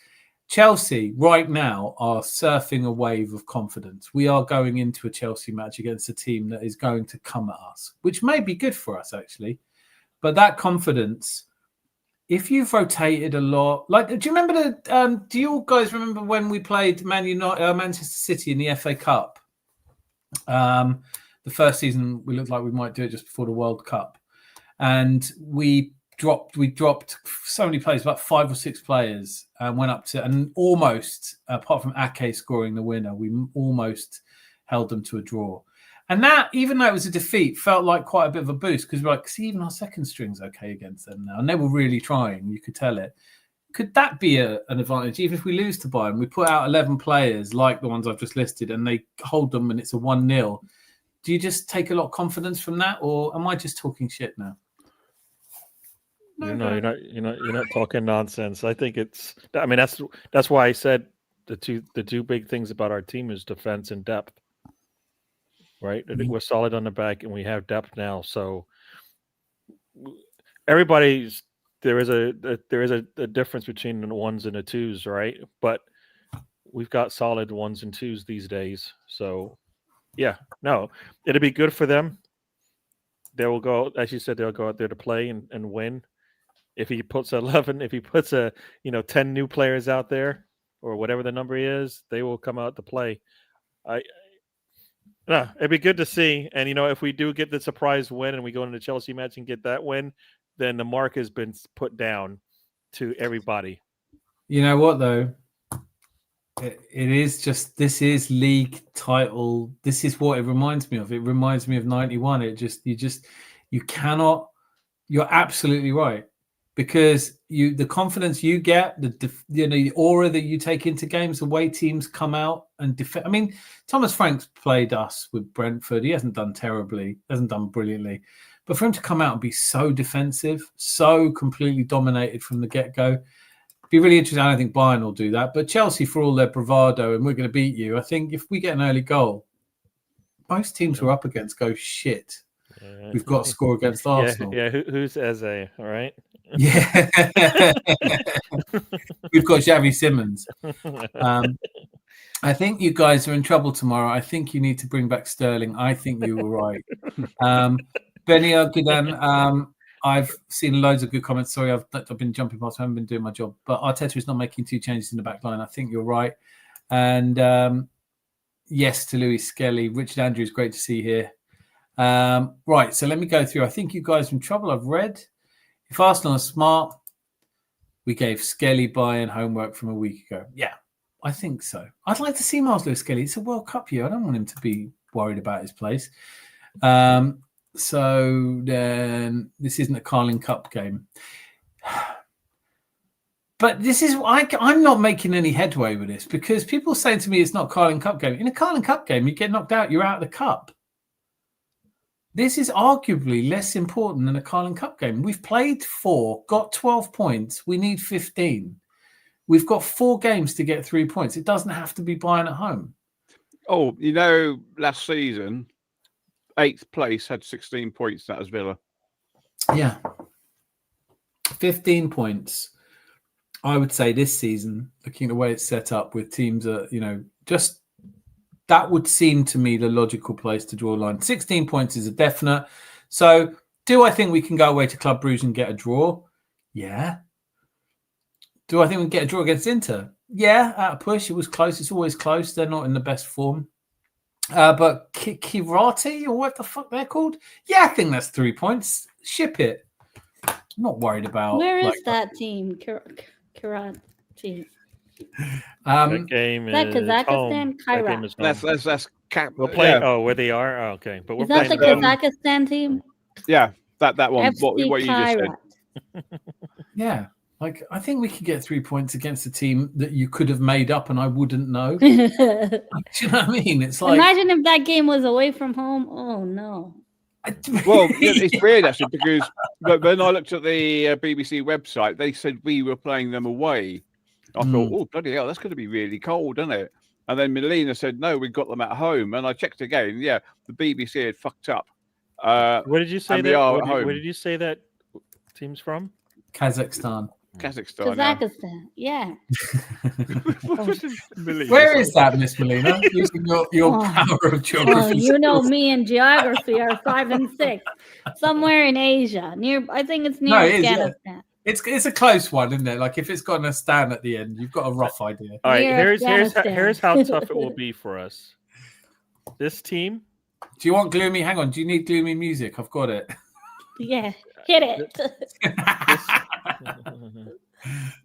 Chelsea right now are surfing a wave of confidence. We are going into a Chelsea match against a team that is going to come at us, which may be good for us, actually. But that confidence, if you've rotated a lot, like, do you remember do you guys remember when we played Manchester City in the FA Cup? The first season, we looked like we might do it just before the World Cup. And we dropped so many players, about 5 or 6 players, and went up to, and almost, apart from Ake scoring the winner, we almost held them to a draw. And that, even though it was a defeat, felt like quite a bit of a boost, because we're like, see, even our second string's okay against them now. And they were really trying, you could tell it. Could that be an advantage? Even if we lose to Bayern, we put out 11 players like the ones I've just listed, and they hold them and it's a 1-0. Do you just take a lot of confidence from that, or am I just talking shit now? You're not talking nonsense. I think it's. I mean, that's why I said the two big things about our team is defense and depth. Right, I think we're solid on the back, and we have depth now. So everybody's there is a difference between the ones and the twos, right? But we've got solid ones and twos these days. So yeah, no, it'll be good for them. They will go, as you said, they'll go out there to play and win. If he puts 11, if he puts 10 new players out there, or whatever the number is, they will come out to play. It'd be good to see. And if we do get the surprise win and we go into the Chelsea match and get that win, then the mark has been put down to everybody. You know what though? It is just, this is league title. This is what it reminds me of. It reminds me of 91. You cannot. You're absolutely right. Because the confidence you get, the aura that you take into games, the way teams come out and defend. I mean, Thomas Frank's played us with Brentford. He hasn't done terribly, hasn't done brilliantly. But for him to come out and be so defensive, so completely dominated from the get-go, be really interesting. I don't think Bayern will do that. But Chelsea, for all their bravado, and we're going to beat you, I think if we get an early goal, most teams we're up against go, shit. We've got to score against Arsenal. Yeah, who's Eze, all right? Yeah. We've got Xavi Simons. I think you guys are in trouble tomorrow. I think you need to bring back Sterling. I think you were right. Benny Gidan, I've seen loads of good comments. Sorry, I've been jumping past. I haven't been doing my job. But Arteta is not making 2 changes in the back line. I think you're right. And yes to Louis Skelly. Richard Andrews, great to see here. Right, so let me go through. I think you guys are in trouble. I've read. If Arsenal are smart, we gave Skelly Bayern homework from a week ago. Yeah, I think so. I'd like to see Miles Lewis Skelly. It's a World Cup year. I don't want him to be worried about his place. So then this isn't a Carling Cup game. But this is, I'm not making any headway with this because people are saying to me it's not a Carling Cup game. In a Carling Cup game, you get knocked out, you're out of the cup. This is arguably less important than a Carling Cup game. We've played 4, got 12 points. We need 15. We've got 4 games to get 3 points. It doesn't have to be Bayern at home. Oh, last season, 8th place had 16 points. That was Villa. Yeah. 15 points. I would say this season, looking at the way it's set up with teams that, just that would seem to me the logical place to draw a line. 16 points is a definite. So do I think we can go away to Club Brugge and get a draw? Yeah. Do I think we can get a draw against Inter? Yeah, at a push. It was close. It's always close. They're not in the best form. But Kirati, or what the fuck they're called? Yeah, I think that's 3 points. Ship it. I'm not worried about... Where is that team? Kirati. That game is Kazakhstan, Kairat. That's cap. We're playing. Oh, where they are. Oh, okay, but we're is that playing the Kazakhstan team? Yeah, that one. FC What you just Kairat. said. Yeah, I think we could get 3 points against a team that you could have made up and I wouldn't know. Do you know what I mean? It's like, imagine if that game was away from home. Oh no. Well, it's weird actually because when I looked at the BBC website, they said we were playing them away. I thought, oh bloody hell, that's going to be really cold, isn't it? And then Melina said, no, we got them at home. And I checked again. Yeah, the BBC had fucked up. What did you say and that? we are Where at home. did you say that team's from? Kazakhstan. Kazakhstan. Yeah. Where is that, Miss Melina? Using your power of geography. You know me and geography are 5 and 6. Somewhere in Asia. I think it's near Afghanistan. Yeah. It's a close one, isn't it? Like if it's got a stand at the end, you've got a rough idea. All right, here's how tough it will be for us. This team. Do you want gloomy? Hang on. Do you need gloomy music? I've got it. Yeah, hit it.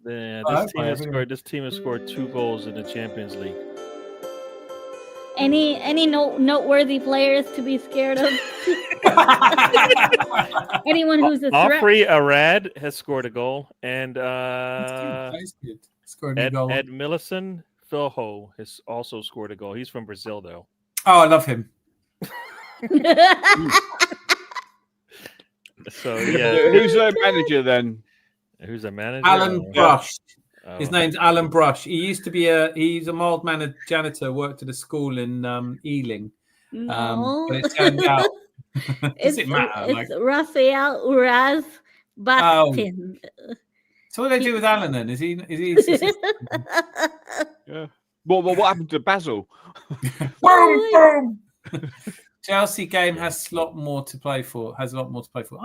This team has scored 2 goals in the Champions League. Any noteworthy players to be scared of? Anyone who's a threat? Alfred Arad has scored a goal, and Ed Millicent Filho has also scored a goal. He's from Brazil, though. Oh, I love him. So yeah, who's their manager then? Who's the manager? Alan Brush. Oh. His name's Alan Brush. He used to be he's a mild-mannered janitor, worked at a school in Ealing. No. But it turned out does it matter? It's Rafael Uraz Bastin. So what do they do with Alan then? Is he Yeah. What happened to Basil? Boom, boom. Chelsea game has a lot more to play for. I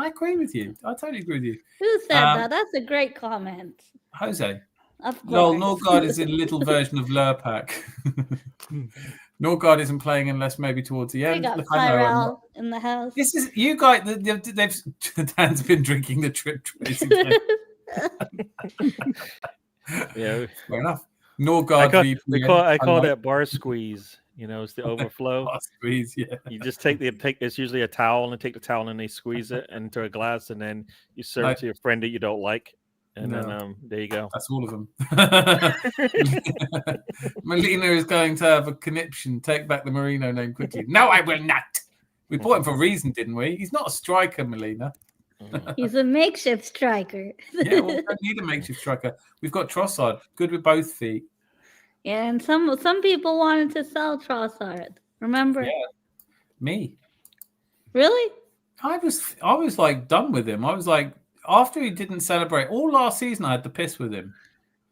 agree with you. I totally agree with you. Who said that? That's a great comment. Jose. Of course. Lol, Norgard is a little version of Lurpak. Norgard isn't playing unless maybe towards the end. We got Tyrell in the house. This is you guys. Dan's been drinking the trip twice again. Yeah, fair enough. Norgard. I call that bar squeeze. You know, it's the overflow. Squeeze, yeah. You just it's usually a towel and take the towel and they squeeze it into a glass and then you serve it to your friend that you don't like. And then there you go. That's all of them. Melina is going to have a conniption. Take back the Merino name quickly. No, I will not. We bought him for a reason, didn't we? He's not a striker, Melina. He's a makeshift striker. Yeah, well, we don't need a makeshift striker. We've got Trossard, good with both feet. Yeah, and some people wanted to sell Trossard. Remember? Yeah, me. Really? I was like done with him. I was like, after he didn't celebrate all last season, I had the piss with him.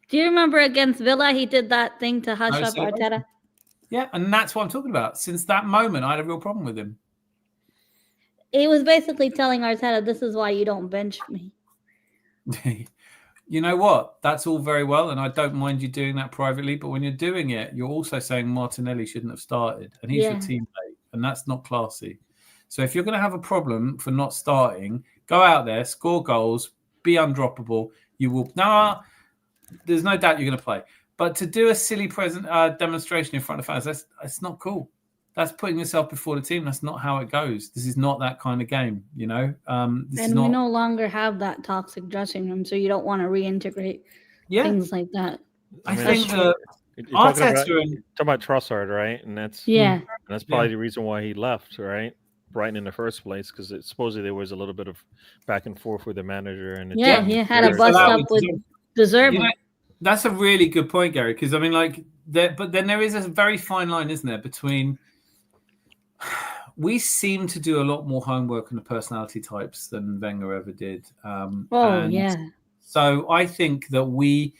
Do you remember against Villa, he did that thing to hush up Arteta? Yeah, and that's what I'm talking about. Since that moment, I had a real problem with him. He was basically telling Arteta, "This is why you don't bench me." You know what? That's all very well, and I don't mind you doing that privately. But when you're doing it, you're also saying Martinelli shouldn't have started, and he's your teammate, and that's not classy. So if you're going to have a problem for not starting, go out there, score goals, be undroppable. You will. There's no doubt you're going to play. But to do a silly demonstration in front of fans, that's not cool. That's putting yourself before the team. That's not how it goes. This is not that kind of game, you know. We no longer have that toxic dressing room, so you don't want to reintegrate things like that. I think Arteta talking about Trossard, right? And that's probably the reason why he left, right? Brighton in the first place, because supposedly there was a little bit of back and forth with the manager, and he had a bust up with Deserving. You know, that's a really good point, Gary. Because I mean, but then there is a very fine line, isn't there, between. We seem to do a lot more homework on the personality types than Wenger ever did. So I think that we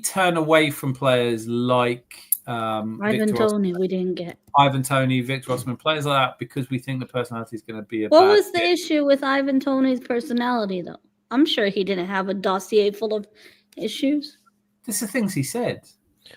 turn away from players like Ivan Toney. We didn't get Ivan Toney, Victor Osman, players like that because we think the personality is going to be. What was the issue with Ivan Toney's personality, though? I'm sure he didn't have a dossier full of issues. This is the things he said.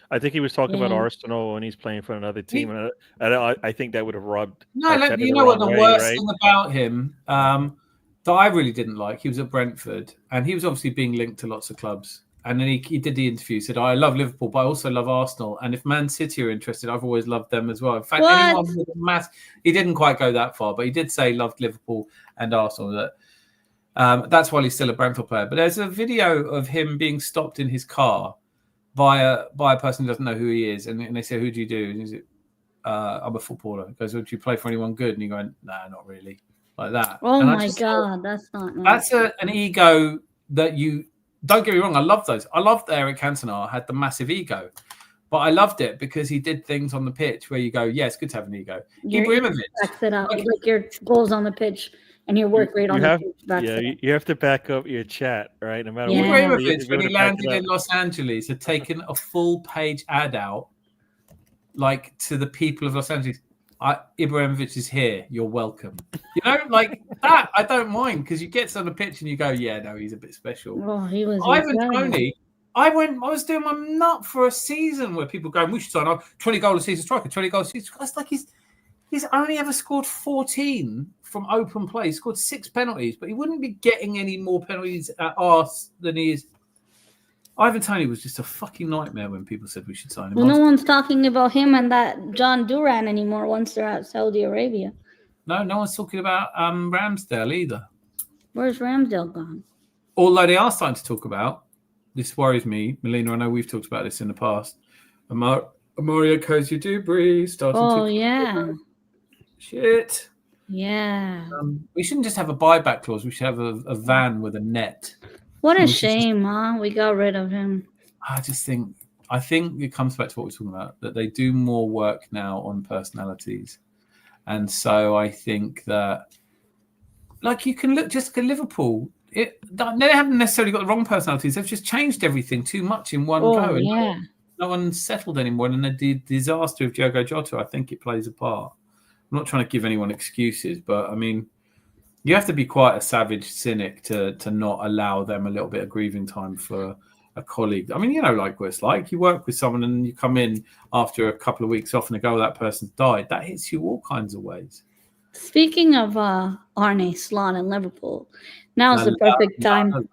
I think he was talking about Arsenal and he's playing for another team, and I think that would have rubbed. No, you know what the worst thing about him that I really didn't like. He was at Brentford, and he was obviously being linked to lots of clubs. And then he did the interview. Said, "I love Liverpool, but I also love Arsenal. And if Man City are interested, I've always loved them as well." In fact, anyone with a he didn't quite go that far, but he did say he loved Liverpool and Arsenal. That's why he's still a Brentford player. But there's a video of him being stopped in his car by a person who doesn't know who he is, and they say, "Who do you do?" And he's like, "I'm a footballer." He goes, "Do you play for anyone good?" And he going, "Nah, not really." like that. Oh And I my just God, that's not nice. that's an ego that you don't get me wrong. I love those. I loved that Eric Cantona had the massive ego, but I loved it because he did things on the pitch where you go, yeah, it's good to have an ego. Your Ibrahimovic backs it up, like your goals on the pitch and your work rate on the pitch. Backs it up. You have to back up your chat, right? No matter Yeah. what. Ibrahimovic, when he landed in Los Angeles, had taken a full-page ad out, like to the people of Los Angeles. Ibrahimovic is here. You're welcome. You know, like that. I don't mind because you get on the pitch and you go, yeah, no, he's a bit special. Oh, he was Ivan incredible. Toney. I was doing my nut for a season where people going, we should sign on 20 goal a season striker, 20 goal a season. It's like he's only ever scored 14 from open play. He scored 6 penalties, but he wouldn't be getting any more penalties at arse than he is. Ivan Toney was just a fucking nightmare when people said we should sign him. Well, no one's talking about him and that John Duran anymore once they're at Saudi Arabia. No one's talking about Ramsdale either. Where's Ramsdale gone? Although they are starting to talk about, this worries me, Melina, I know we've talked about this in the past, Mario Kosciuszko starting to... Oh, yeah. Shit. Yeah. We shouldn't just have a buyback clause. We should have a van with a net. What a shame, huh? We got rid of him. I think it comes back to what we're talking about, that they do more work now on personalities. And so I think that, like, you can look just at Liverpool. They haven't necessarily got the wrong personalities. They've just changed everything too much in one go. And Yeah. no one's settled anymore. And the disaster of Diogo Jota, I think it plays a part. I'm not trying to give anyone excuses, but I mean, you have to be quite a savage cynic to not allow them a little bit of grieving time for a colleague. I mean, you know, like what it's like. You work with someone and you come in after a couple of weeks off and they go, that person's died. That hits you all kinds of ways. Speaking of Arne Slot in Liverpool, now's the perfect time.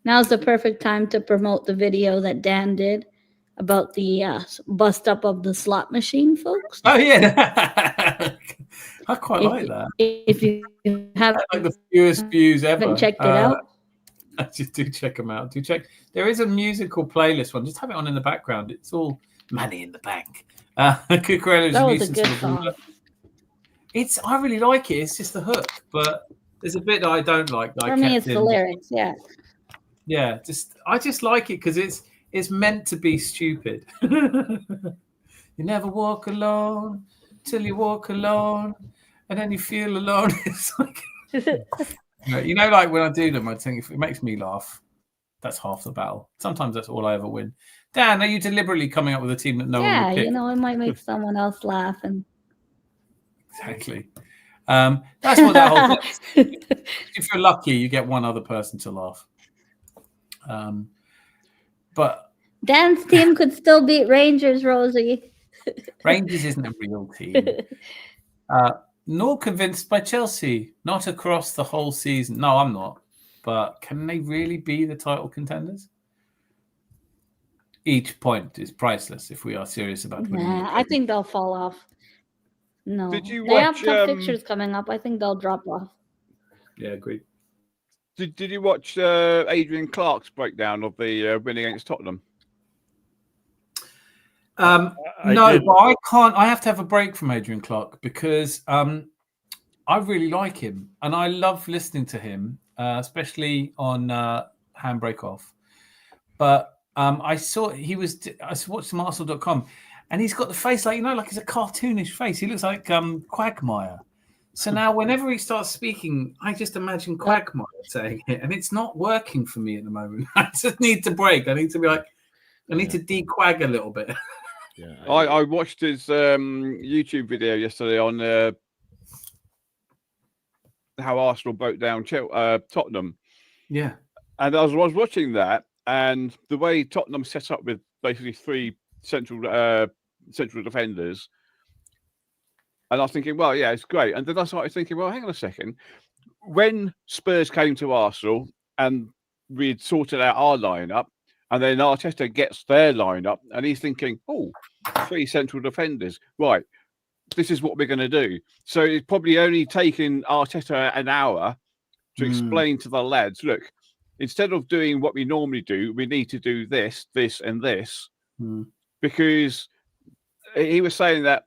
Now's the perfect time to promote the video that Dan did about the bust up of the slot machine, folks. Oh yeah, I quite like that. If you haven't, like the fewest views ever. Checked it out. Just do check them out. Do check. There is a musical playlist one. Just have it on in the background. It's all money in the bank. That was a good song. I really like it. It's just the hook, but there's a bit that I don't like. For me, it's the lyrics. Yeah. Yeah, I just like it because it's meant to be stupid. You never walk alone till you walk alone, and then you feel alone. It's like, you know, like when I do them, I think if it makes me laugh, that's half the battle. Sometimes that's all I ever win. Dan, are you deliberately coming up with a team that no one would pick? You know, it might make someone else laugh. And exactly. That's what that whole thing is. If you're lucky, you get one other person to laugh. But Dan's team could still beat Rangers, Rosie. Rangers isn't a real team. Nor convinced by Chelsea, not across the whole season. No, I'm not. But can they really be the title contenders? Each point is priceless if we are serious about winning. I think they'll fall off. No. Did you they watch, have tough fixtures coming up. I think they'll drop off. Yeah, agreed. Did you watch Adrian Clark's breakdown of the win against Tottenham? No, but I can't. I have to have a break from Adrian Clark because I really like him and I love listening to him, especially on Handbrake Off. But I watched him Arsenal.com and he's got the face like, you know, like he's a cartoonish face. He looks like Quagmire. So now whenever he starts speaking, I just imagine Quagmire saying it, and it's not working for me at the moment. I just need to break. I need to be like, I need to de-quag a little bit. Yeah, I watched his YouTube video yesterday on how Arsenal broke down Tottenham. Yeah. And I was watching that, and the way Tottenham set up with basically 3 central defenders. And I was thinking, well, yeah, it's great. And then I started thinking, well, hang on a second. When Spurs came to Arsenal and we'd sorted out our lineup, and then Arteta gets their lineup, and he's thinking, 3 central defenders. Right, this is what we're going to do. So it's probably only taken Arteta an hour to explain to the lads, look, instead of doing what we normally do, we need to do this, this, and this. Because he was saying that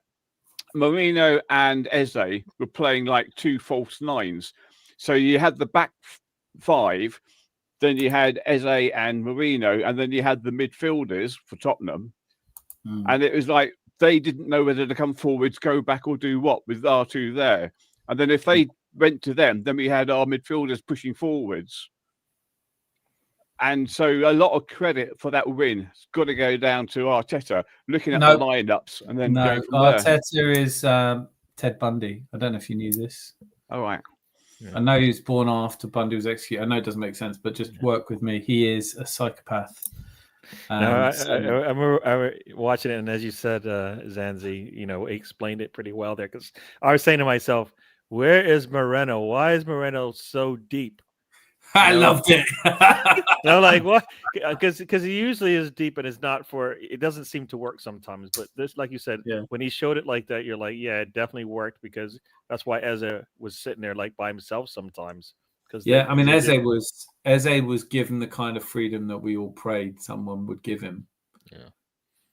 Mourinho and Eze were playing like two false nines. So you had the back five, then you had Eze and Mourinho, and then you had the midfielders for Tottenham. And it was like they didn't know whether to come forwards, go back, or do what with our two there. And then if they went to them, then we had our midfielders pushing forwards. And so a lot of credit for that win has got to go down to Arteta looking at the lineups and then going from Arteta there. is Ted Bundy. I don't know if you knew this. All right. Yeah. I know he was born after Bundy was executed. I know it doesn't make sense, but just work with me. He is a psychopath. I remember watching it, and as you said, Zanzi, he explained it pretty well there. Because I was saying to myself, "Where is Moreno? Why is Moreno so deep?" I loved it. Like what? Because he usually is deep, and it's not for. It doesn't seem to work sometimes. But this, like you said, when he showed it like that, you're like, yeah, it definitely worked, because that's why Eze was sitting there like by himself sometimes. I mean, Eze was given the kind of freedom that we all prayed someone would give him. Yeah,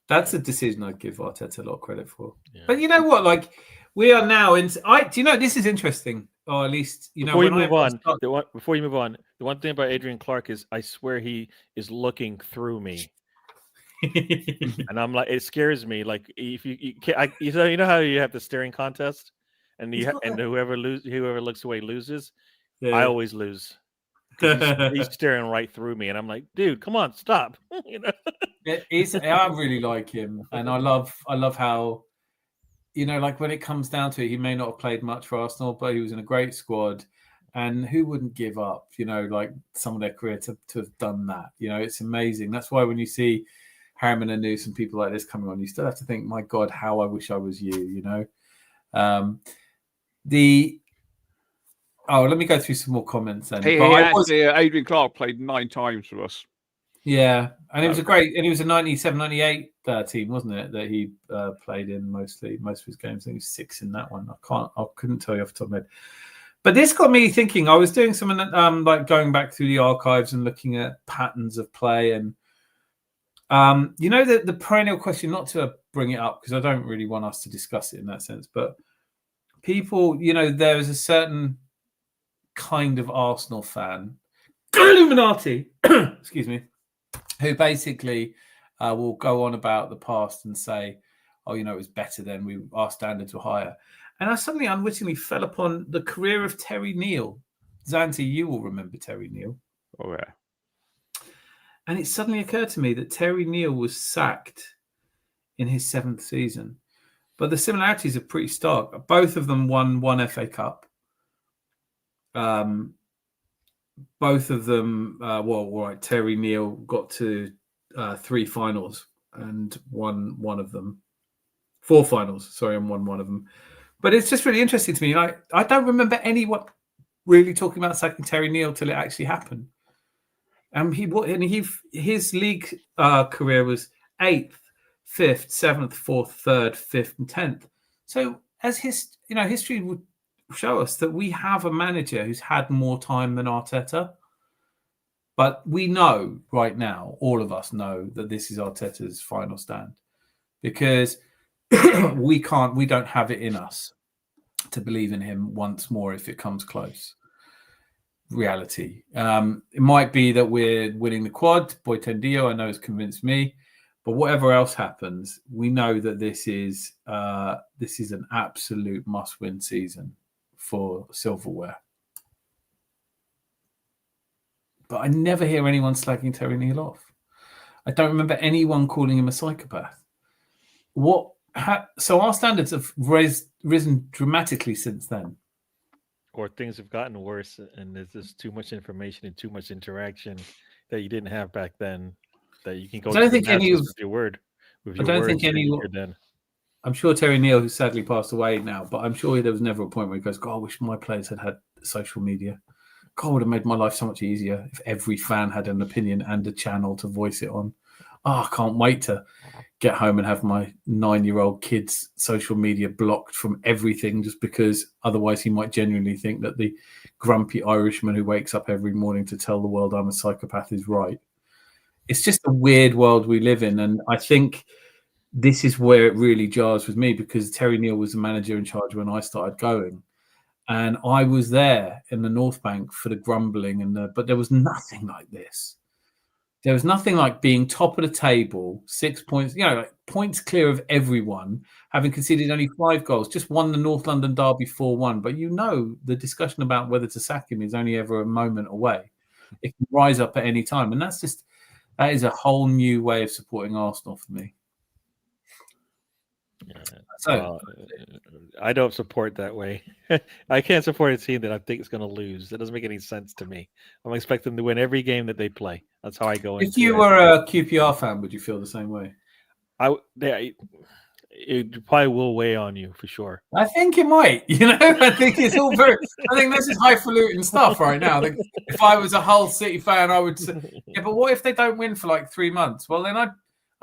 that's a decision I'd give Arteta a lot of credit for. Yeah. But you know what? Like, we are now in. Do you know this is interesting? Or at least before you move on, the one thing about Adrian Clark is I swear he is looking through me, and I'm like, it scares me. Like if you know how you have the staring contest, and whoever looks away loses. Yeah. I always lose. He's staring right through me, and I'm like, dude, come on, stop. I really like him, and I love how, like when it comes down to it, he may not have played much for Arsenal, but he was in a great squad, and who wouldn't give up, like some of their career to have done that? It's amazing. That's why when you see Harriman and News and people like this coming on, you still have to think, my God, how I wish I was you. Let me go through some more comments then. Adrian Clark played 9 times for us. Yeah, and it was he was a 97-98 team, wasn't it, that he played in most of his games. I think he was 6 in that one. I couldn't tell you off the top of my head. But this got me thinking. I was doing some like going back through the archives and looking at patterns of play, and the perennial question, not to bring it up because I don't really want us to discuss it in that sense, but people, there is a certain kind of Arsenal fan, Illuminati, excuse me, who basically will go on about the past and say, oh, it was better then, our standards were higher. And I suddenly unwittingly fell upon the career of Terry Neal. Zanti, you will remember Terry Neal. Oh, yeah. And it suddenly occurred to me that Terry Neal was sacked in his 7th season. But the similarities are pretty stark. Both of them won 1 FA Cup. Both of them, Terry Neal got to 3 finals and won one of them. 4 finals, sorry, and won one of them. But it's just really interesting to me. I don't remember anyone really talking about sacking Terry Neal till it actually happened. His league career was 8th, 5th, 7th, 4th, 3rd, 5th, and 10th. So as history would show us that we have a manager who's had more time than Arteta. But we know right now, all of us know that this is Arteta's final stand, because we don't have it in us to believe in him once more if it comes close. Reality. It might be that we're winning the quad. Boy Tendio, I know, has convinced me. But whatever else happens, we know that this is an absolute must-win season for silverware. But I never hear anyone slagging Terry Neal off. I don't remember anyone calling him a psychopath. So our standards have risen dramatically since then. Or things have gotten worse, and there's just too much information and too much interaction that you didn't have back then. That you can go. I don't think any of your word. I don't think anyone. I'm sure Terry Neal, who sadly passed away now, but I'm sure there was never a point where he goes, God, I wish my players had social media. God, it would have made my life so much easier if every fan had an opinion and a channel to voice it on. Oh, I can't wait to get home and have my 9-year-old kid's social media blocked from everything, just because otherwise he might genuinely think that the grumpy Irishman who wakes up every morning to tell the world I'm a psychopath is right. It's just a weird world we live in. And I think this is where it really jars with me, because Terry Neal was the manager in charge when I started going. And I was there in the North Bank for the grumbling, but there was nothing like this. There was nothing like being top of the table, 6 points, like points clear of everyone, having conceded only 5 goals, just won the North London derby 4-1. But the discussion about whether to sack him is only ever a moment away. It can rise up at any time. And that is a whole new way of supporting Arsenal for me. I don't support that way. I can't support a team that I think is going to lose. That doesn't make any sense to me. I'm expecting them to win every game that they play. That's how I go. If you were a QPR fan, would you feel the same way? It probably will weigh on you for sure. I think it might. I think it's all very. I think this is highfalutin stuff right now. If I was a Hull City fan, I would say, yeah, but what if they don't win for like 3 months? Well, then I'd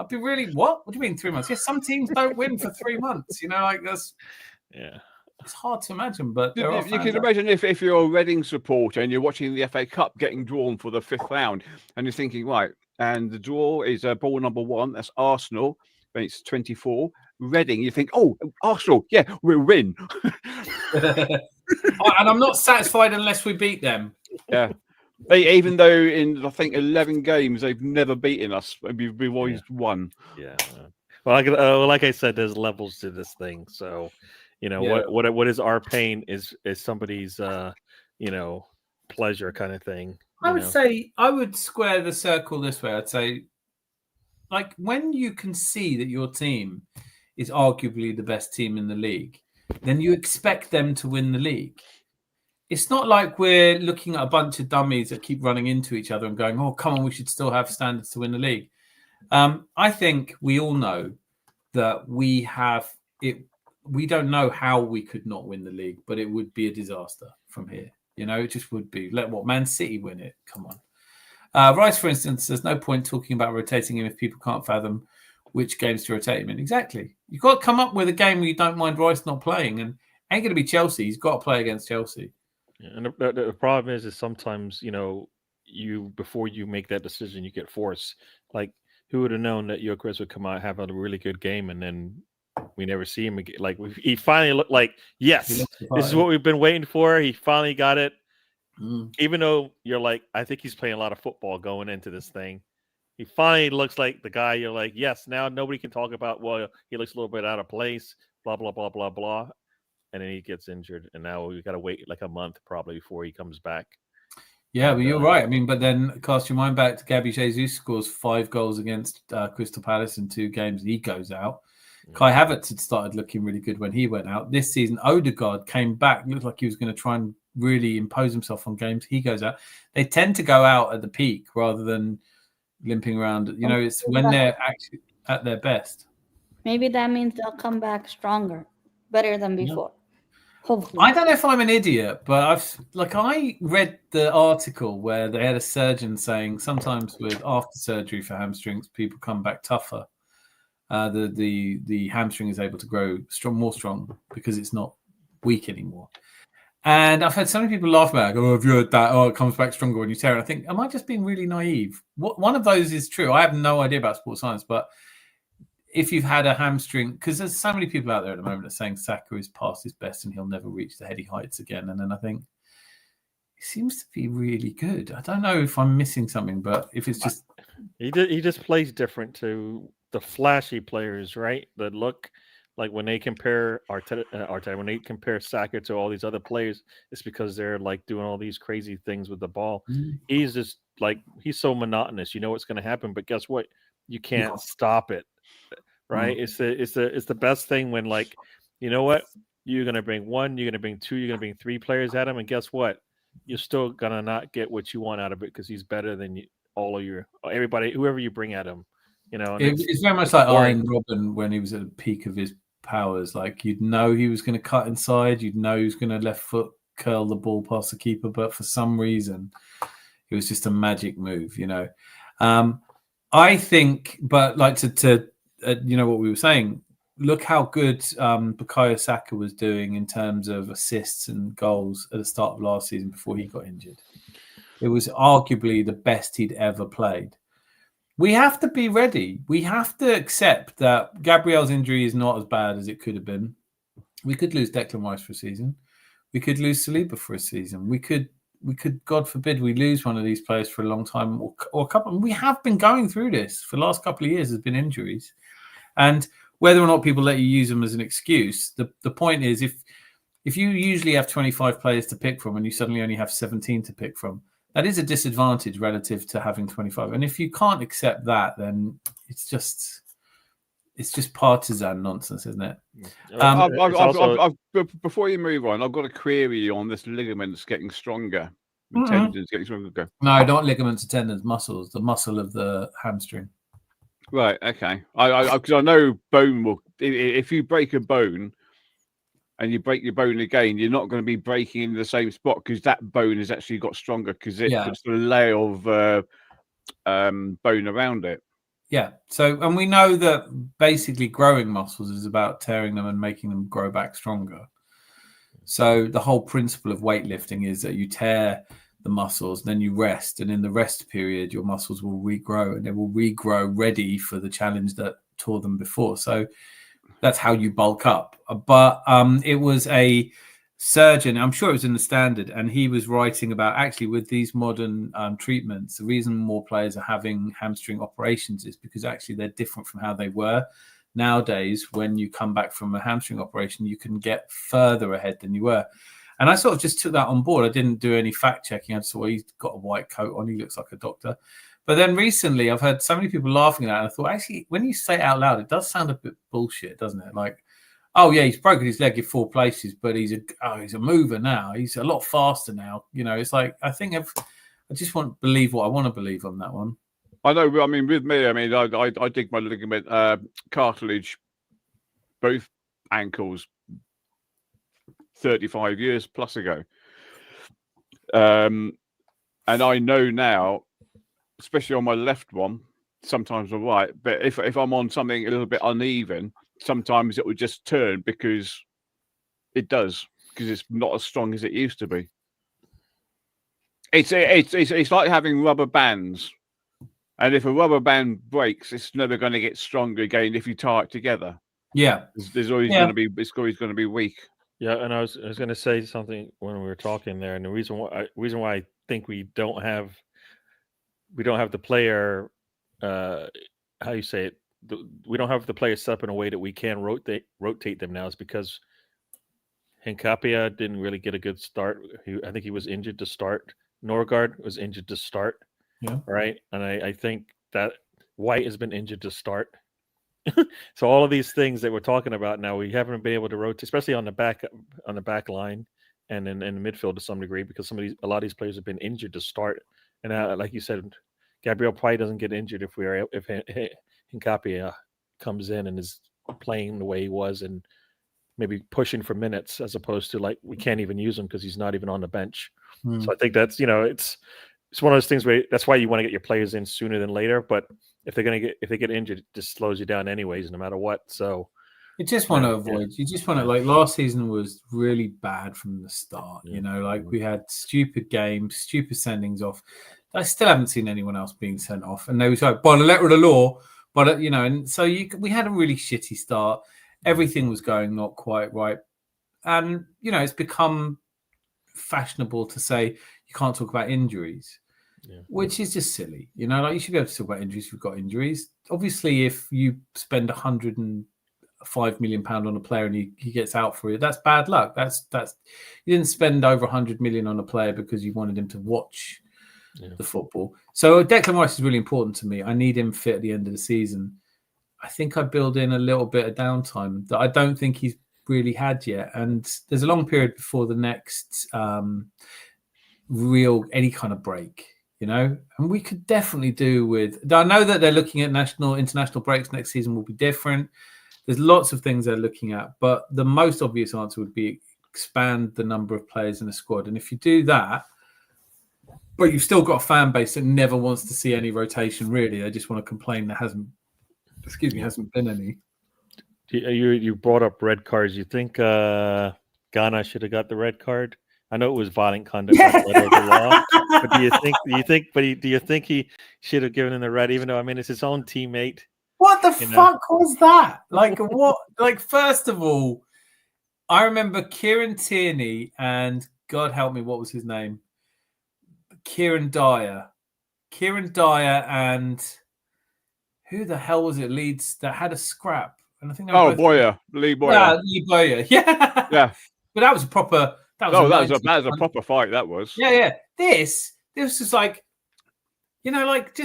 be really, what? What do you mean 3 months? Yes, some teams don't win for 3 months. That's. Yeah. It's hard to imagine, but you can imagine if you're a Reading supporter and you're watching the FA Cup getting drawn for the 5th round, and you're thinking, right, and the draw is ball number 1. That's Arsenal. And it's 24. Reading, you think, oh, Arsenal, yeah, we'll win. And I'm not satisfied unless we beat them. Yeah. Even though in, I think, 11 games, they've never beaten us. We've always won. Yeah. Well, like I said, there's levels to this thing. So, what is our pain is somebody's, pleasure kind of thing. I would say I would square the circle this way. I'd say, like, when you can see that your team is arguably the best team in the league, then you expect them to win the league. It's not like we're looking at a bunch of dummies that keep running into each other and going, oh, come on, we should still have standards to win the league. I think we all know that we have it. We don't know how we could not win the league, but it would be a disaster from here. It just would be. Let Man City win it. Come on. Rice, for instance, there's no point talking about rotating him if people can't fathom which games to rotate him in. Exactly. You've got to come up with a game where you don't mind Rice not playing, and ain't going to be Chelsea. He's got to play against Chelsea. Yeah, and the problem is sometimes, you before you make that decision, you get forced. Like, who would have known that Gyökeres would come out, have a really good game, and then we never see him again. Like, he finally looked like, yes, this is what we've been waiting for. He finally got it. Even though you're like, I think he's playing a lot of football going into this thing. He finally looks like the guy you're like, yes, now nobody can talk about, well, he looks a little bit out of place, blah, blah, blah, blah, blah. And then he gets injured. And now we've got to wait like a month probably before he comes back. Yeah, but you're right. I mean, but then cast your mind back to Gabby Jesus scores 5 goals against Crystal Palace in 2 games. He goes out. Kai Havertz had started looking really good when he went out. This season, Odegaard came back. Looked like he was going to try and really impose himself on games. He goes out. They tend to go out at the peak rather than limping around. It's when they're actually at their best. Maybe that means they'll come back stronger, better than before. Hopefully. I don't know if I'm an idiot, but I read the article where they had a surgeon saying sometimes with after surgery for hamstrings, people come back tougher. The hamstring is able to grow more strong because it's not weak anymore. And I've had so many people laugh about it. Oh, have you heard that? Oh, it comes back stronger when you tear it. I think, am I just being really naive? One of those is true. I have no idea about sports science, but if you've had a hamstring, because there's so many people out there at the moment that are saying Saka is past his best and he'll never reach the heady heights again. And then I think he seems to be really good. I don't know if I'm missing something, but if it's just he just plays different to the flashy players, right? That look like when they compare Arteta, when they compare Saka to all these other players, it's because they're like doing all these crazy things with the ball. He's just like, he's so monotonous. You know what's going to happen, but guess what? You can't stop it, right? It's the best thing when, like, you know what? You're going to bring 1, you're going to bring 2, you're going to bring 3 players at him, and guess what? You're still going to not get what you want out of it because he's better than everybody, whoever you bring at him. It's very much like Arjen Robben when he was at the peak of his powers. Like, you'd know he was going to cut inside, you'd know he was going to left foot curl the ball past the keeper, but for some reason it was just a magic move. I think, but like to what we were saying, look how good Bukayo Saka was doing in terms of assists and goals at the start of last season before he got injured. It was arguably the best he'd ever played. We have to be ready. We have to accept that Gabriel's injury is not as bad as it could have been. We could lose Declan Rice for a season. We could lose Saliba for a season. We could, God forbid, we lose one of these players for a long time or a couple. We have been going through this for the last couple of years. There's been injuries, and whether or not people let you use them as an excuse, the point is if you usually have 25 players to pick from and you suddenly only have 17 to pick from, that is a disadvantage relative to having 25. And if you can't accept that, then it's just partisan nonsense, isn't it? Before you move on, I've got a query on this ligaments getting stronger. Tendons getting stronger. No, not ligaments or tendons, muscles. The muscle of the hamstring. Right. Okay. Because I know bone will. If you break a bone and you break your bone again, you're not going to be breaking in the same spot because that bone has actually got stronger because it puts a layer of bone around it. Yeah. So, and we know that basically growing muscles is about tearing them and making them grow back stronger. So the whole principle of weightlifting is that you tear the muscles, then you rest, and in the rest period, your muscles will regrow and they will regrow ready for the challenge that tore them before. So that's how you bulk up. But it was a surgeon, I'm sure it was in the Standard, and he was writing about actually with these modern treatments, the reason more players are having hamstring operations is because actually they're different from how they were. Nowadays, when you come back from a hamstring operation, you can get further ahead than you were. And I sort of just took that on board. I didn't do any fact checking. I just thought, well, he's got a white coat on. He looks like a doctor. But then recently I've heard so many people laughing at that. And I thought, actually, when you say it out loud, it does sound a bit bullshit, doesn't it? Like, oh yeah, he's broken his leg in 4 places, but he's a mover now. He's a lot faster now. You know, it's like I just want to believe what I want to believe on that one. I know. I mean, with me, I dig my ligament cartilage, both ankles, 35 years plus ago, and I know now, especially on my left one, sometimes I'm right, but if I'm on something a little bit uneven, sometimes it will just turn because it's not as strong as it used to be. It's like having rubber bands, and if a rubber band breaks, it's never going to get stronger again if you tie it together. Yeah, there's always going to be going to be weak. Yeah, and I was going to say something when we were talking there, and the reason why I think we don't have the player, how you say it. We don't have the players set up in a way that we can rotate them now is because Hincapie didn't really get a good start. I think he was injured to start. Norgard was injured to start. Yeah. Right. And I think that White has been injured to start. So all of these things that we're talking about now, we haven't been able to rotate, especially on the back line and in the midfield to some degree, because a lot of these players have been injured to start. And like you said, Gabriel probably doesn't get injured if Hincapie comes in and is playing the way he was and maybe pushing for minutes, as opposed to like we can't even use him because he's not even on the bench. So I think that's it's one of those things where that's why you want to get your players in sooner than later. But if they get injured, it just slows you down anyways, no matter what. So you just want to avoid. You just want to, like, last season was really bad from the start. You know, like we had stupid games, stupid sendings off. I still haven't seen anyone else being sent off, and they was like, by the letter of the law. But and so we had a really shitty start. Everything was going not quite right, and it's become fashionable to say you can't talk about injuries, which is just silly. Like you should be able to talk about injuries if you've got injuries. Obviously, if you spend £105 million on a player and he gets out for you, that's bad luck. That's you didn't spend over 100 million on a player because you wanted him to watch the football. So Declan Rice is really important to me. I need him fit at the end of the season. I think I build in a little bit of downtime that I don't think he's really had yet, and there's a long period before the next real any kind of break, and we could definitely do with. I know that they're looking at international breaks next season will be different. There's lots of things they're looking at, but the most obvious answer would be expand the number of players in a squad, and if you do that, but you've still got a fan base that never wants to see any rotation. Really, they just want to complain there hasn't been any. You brought up red cards. You think Ghana should have got the red card I know it was violent conduct by the letter of the law, but do you think he should have given him the red, even though, I mean, it's his own teammate? What the fuck was that? Like, what? Like, first of all, I remember Kieran Tierney and, God help me, what was his name? Kieran Dyer and who the hell was it? Leeds that had a scrap, and I think Lee Boyer. Lee Boyer, yeah. But that was a proper. That was a proper fight. That was. Yeah. This was like, like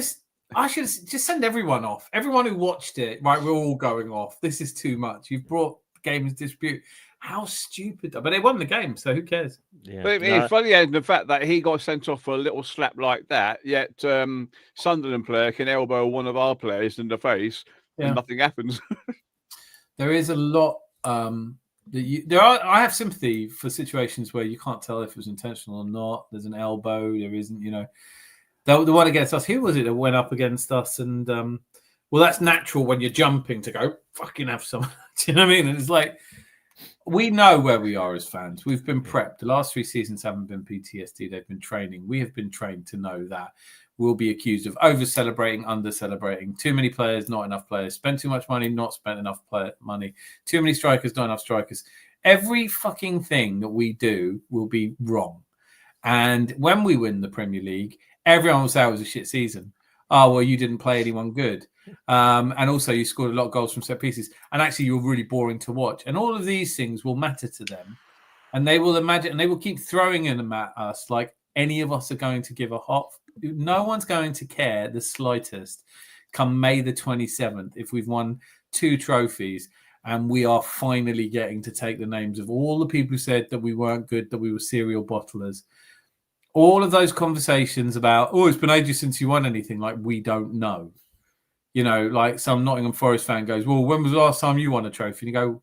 I should just send everyone off. Everyone who watched it, right? We're all going off. This is too much. You've brought games dispute. How stupid! But they won the game, so who cares? Yeah. But it's funny, the fact that he got sent off for a little slap like that, yet Sunderland player can elbow one of our players in the face and nothing happens. There is a lot. I have sympathy for situations where you can't tell if it was intentional or not. There's an elbow. There isn't. The one against us. Who was it that went up against us? And well, that's natural when you're jumping to go fucking have someone. Do you know what I mean? And it's like, we know where we are as fans. We've been prepped. The last 3 seasons haven't been PTSD. They've been training. We have been trained to know that we'll be accused of over-celebrating, under-celebrating. Too many players, not enough players. Spend too much money, not spent enough money. Too many strikers, not enough strikers. Every fucking thing that we do will be wrong. And when we win the Premier League, everyone will say it was a shit season. Oh, well, you didn't play anyone good. And also you scored a lot of goals from set pieces. And actually you were really boring to watch. And all of these things will matter to them. And they will imagine, and they will keep throwing them at us like any of us are going to give a hot. No one's going to care the slightest come May the 27th if we've won 2 trophies and we are finally getting to take the names of all the people who said that we weren't good, that we were serial bottlers. All of those conversations about, oh, it's been ages since you won anything, like we don't know. Like some Nottingham Forest fan goes, well, when was the last time you won a trophy? And you go,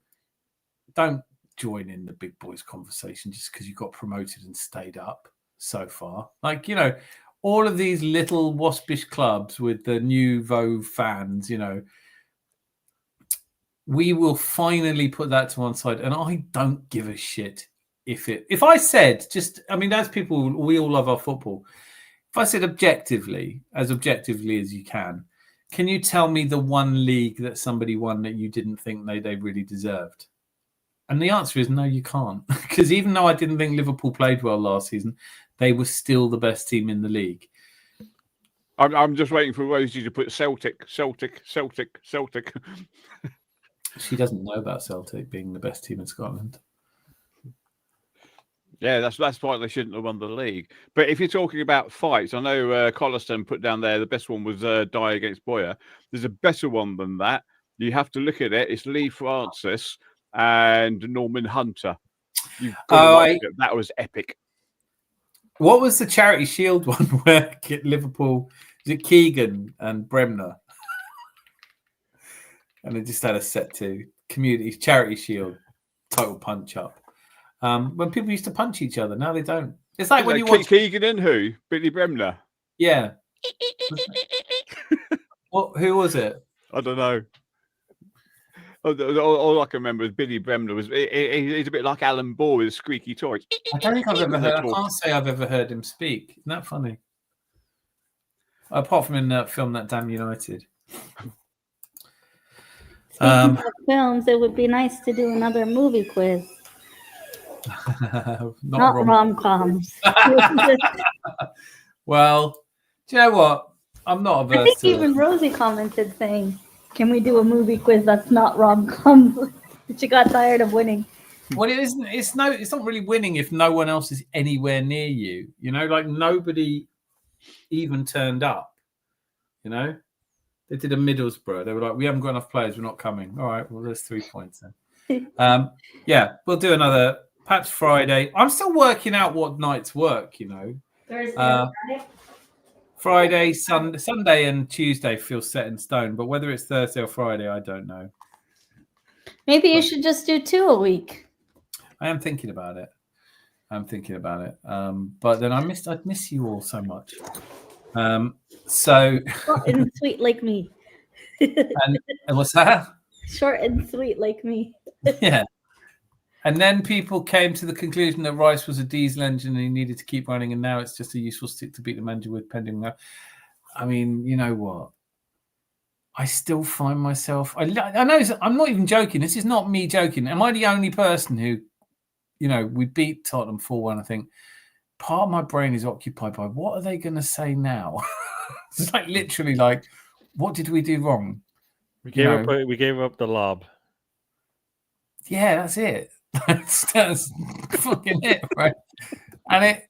don't join in the big boys conversation just because you got promoted and stayed up so far. Like, all of these little waspish clubs with the nouveau fans, we will finally put that to one side. And I don't give a shit if I said as people, we all love our football. If I said objectively as you can you tell me the one league that somebody won that you didn't think they really deserved? And the answer is no, you can't. Because even though I didn't think Liverpool played well last season, they were still the best team in the league. I'm just waiting for Rosie to put Celtic. She doesn't know about Celtic being the best team in Scotland. Yeah, that's why they shouldn't have won the league. But if you're talking about fights, I know Colliston put down there the best one was Dyer against Boyer. There's a better one than that. You have to look at it. It's Lee Francis and Norman Hunter. That was epic. What was the Charity Shield one where Liverpool, is it Keegan and Bremner? And they just had a set to community Charity Shield, total punch up. When people used to punch each other, now they don't. It's like when you watch Keegan and who? Billy Bremner. Yeah. Who was it? I don't know. All I can remember is Billy Bremner was. He's a bit like Alan Ball with a squeaky toy. I don't think I've ever heard. I can't say I've ever heard him speak. Isn't that funny? Apart from in that film, That Damn United. Speaking of films, it would be nice to do another movie quiz. Not rom-coms. Well, do you know what? I'm not averse. I think even Rosie commented saying, "Can we do a movie quiz that's not rom-coms?" She got tired of winning. Well, it isn't. It's not really winning if no one else is anywhere near you. Like nobody even turned up. They did a Middlesbrough. They were like, "We haven't got enough players. We're not coming." All right. Well, there's 3 points then. Yeah, we'll do another. Perhaps Friday. I'm still working out what nights work. Thursday, Friday, Sunday, and Tuesday feel set in stone. But whether it's Thursday or Friday, I don't know. Maybe you should just do 2 a week. I am thinking about it. But then I'd miss you all so much. So short and sweet like me. and what's that? Short and sweet like me. Yeah. And then people came to the conclusion that Rice was a diesel engine and he needed to keep running, and now it's just a useful stick to beat the manager with pending. I mean, you know what? I still find myself. I know I'm not even joking. This is not me joking. Am I the only person who, we beat Tottenham 4-1? I think part of my brain is occupied by what are they going to say now? It's like literally like, what did we do wrong? We gave up the lob. Yeah, that's it. That's fucking it, right? And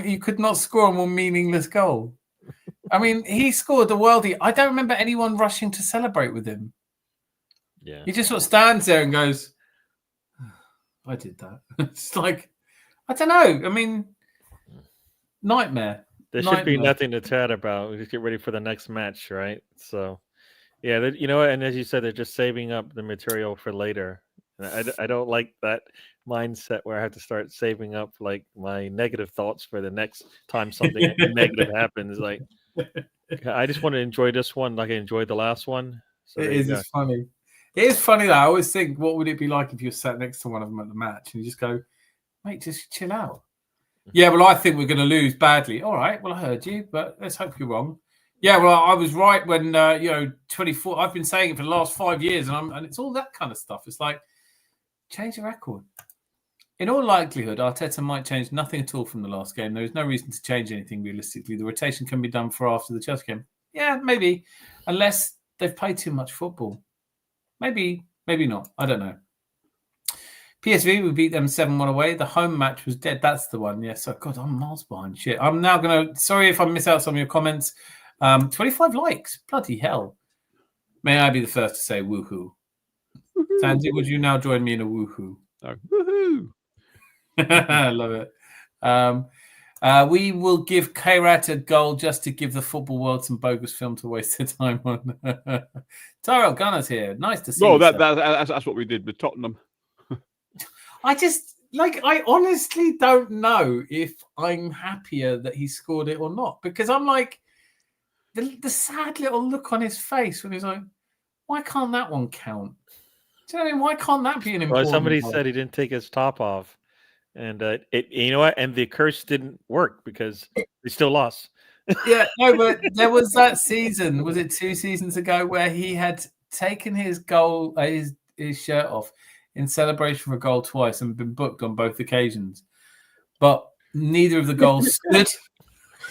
you could not score a more meaningless goal. I mean, he scored the worldie. I don't remember anyone rushing to celebrate with him. Yeah, he just sort of stands there and goes, "I did that." It's like, I don't know. I mean, nightmare. There should be nothing to chat about. We just get ready for the next match, right? So, yeah, and as you said, they're just saving up the material for later. I don't like that mindset where I have to start saving up like my negative thoughts for the next time something negative happens. Like, I just want to enjoy this one like I enjoyed the last one. So it's funny. It is funny that I always think, what would it be like if you sat next to one of them at the match and you just go, mate, just chill out. Yeah, well, I think we're going to lose badly. All right, well, I heard you, but let's hope you're wrong. Yeah, well, I was right when 24. I've been saying it for the last 5 years, and it's all that kind of stuff. It's like, change the record. In all likelihood, Arteta might change nothing at all from the last game. There is no reason to change anything realistically. The rotation can be done for after the Chelsea game. Yeah, maybe, unless they've played too much football. Maybe not. I don't know. PSV, we beat them 7-1 away. The home match was dead. That's the one. Yes. Yeah, so, God, I'm miles behind. Shit. I'm now going to... Sorry if I miss out some of your comments. 25 likes. Bloody hell. May I be the first to say woohoo? Sandy, would you now join me in a woohoo? No. Woohoo! I love it. We will give Kairat a goal just to give the football world some bogus film to waste their time on. Tyrell Gunner's here. Nice to see you. That's what we did with Tottenham. I honestly don't know if I'm happier that he scored it or not, because I'm like, the sad little look on his face when he's like, why can't that one count? Do you know what I mean? Why can't that be an important somebody said he didn't take his top off, and you know what? And the curse didn't work because they still lost. Yeah, no, but there was that season. Was it 2 seasons ago where he had taken his goal, his shirt off in celebration for a goal twice and been booked on both occasions, but neither of the goals stood.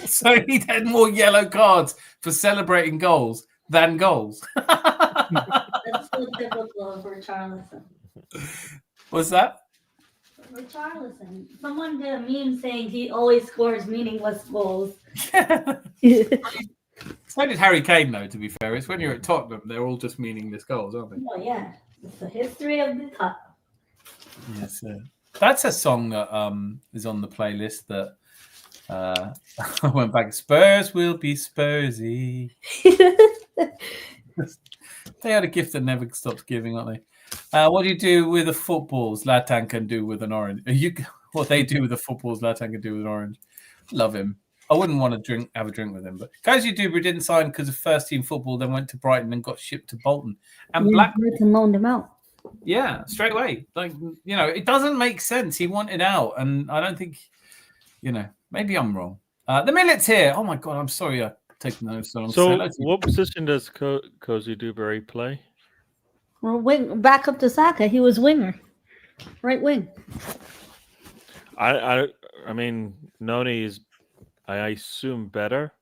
So he had more yellow cards for celebrating goals than goals. That's so typical of Richarlison. What's that? Richarlison. Someone did a meme saying he always scores meaningless goals. So did Harry Kane, though, to be fair. It's when you're at Tottenham, they're all just meaningless goals, aren't they? Oh, yeah. It's the history of the cup. Yes, that's a song that is on the playlist that I went back. Spurs will be Spursy. They had a gift that never stops giving, aren't they? What do you do with the footballs Zlatan can do with an orange? What they do with the footballs Zlatan can do with an orange? Love him. I wouldn't want to have a drink with him, but Kozy Dubry didn't sign because of first team football, then went to Brighton and got shipped to Bolton. And Brighton loaned him out. Yeah, straight away. Like, it doesn't make sense. He wanted out, and I don't think, maybe I'm wrong. The Millet's here. Oh my God, I'm sorry. I taken those so long. So, what position does Kozy Dubry play? Well, back up to Saka. He was winger, right wing. I mean, Noni is, I assume, better.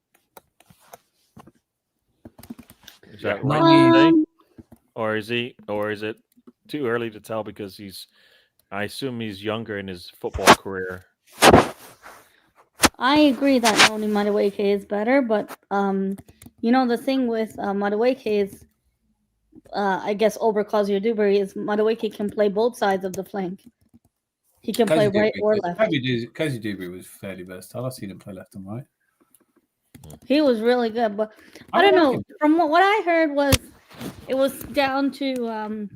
Is that right? Or is it too early to tell because I assume he's younger in his football career. I agree that Noni Madueke is better, but the thing with Madueke is, I guess over Kozy Dubry is Madueke can play both sides of the flank. He can play right or left. Kozy Dubry was fairly versatile. I've seen him play left and right. He was really good, but I don't know. From what I heard was it was down to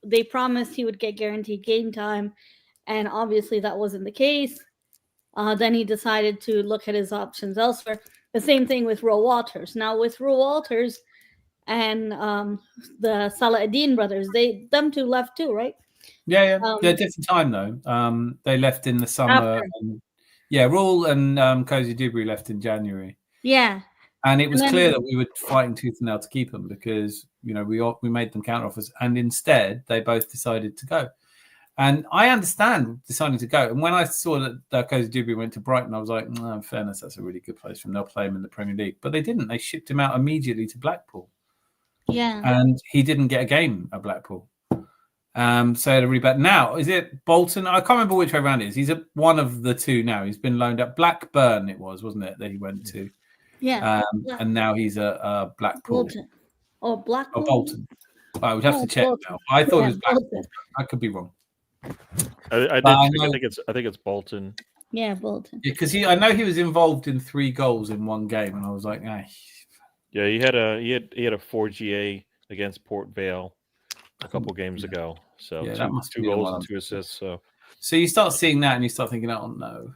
they promised he would get guaranteed game time, and obviously that wasn't the case. Then he decided to look at his options elsewhere. The same thing with Roe Walters. Now with Roe Walters and the Salah Eddin brothers, them two left too, right? Yeah. Different time though. They left in the summer. Rawl and Cozy Dewberry left in January. Yeah. And it was clear that we were fighting tooth and nail to keep them because we made them counter offers, and instead they both decided to go. And I understand deciding to go. And when I saw that Cozy Dewberry went to Brighton, I was like, no, in fairness, that's a really good place for him. They'll play him in the Premier League. But they didn't. They shipped him out immediately to Blackpool. Yeah. And he didn't get a game at Blackpool. So had a really bad. Now, is it Bolton? I can't remember which way around it is. He's one of the two now. He's been loaned up. Blackburn it was, wasn't it, that he went to? Yeah. And now he's a Blackpool. Bolton. Or Blackpool? Bolton. I would have to check Bolton. now. I thought it was Blackpool. Bolton. I could be wrong. I think it's Bolton. Yeah, Bolton. Because I know he was involved in 3 goals in one game, and I was like, Yeah, he had a 4GA against Port Vale a couple games ago. So that must two be goals and 2 assists. So you start seeing that, and you start thinking, oh no,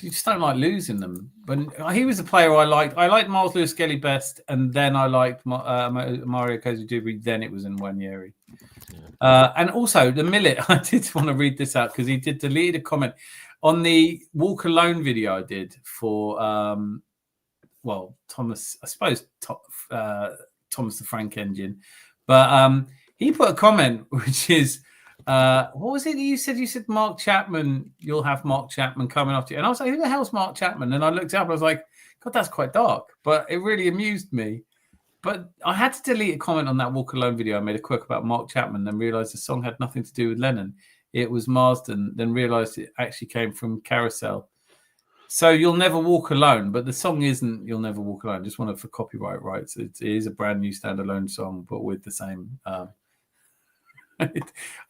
you just don't like losing them. But he was a player I liked. I liked Miles Lewis-Skelly best, and then I liked Mario Cozy Dewberry. Then it was in Nwaneri. And also the Millet, I did want to read this out because he did delete a comment on the Walk Alone video I did for Thomas, I suppose Thomas the Frank Engine, but he put a comment which is what was it you said? You said Mark Chapman, you'll have Mark Chapman coming after you, and I was like, who the hell's Mark Chapman? And I looked up, I was like, God, that's quite dark, but it really amused me. But I had to delete a comment on that Walk Alone video. I made a quirk about Mark Chapman, then realised the song had nothing to do with Lennon. It was Marsden, then realised it actually came from Carousel. So You'll Never Walk Alone, but the song isn't You'll Never Walk Alone. Just wanted for copyright rights. It is a brand new standalone song, but with the same...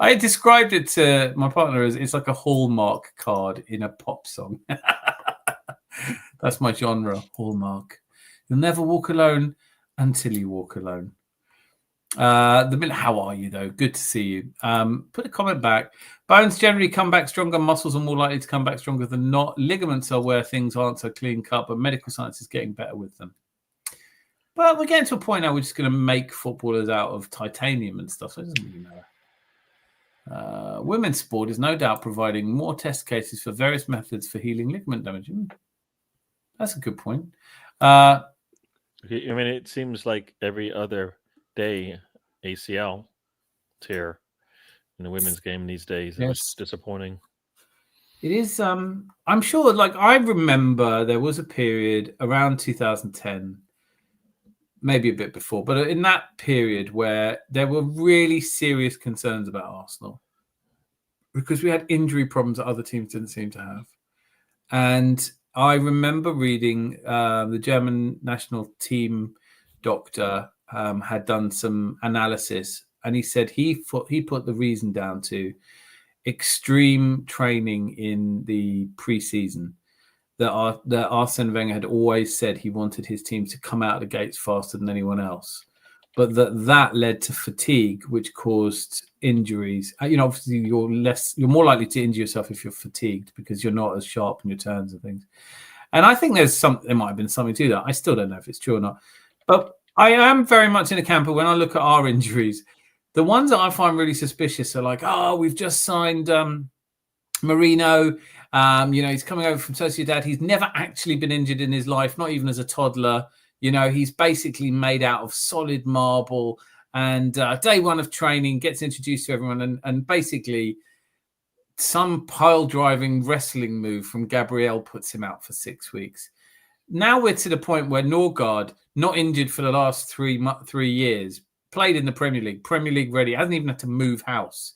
I described it to my partner as it's like a Hallmark card in a pop song. That's my genre, Hallmark. You'll never walk alone until you walk alone. How are you though? Good to see you. Put a comment back. Bones generally come back stronger. Muscles are more likely to come back stronger than not. Ligaments are where things aren't so clean cut, but medical science is getting better with them. But we're getting to a point now we're just going to make footballers out of titanium and stuff. So it doesn't really matter. Women's sport is no doubt providing more test cases for various methods for healing ligament damage. That's a good point. I mean, it seems like every other day ACL tear in the women's game these days. Yes. It's disappointing. It is. I'm sure. Like I remember, there was a period around 2010, maybe a bit before, but in that period where there were really serious concerns about Arsenal because we had injury problems that other teams didn't seem to have, and I remember reading the German national team doctor had done some analysis, and he said he put the reason down to extreme training in the pre-season. That Arsene Wenger had always said he wanted his team to come out of the gates faster than anyone else, but that led to fatigue, which caused injuries. Obviously you're more likely to injure yourself if you're fatigued because you're not as sharp in your turns and things. And I think there might have been something to that. I still don't know if it's true or not, but I am very much in a camp when I look at our injuries. The ones that I find really suspicious are like, we've just signed Marino. He's coming over from Sociedad. He's never actually been injured in his life, not even as a toddler. He's basically made out of solid marble. And day one of training gets introduced to everyone. And basically some pile-driving wrestling move from Gabriel puts him out for 6 weeks. Now we're to the point where Norgard, not injured for the last 3 years, played in the Premier League ready, hasn't even had to move house.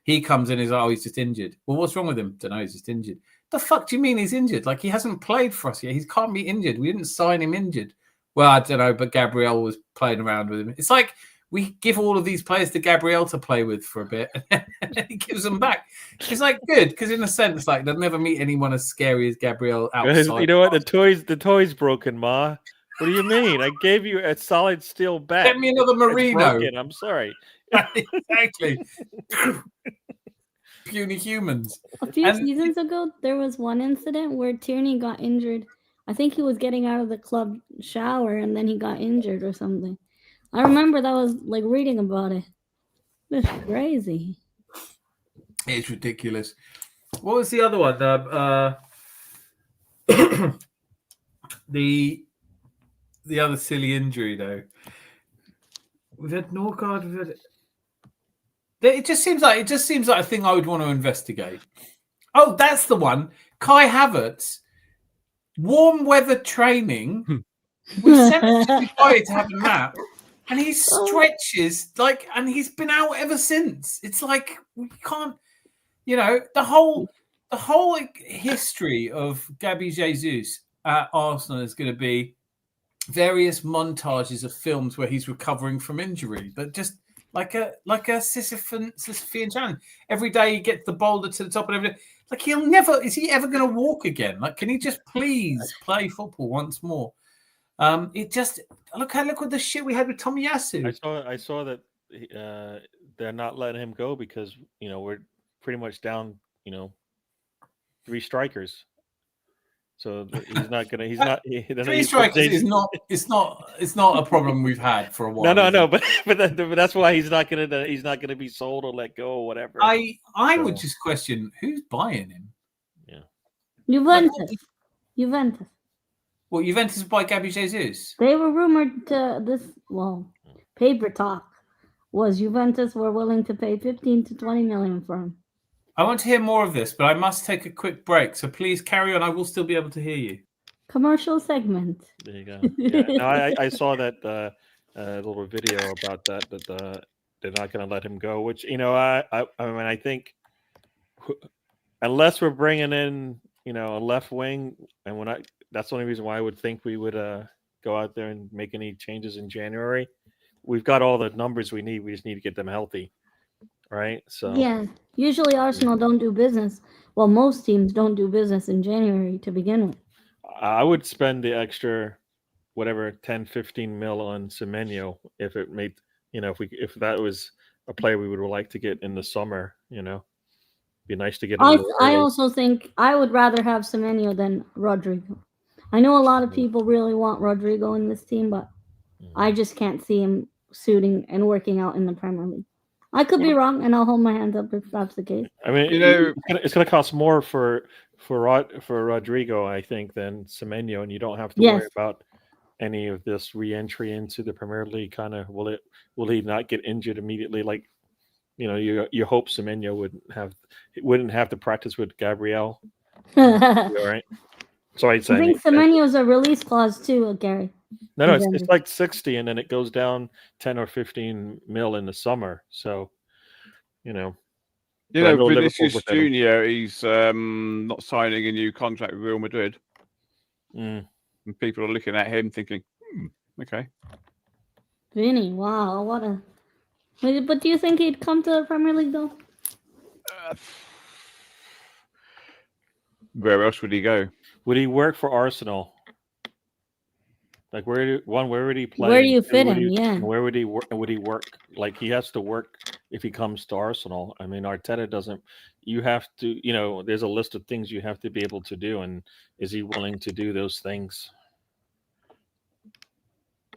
He comes in and is like, he's just injured. Well, what's wrong with him? Don't know, he's just injured. The fuck do you mean he's injured? Like, he hasn't played for us yet. He can't be injured. We didn't sign him injured. Well, I don't know, but Gabriel was playing around with him. It's like we give all of these players to Gabriel to play with for a bit, and then he gives them back. It's like good, because in a sense, like they'll never meet anyone as scary as Gabriel outside. You know what? The toy's broken, Ma. What do you mean? I gave you a solid steel bat. Get me another Marino. I'm sorry. Exactly. Puny humans. A few seasons ago, there was one incident where Tierney got injured. I think he was getting out of the club shower and then he got injured or something. I remember that was like reading about it. It's crazy. It's ridiculous. What was the other one? The other silly injury though. We've had Norgard. We've had. It just seems like a thing I would want to investigate. Oh, that's the one. Kai Havertz, warm weather training. We sent him to Dubai to have a nap, and he stretches and he's been out ever since. It's like we can't, the whole history of Gabby Jesus at Arsenal is going to be various montages of films where he's recovering from injury, but just like a Sisyphean challenge. Every day he gets the boulder to the top and everything. Like is he ever going to walk again? Like, can he just please play football once more? It just look at the shit we had with Tommy Yasu. I saw that they're not letting him go because we're pretty much down 3 strikers. So he's not gonna. He's not. 3 strikers is not. It's not a problem we've had for a while. No. But that's why he's not gonna. He's not gonna be sold or let go or whatever. I would just question who's buying him. Yeah. Juventus. Well, Juventus buy Gabby Jesus. They were rumored to this. Well, paper talk was Juventus were willing to pay 15 to 20 million for him. I want to hear more of this, but I must take a quick break. So please carry on. I will still be able to hear you. Commercial segment. There you go. Yeah. No, I saw that little video about that they're not going to let him go. Which I think unless we're bringing in a left wing, and that's the only reason why I would think we would go out there and make any changes in January. We've got all the numbers we need. We just need to get them healthy. Right. So yeah, usually Arsenal don't do business. Well, most teams don't do business in January to begin with. I would spend the extra, whatever, 10, 15 mil on Semenyo if it made, if that was a player we would like to get in the summer. Be nice to get. I also think I would rather have Semenyo than Rodrigo. I know a lot of people really want Rodrigo in this team, but I just can't see him suiting and working out in the Premier League. I could be wrong, and I'll hold my hand up if that's the case. I mean, it's going to cost more for Rodrigo, I think, than Semenyo, and you don't have to worry about any of this re-entry into the Premier League. Kind of, will he not get injured immediately? Like, you hope Semenyo wouldn't have to practice with Gabriel. Right? So I think Semenyo's a release clause too, Gary. No, it's like 60, and then it goes down 10 or 15 mil in the summer. So, Vinicius Junior, he's not signing a new contract with Real Madrid, and people are looking at him thinking, okay, Vinny, wow, what a. But do you think he'd come to the Premier League though? Where else would he go? Would he work for Arsenal? Like where would he play? Where do you fit him? Yeah. Where would he work? Would he work? Like he has to work if he comes to Arsenal. I mean, Arteta doesn't. You have to. There's a list of things you have to be able to do, and is he willing to do those things?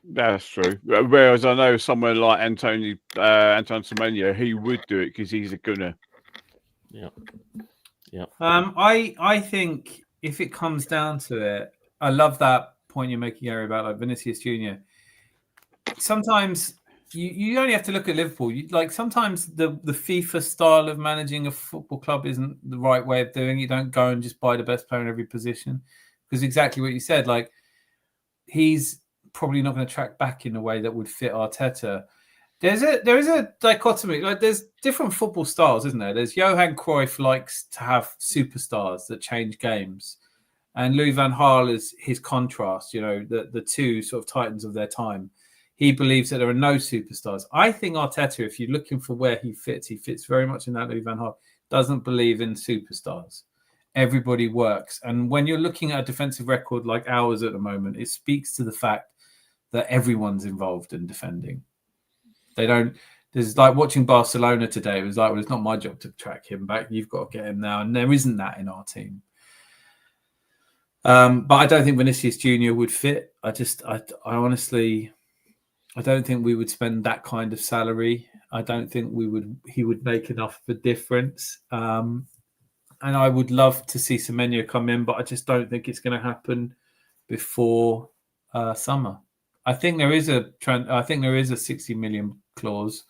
That's true. Whereas I know someone like Anton Semenyo, he would do it because he's a gunner. Yeah. I think if it comes down to it, I love that point you're making, Gary, about like Vinicius Junior. Sometimes you only have to look at Liverpool. Sometimes the FIFA style of managing a football club isn't the right way of doing it. You don't go and just buy the best player in every position, because exactly what you said, like he's probably not going to track back in a way that would fit Arteta. There is a dichotomy. Like there's different football styles, isn't there? There's Johan Cruyff likes to have superstars that change games, and Louis van Gaal is his contrast. The two sort of titans of their time. He believes that there are no superstars. I think Arteta, if you're looking for where he fits very much in that Louis van Gaal. Doesn't believe in superstars. Everybody works, and when you're looking at a defensive record like ours at the moment, it speaks to the fact that everyone's involved in defending. They don't. There's like watching Barcelona today. It was like, well, it's not my job to track him back. You've got to get him now, and there isn't that in our team. But I don't think Vinicius Junior would fit. I honestly, I don't think we would spend that kind of salary I don't think he would make enough of a difference. And I would love to see Semenyo come in, but I just don't think it's going to happen before summer. I think there is a 60 million clause,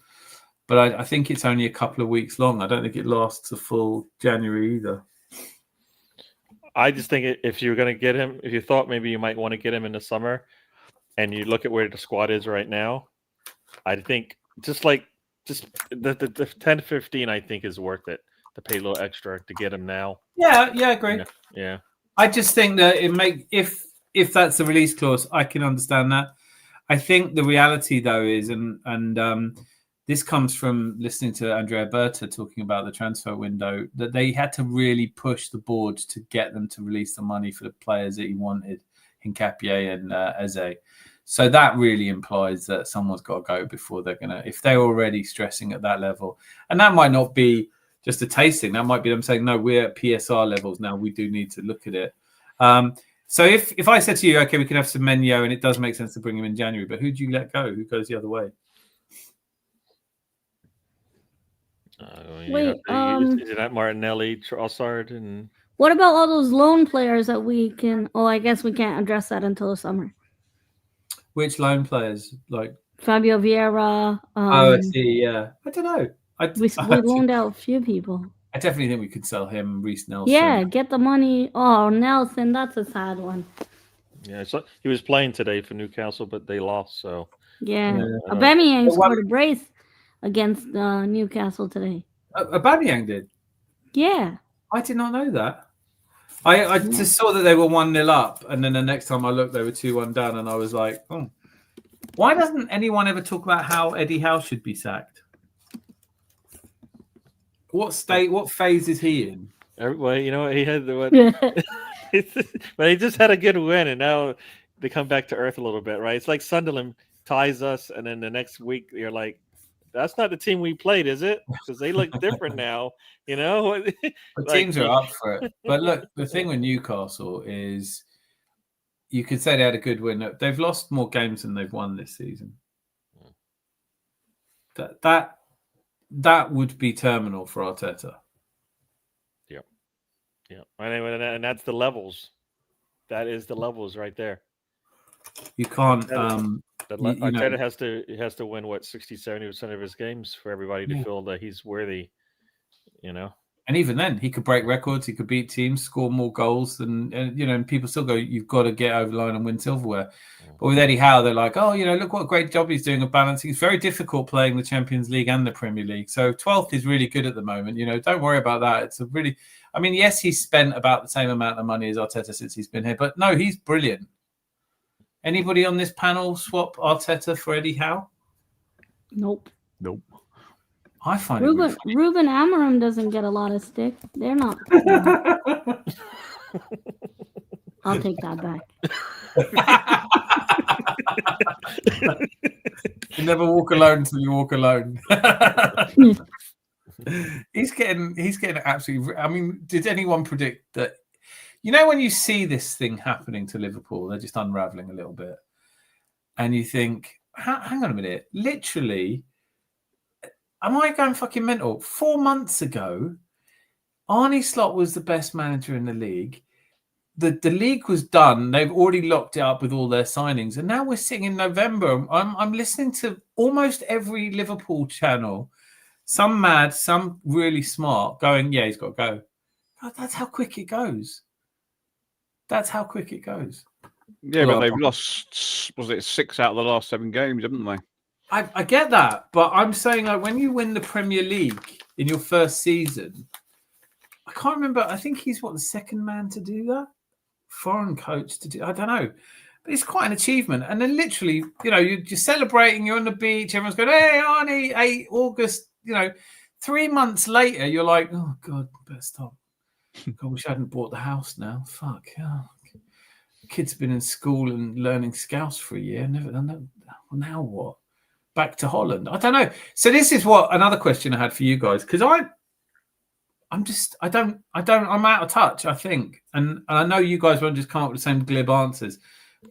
but I think it's only a couple of weeks long. I don't think it lasts a full January either. I just think if you're going to get him, if you thought maybe you might want to get him in the summer, and you look at where the squad is right now, I think just the 10-15, I think is worth it to pay a little extra to get him now. Yeah, I agree. Yeah. I just think that if that's the release clause, I can understand that. I think the reality though is, and this comes from listening to Andrea Berta talking about the transfer window, that they had to really push the board to get them to release the money for the players that he wanted, Hincapié and Eze. So that really implies that someone's got to go before they're going to, if they're already stressing at that level. And that might not be just a tasting. That might be them saying, no, we're at PSR levels now. We do need to look at it. So if I said to you, okay, we can have Semenyo, and it does make sense to bring him in January, but who do you let go? Who goes the other way? Wait, is it Martinelli, Trossard, and what about all those loan players that we can? Oh, I guess we can't address that until the summer. Which loan players, like Fabio Vieira? I see. Yeah, I don't know. We loaned out a few people. I definitely think we could sell him, Reece Nelson. Yeah, get the money. Oh, Nelson, that's a sad one. Yeah, so he was playing today for Newcastle, but they lost. So yeah. Aubameyang scored a brace against Newcastle today. Aubameyang did? Yeah. I did not know that. I just saw that they were 1-0 up, and then the next time I looked, they were 2-1 down, and I was like, oh. Why doesn't anyone ever talk about how Eddie Howe should be sacked? What phase is he in? Well, you know, he had but he just had a good win, and now they come back to earth a little bit, right? It's like Sunderland ties us, and then the next week you're like, that's not the team we played, is it? Because they look different now, you know? The teams are up for it. But look, the thing with Newcastle is you could say they had a good win. They've lost more games than they've won this season. That would be terminal for Arteta. Yeah. And that's the levels. That is the levels right there. You can't. Arteta has to win 60-70% of his games for everybody to feel that he's worthy. You know. And even then, he could break records. He could beat teams, score more goals than and people still go, you've got to get over the line and win silverware. But with Eddie Howe, they're like, oh, look what a great job he's doing of balancing. It's very difficult playing the Champions League and the Premier League. So 12th is really good at the moment. Don't worry about that. It's a really, yes, he's spent about the same amount of money as Arteta since he's been here, but no, he's brilliant. Anybody on this panel swap Arteta for Eddie Howe? Nope. I find Ruben Amorim doesn't get a lot of stick. They're not. I'll take that back. You never walk alone until you walk alone. He's getting absolutely. Did anyone predict that? When you see this thing happening to Liverpool, they're just unraveling a little bit, and you think, hang on a minute, literally. Am I going fucking mental? 4 months ago, Arne Slot was the best manager in the league. The league was done. They've already locked it up with all their signings. And now we're sitting in November. I'm listening to almost every Liverpool channel, some mad, some really smart, going, yeah, he's got to go. God, that's how quick it goes. Yeah, but they've lost, was it 6 out of the last 7 games, haven't they? I get that, but I'm saying when you win the Premier League in your first season, I can't remember. I think he's the second man to do that, foreign coach to do. I don't know, but it's quite an achievement. And then literally, you're celebrating. You're on the beach. Everyone's going, "Hey, Arnie, 8 August." 3 months later, you're like, "Oh God, better stop." I wish I hadn't bought the house now. Fuck. Oh. Kids have been in school and learning Scouse for a year. Never done that. Well, now what? Back to Holland. I don't know. So this is another question I had for you guys, because I'm out of touch, I think. And I know you guys won't just come up with the same glib answers.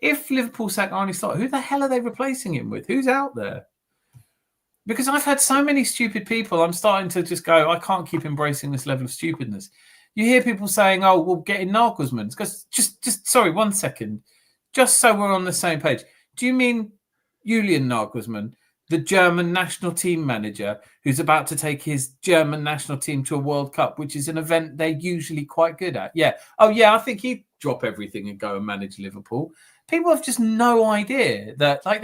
If Liverpool sack Arne Slot, who the hell are they replacing him with? Who's out there? Because I've had so many stupid people, I'm starting to just go, I can't keep embracing this level of stupidness. You hear people saying, oh, we'll get in Nagelsmann. Because just sorry, 1 second. Just so we're on the same page. Do you mean Julian Nagelsmann, the German national team manager who's about to take his German national team to a World Cup, which is an event they're usually quite good at? Yeah. Oh, yeah, I think he'd drop everything and go and manage Liverpool. People have just no idea that, like,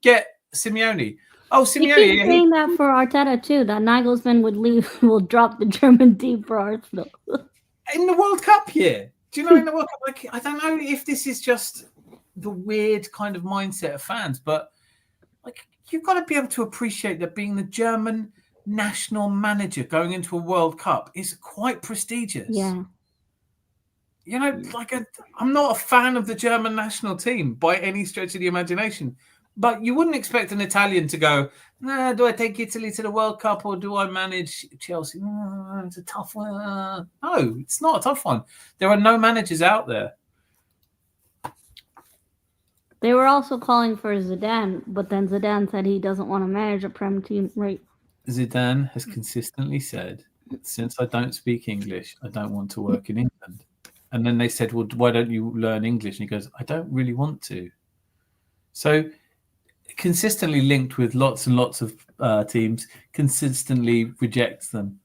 get Simeone. Oh, Simeone. You keep saying that for Arteta too, that Nagelsmann will drop the German team for Arsenal. In the World Cup year. Do you know, in the World Cup? Like, I don't know if this is just the weird kind of mindset of fans, but like, you've got to be able to appreciate that being the German national manager going into a World Cup is quite prestigious. Yeah. You know, like, I'm not a fan of the German national team by any stretch of the imagination. But you wouldn't expect an Italian to go, nah, do I take Italy to the World Cup or do I manage Chelsea? It's a tough one. No, it's not a tough one. There are no managers out there. They were also calling for Zidane, but then Zidane said he doesn't want to manage a Prem team, right? Zidane has consistently said, since I don't speak English, I don't want to work in England. And then they said, well, why don't you learn English? And he goes, I don't really want to. So consistently linked with lots and lots of teams, consistently rejects them.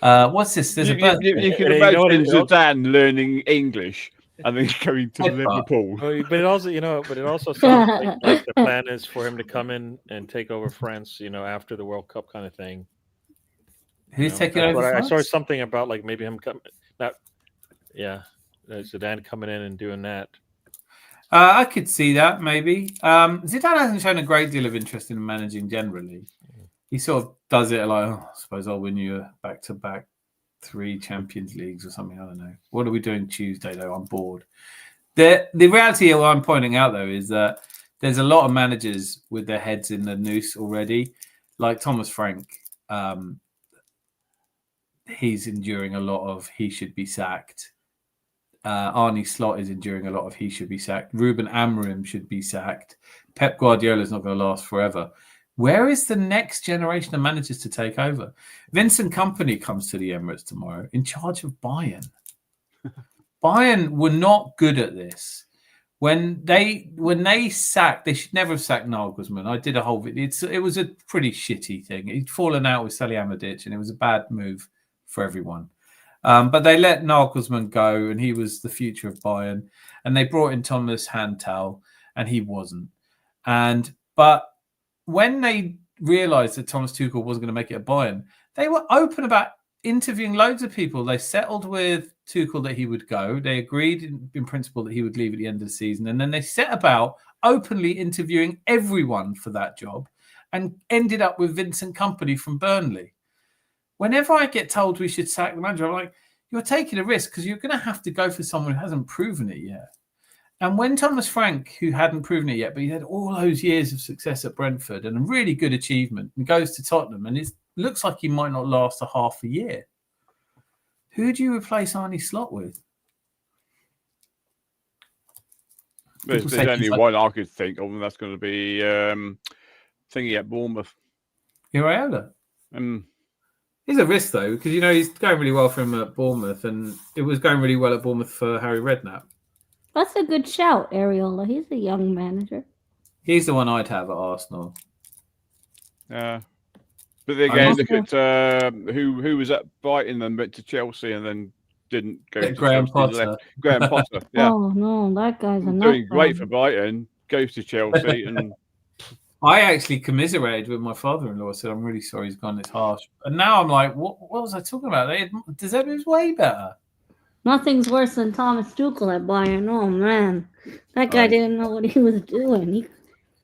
What's this? There's you can imagine Zidane learning English and then going to Liverpool. But it also sounds like the plan is for him to come in and take over France, after the World Cup kind of thing. Who's taking over France? I saw something about like maybe him coming. Zidane coming in and doing that. I could see that, maybe. Zidane hasn't shown a great deal of interest in managing generally. He sort of does it like, I suppose I'll win you a back-to-back 3 Champions Leagues or something. I don't know. What are we doing Tuesday, though? I'm bored. The reality of what I'm pointing out, though, is that there's a lot of managers with their heads in the noose already. Like Thomas Frank, he's enduring a lot of he should be sacked. Arne Slot is enduring a lot of he should be sacked. Ruben Amorim should be sacked. Pep Guardiola is not going to last forever. Where is the next generation of managers to take over? Vincent Kompany comes to the Emirates tomorrow in charge of Bayern. Bayern were not good at this. When they sacked, they should never have sacked Nagelsmann. I did a whole video. It was a pretty shitty thing. He'd fallen out with Salihamidzic and it was a bad move for everyone. But they let Nagelsmann go, and he was the future of Bayern. And they brought in Thomas Tuchel, and he wasn't. But when they realised that Thomas Tuchel wasn't going to make it at Bayern, they were open about interviewing loads of people. They settled with Tuchel that he would go. They agreed in principle that he would leave at the end of the season. And then they set about openly interviewing everyone for that job and ended up with Vincent Kompany from Burnley. Whenever I get told we should sack the manager, I'm like, you're taking a risk because you're going to have to go for someone who hasn't proven it yet. And when Thomas Frank, who hadn't proven it yet, but he had all those years of success at Brentford and a really good achievement, and goes to Tottenham, and it looks like he might not last a half a year. Who do you replace Arne Slot with? There's only one I could think of, and that's going to be thingy at Bournemouth. Iraola. He's a risk, though, because, he's going really well for him at Bournemouth, and it was going really well at Bournemouth for Harry Redknapp. That's a good shout, Areola. He's a young manager. He's the one I'd have at Arsenal. But again, look at who was at Brighton and went to Chelsea and then didn't go to Graham Chelsea. Potter. Graham Potter, yeah. Oh, no, that guy's a doing great for Brighton, goes to Chelsea and... I actually commiserated with my father-in-law. I said, I'm really sorry he's gone. It's harsh. And now I'm like, what was I talking about? Deserbi was way better. Nothing's worse than Thomas Tuchel at Bayern. Oh, man. That guy didn't know what he was doing.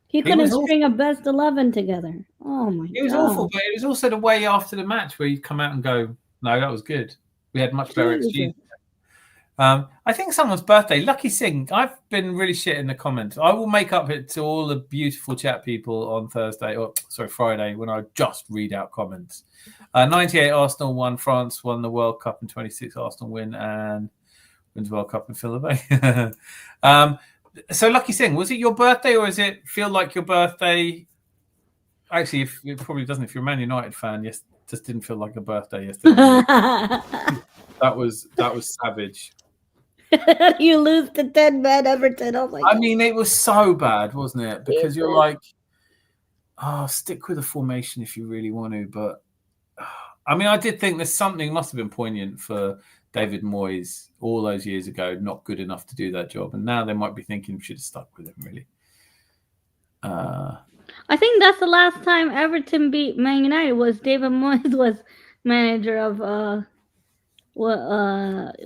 He couldn't string a best 11 together. Oh, my God. It was awful, but it was also the way after the match where you'd come out and go, no, that was good. We had much better XG. I think someone's birthday. Lucky Singh. I've been really shit in the comments. I will make up it to all the beautiful chat people on Friday, when I just read out comments. 98 Arsenal won. France won the World Cup in 26. Arsenal win and wins World Cup in Philadelphia. So Lucky Singh, was it your birthday or does it feel like your birthday? actually, if it probably doesn't. If you're a Man United fan, yes, just didn't feel like a birthday yesterday. that was savage. You lose to 10-man Everton. Oh my God. I mean, it was so bad, wasn't it? Because you're like, stick with the formation if you really want to. But I mean, I did think there's something must have been poignant for David Moyes all those years ago, not good enough to do that job, and now they might be thinking we should have stuck with him. Really. I think that's the last time Everton beat Man United was David Moyes was manager of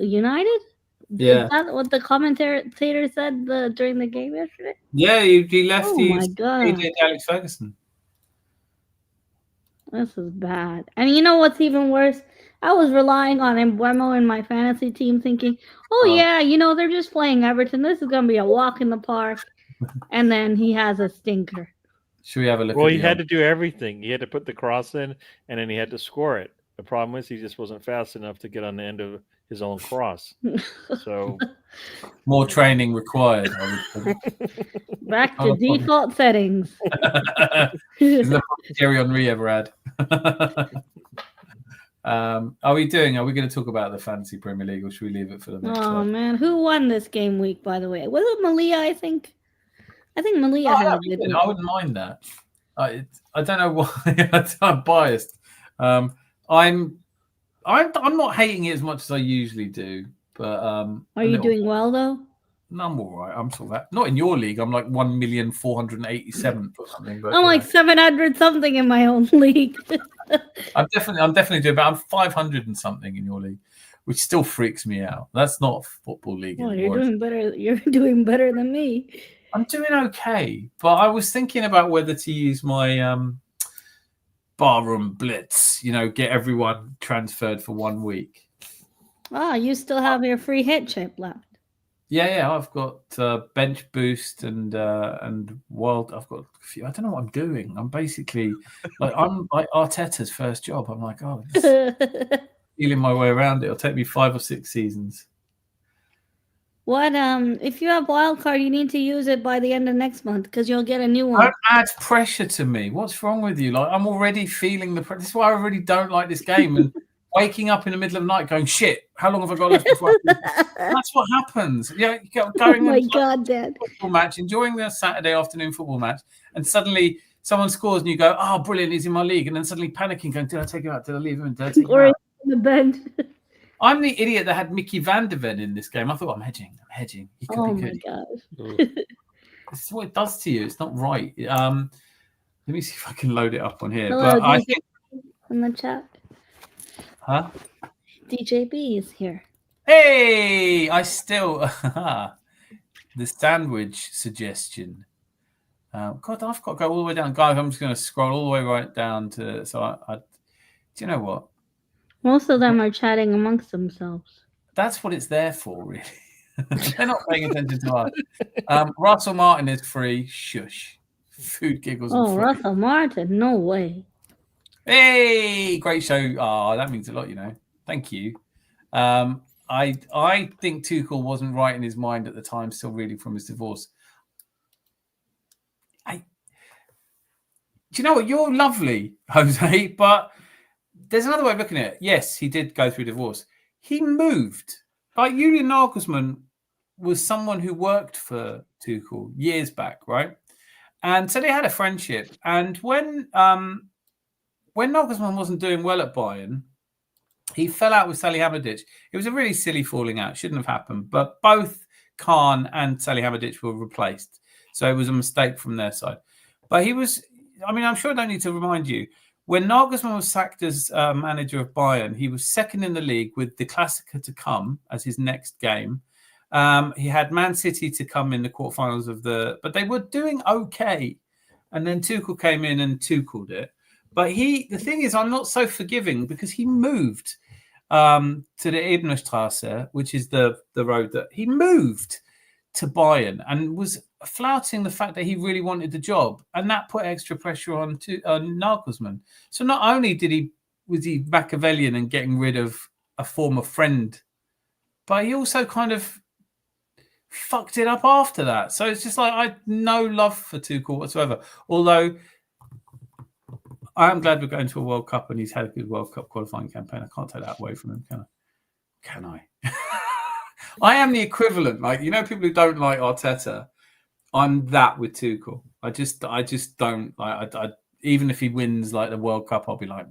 United. Yeah. Is that what the commentator said during the game yesterday? Yeah, he left. Oh my God. He did Alex Ferguson. This is bad. And you know what's even worse? I was relying on Embuemo in my fantasy team thinking, yeah, they're just playing Everton. This is going to be a walk in the park. And then he has a stinker. Should we have a look? Well, he had to do everything. He had to put the cross in, and then he had to score it. The problem is he just wasn't fast enough to get on the end of his own cross. So more training required. Back to default settings. Is that what Thierry Henry ever had? Are we going to talk about the Fantasy Premier League, or should we leave it for the next one? Man, who won this game week, by the way? Was it Malia, I think? I think Malia had a good week. I wouldn't mind that. I don't know why. I'm biased. I'm not hating it as much as I usually do, but are you doing well though? No, I'm all right. I'm sort of not in your league. I'm like 1,487,000 or something. But I'm like 700 something in my own league. I'm definitely doing, but I'm 500 and something in your league, which still freaks me out. That's not a football league. Well, anymore. you're doing better. You're doing better than me. I'm doing okay, but I was thinking about whether to use my barroom blitz. Get everyone transferred for 1 week. You still have your free hit chip left. Yeah, I've got bench boost and wild. I've got a few. I don't know what I'm doing. I'm basically I'm like Arteta's first job. I'm like, feeling my way around it. It'll take me 5 or 6 seasons. What if you have wild card, you need to use it by the end of next month because you'll get a new one. Don't add pressure to me. What's wrong with you? Like I'm already feeling the pressure. This is why I really don't like this game. And waking up in the middle of the night going, shit, how long have I got left before That's what happens. Yeah, going oh my God, Dad. Football match, enjoying the Saturday afternoon football match, and suddenly someone scores and you go, oh, brilliant, he's in my league. And then suddenly panicking, going, did I take him out? Did I leave him? Did I take him out? On the bench. I'm the idiot that had Mickey van der Ven in this game. I thought, I'm hedging. He could be good. My gosh. This is what it does to you. It's not right. Let me see if I can load it up on here. Hello, but I think in the chat. Huh? DJB is here. Hey, I still the sandwich suggestion. God, I've got to go all the way down, guys. I'm just going to scroll all the way right down to. So I do you know what? Most of them are chatting amongst themselves. That's what it's there for, really. They're not paying attention to us. Russell Martin is free. Shush. Food giggles. Oh, Russell Martin? No way. Hey, great show. Oh, that means a lot, Thank you. I think Tuchel wasn't right in his mind at the time, still reeling from his divorce. Do you know what? You're lovely, Jose, but there's another way of looking at it. Yes, he did go through divorce. He moved. Like Julian Nagelsmann was someone who worked for Tuchel years back, right? And so they had a friendship. And when Nagelsmann wasn't doing well at Bayern, he fell out with Salihamidzic. It was a really silly falling out. Shouldn't have happened. But both Khan and Salihamidzic were replaced. So it was a mistake from their side. But I'm sure I don't need to remind you, when Nagelsmann was sacked as manager of Bayern, he was second in the league with the Klassiker to come as his next game. He had Man City to come in the quarterfinals but they were doing okay. And then Tuchel came in and Tucheled it. But the thing is, I'm not so forgiving because he moved to the Ebnerstrasse, which is the road that he moved to Bayern and was flouting the fact that he really wanted the job. And that put extra pressure on Nagelsmann. So not only was he Machiavellian and getting rid of a former friend, but he also kind of fucked it up after that. So it's just like I had no love for Tuchel whatsoever. Although I am glad we're going to a World Cup and he's had a good World Cup qualifying campaign. I can't take that away from him, can I? Can I? I am the equivalent. Like, you know, people who don't like Arteta, I'm that with Tuchel. I just don't like. I even if he wins like the World Cup, I'll be like.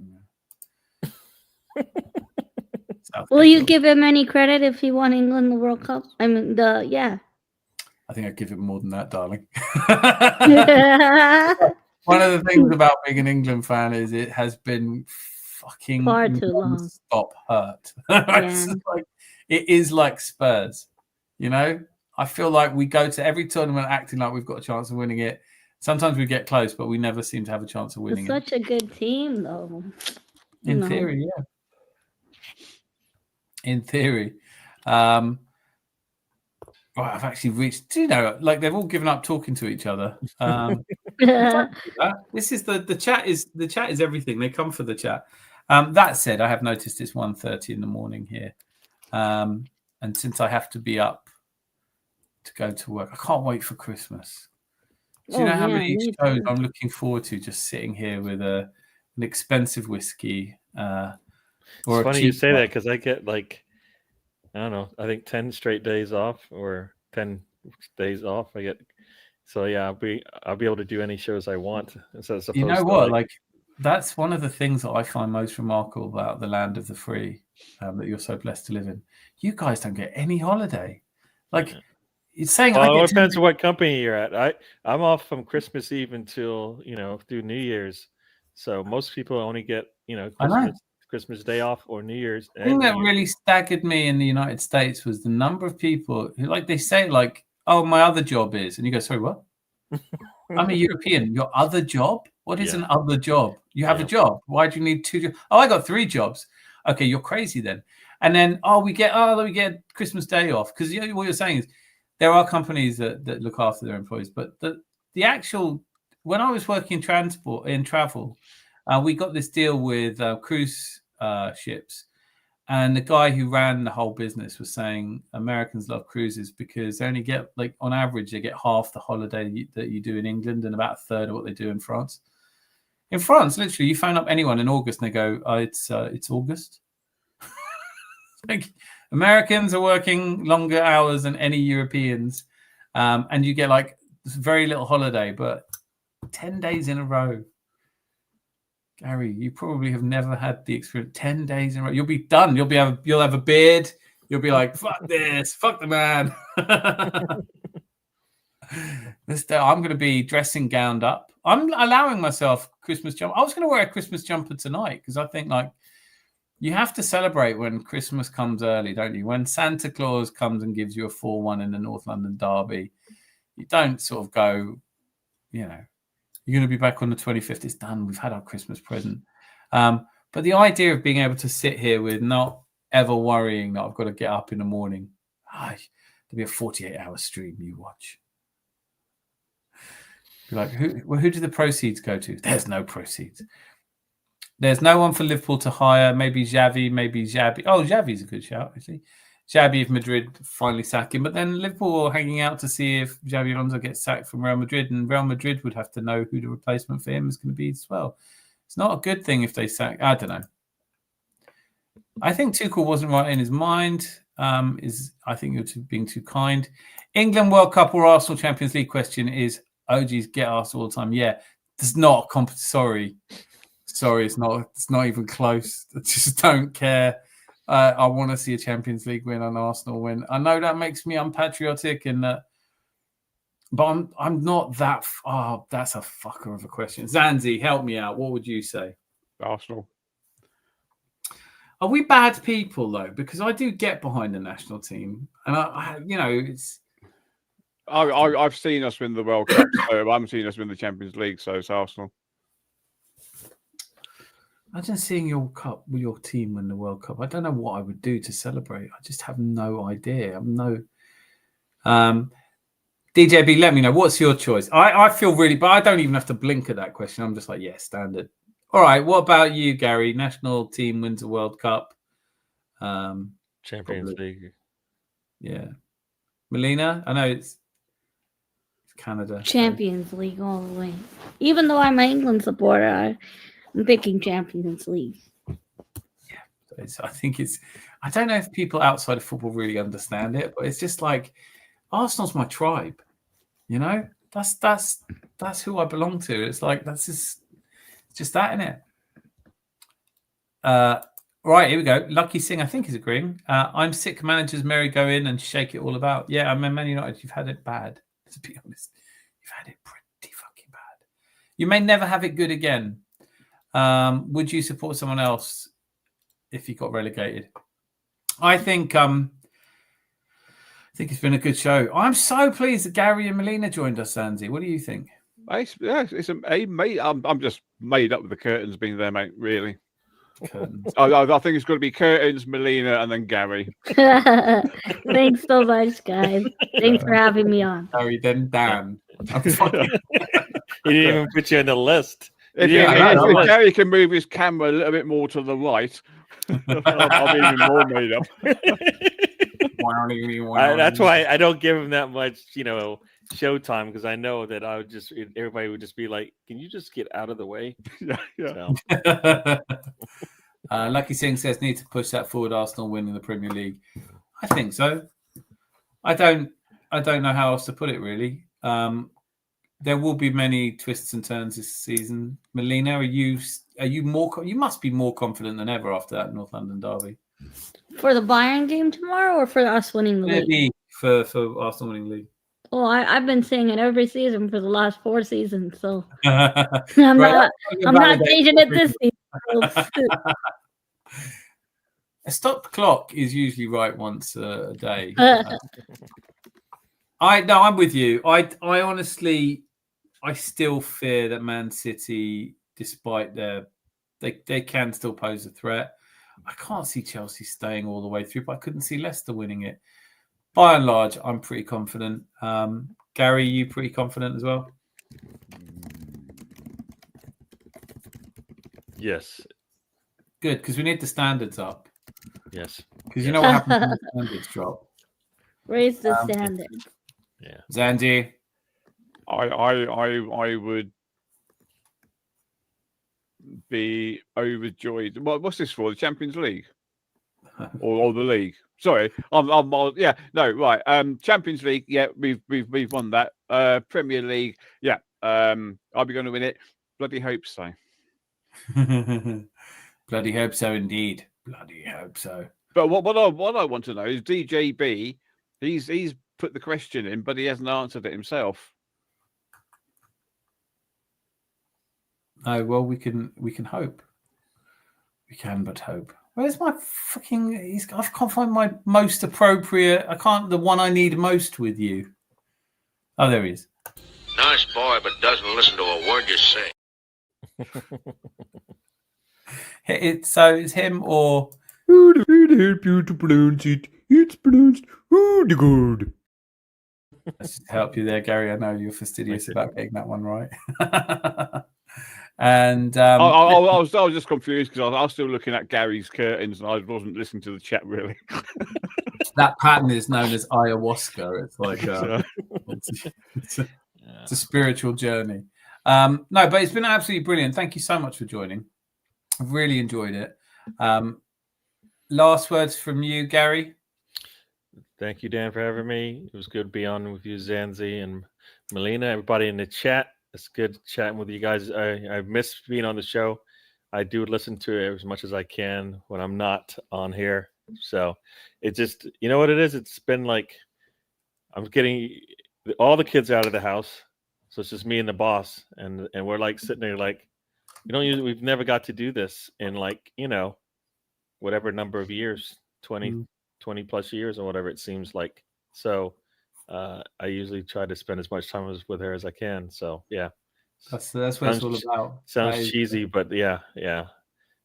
Will you give him any credit if he won England the World Cup? I mean, I think I'd give him more than that, darling. One of the things about being an England fan is it has been fucking far too long. Stop hurt. Like, it is like Spurs, you know. I feel like we go to every tournament acting like we've got a chance of winning it. Sometimes we get close, but we never seem to have a chance of winning it. It's such a good team, though. In theory, yeah. In theory. Well, I've actually reached, do you know, like they've all given up talking to each other. This is the chat is everything. They come for the chat. That said, I have noticed it's 1:30 in the morning here. And since I have to be up to go to work, I can't wait for Christmas. Do you know how many shows I'm looking forward to just sitting here with an expensive whiskey? It's funny you say that because I get like, I don't know, I think 10 straight days off or 10 days off. I get, so yeah, I'll be able to do any shows I want. So you know what? Like that's one of the things that I find most remarkable about the land of the free that you're so blessed to live in. You guys don't get any holiday. Like it's saying. Well, it depends on what company you're at. I'm off from Christmas Eve until through New Year's. So most people only get Christmas Day off or New Year's. The thing that really staggered me in the United States was the number of people who, like, they say, like, "Oh, my other job is," and you go, "Sorry, what?" I'm a European. Your other job? What is an other job? You have a job. Why do you need 2 jobs? Oh, I got 3 jobs. Okay, you're crazy then. And then we get Christmas Day off because what you're saying is there are companies that look after their employees, but the actual when I was working in travel. We got this deal with cruise ships, and the guy who ran the whole business was saying Americans love cruises because they only get, like, on average, they get half the holiday that you do in England and about a third of what they do in France. In France, literally, you phone up anyone in August and they go, "Oh, it's August." Like, Americans are working longer hours than any Europeans, and you get like very little holiday, but 10 days in a row. Gary, you probably have never had the experience. 10 days in a row, you'll be done. You'll have a beard. You'll be like, "Fuck this, fuck the man." I'm going to be dressing gowned up. I'm allowing myself Christmas jumper. I was going to wear a Christmas jumper tonight because I think, like, you have to celebrate when Christmas comes early, don't you? When Santa Claus comes and gives you a 4-1 in the North London derby, you don't sort of go, you're going to be back on the 25th. It's done. We've had our Christmas present. But the idea of being able to sit here with not ever worrying that I've got to get up in the morning. There'll be a 48-hour stream you watch. Be like, who do the proceeds go to? There's no proceeds. There's no one for Liverpool to hire. Maybe Xavi, maybe Xabi. Oh, Xavi's a good shout, actually. Xabi if Madrid finally sack him. But then Liverpool are hanging out to see if Xabi Alonso gets sacked from Real Madrid, and Real Madrid would have to know who the replacement for him is going to be as well. It's not a good thing if they sack. I don't know. I think Tuchel wasn't right in his mind. I think you're being too kind. England World Cup or Arsenal Champions League question is, OGs get asked all the time. Yeah, it's not sorry, it's not even close. I just don't care. I want to see a Champions League win and Arsenal win. I know that makes me unpatriotic, but I'm not that. That's a fucker of a question. Zanzi, help me out. What would you say? Arsenal. Are we bad people though? Because I do get behind the national team, and it's. I've seen us win the World Cup, so I haven't seen us win the Champions League, so it's Arsenal. Imagine seeing your team win the World Cup. I don't know what I would do to celebrate. I just have no idea. DJB, let me know. What's your choice? I feel really, but I don't even have to blink at that question. I'm just like, yeah, standard. All right. What about you, Gary? National team wins a World Cup. Champions League. Yeah. Melina, I know it's Canada. Champions League all the way. Even though I'm an England supporter, I'm picking Champions League. I think it's. I don't know if people outside of football really understand it, but it's just like Arsenal's my tribe. You know, that's who I belong to. It's like that's just that, isn't it? Right, here we go. Lucky Singh, I think, is agreeing. I'm sick managers merry go in and shake it all about. Yeah, I mean, Man United, you've had it bad. To be honest, you've had it pretty fucking bad. You may never have it good again. Would you support someone else if you got relegated? I think it's been a good show. I'm so pleased that Gary and Melina joined us, Zanzi. What do you think? It's mate. I'm just made up with the curtains being there, mate. Really. Curtains. I think it's going to be curtains, Melina, and then Gary. Thanks so much, guys. Thanks for having me on. Gary, then Dan. He didn't even put you on the list. If Gary can move his camera a little bit more to the right, I'll be even more made up. That's why I don't give him that much, showtime, because I know that everybody would just be like, "Can you just get out of the way?" Yeah. So. Lucky Singh says need to push that forward. Arsenal winning the Premier League. I think so. I don't know how else to put it really. There will be many twists and turns this season. Melina, are you more? You must be more confident than ever after that North London derby. For the Bayern game tomorrow, or for us winning the league? Maybe for Arsenal winning league. Oh, I've been saying it every season for the last 4 seasons, so I'm not changing it this season. A stop clock is usually right once a day. I'm with you. I honestly, I still fear that Man City, despite they can still pose a threat. I can't see Chelsea staying all the way through, but I couldn't see Leicester winning it. By and large, I'm pretty confident. Gary, you pretty confident as well? Yes. Good, because we need the standards up. Yes. Because you know what happens when the standards drop. Raise the standard. Yeah. Zandy? I would be overjoyed. What's this for? The Champions League or the league? Sorry, yeah, no, right. Champions League, yeah, we've won that. Premier League, yeah. Are we going to win it? Bloody hope so. Bloody hope so, indeed. Bloody hope so. But what I want to know is DJB. He's put the question in, but he hasn't answered it himself. Oh well, we can hope. We can but hope. Where's my fucking? I can't find my most appropriate. I can't. The one I need most with you. Oh, there he is. Nice boy, but doesn't listen to a word you say. It's him or. Let's just help you there, Gary. I know you're fastidious about getting that one right. And I was just confused because I was still looking at Gary's curtains and I wasn't listening to the chat really. That pattern is known as ayahuasca. It's like it's a spiritual journey. No, but it's been absolutely brilliant. Thank you so much for joining. I've really enjoyed it. Last words from you, Gary. Thank you, Dan, for having me. It was good to be on with you, Zanzi and Melina, everybody in the chat. It's good chatting with you guys. I miss being on the show. I do listen to it as much as I can when I'm not on here. So it just, you know what it is? It's been like I'm getting all the kids out of the house. So it's just me and the boss. And we're like sitting there like, we've never got to do this in like, whatever number of years, 20 plus years or whatever it seems like. So I usually try to spend as much time with her as I can. So yeah, that's what it's all about. Sounds cheesy, but yeah. And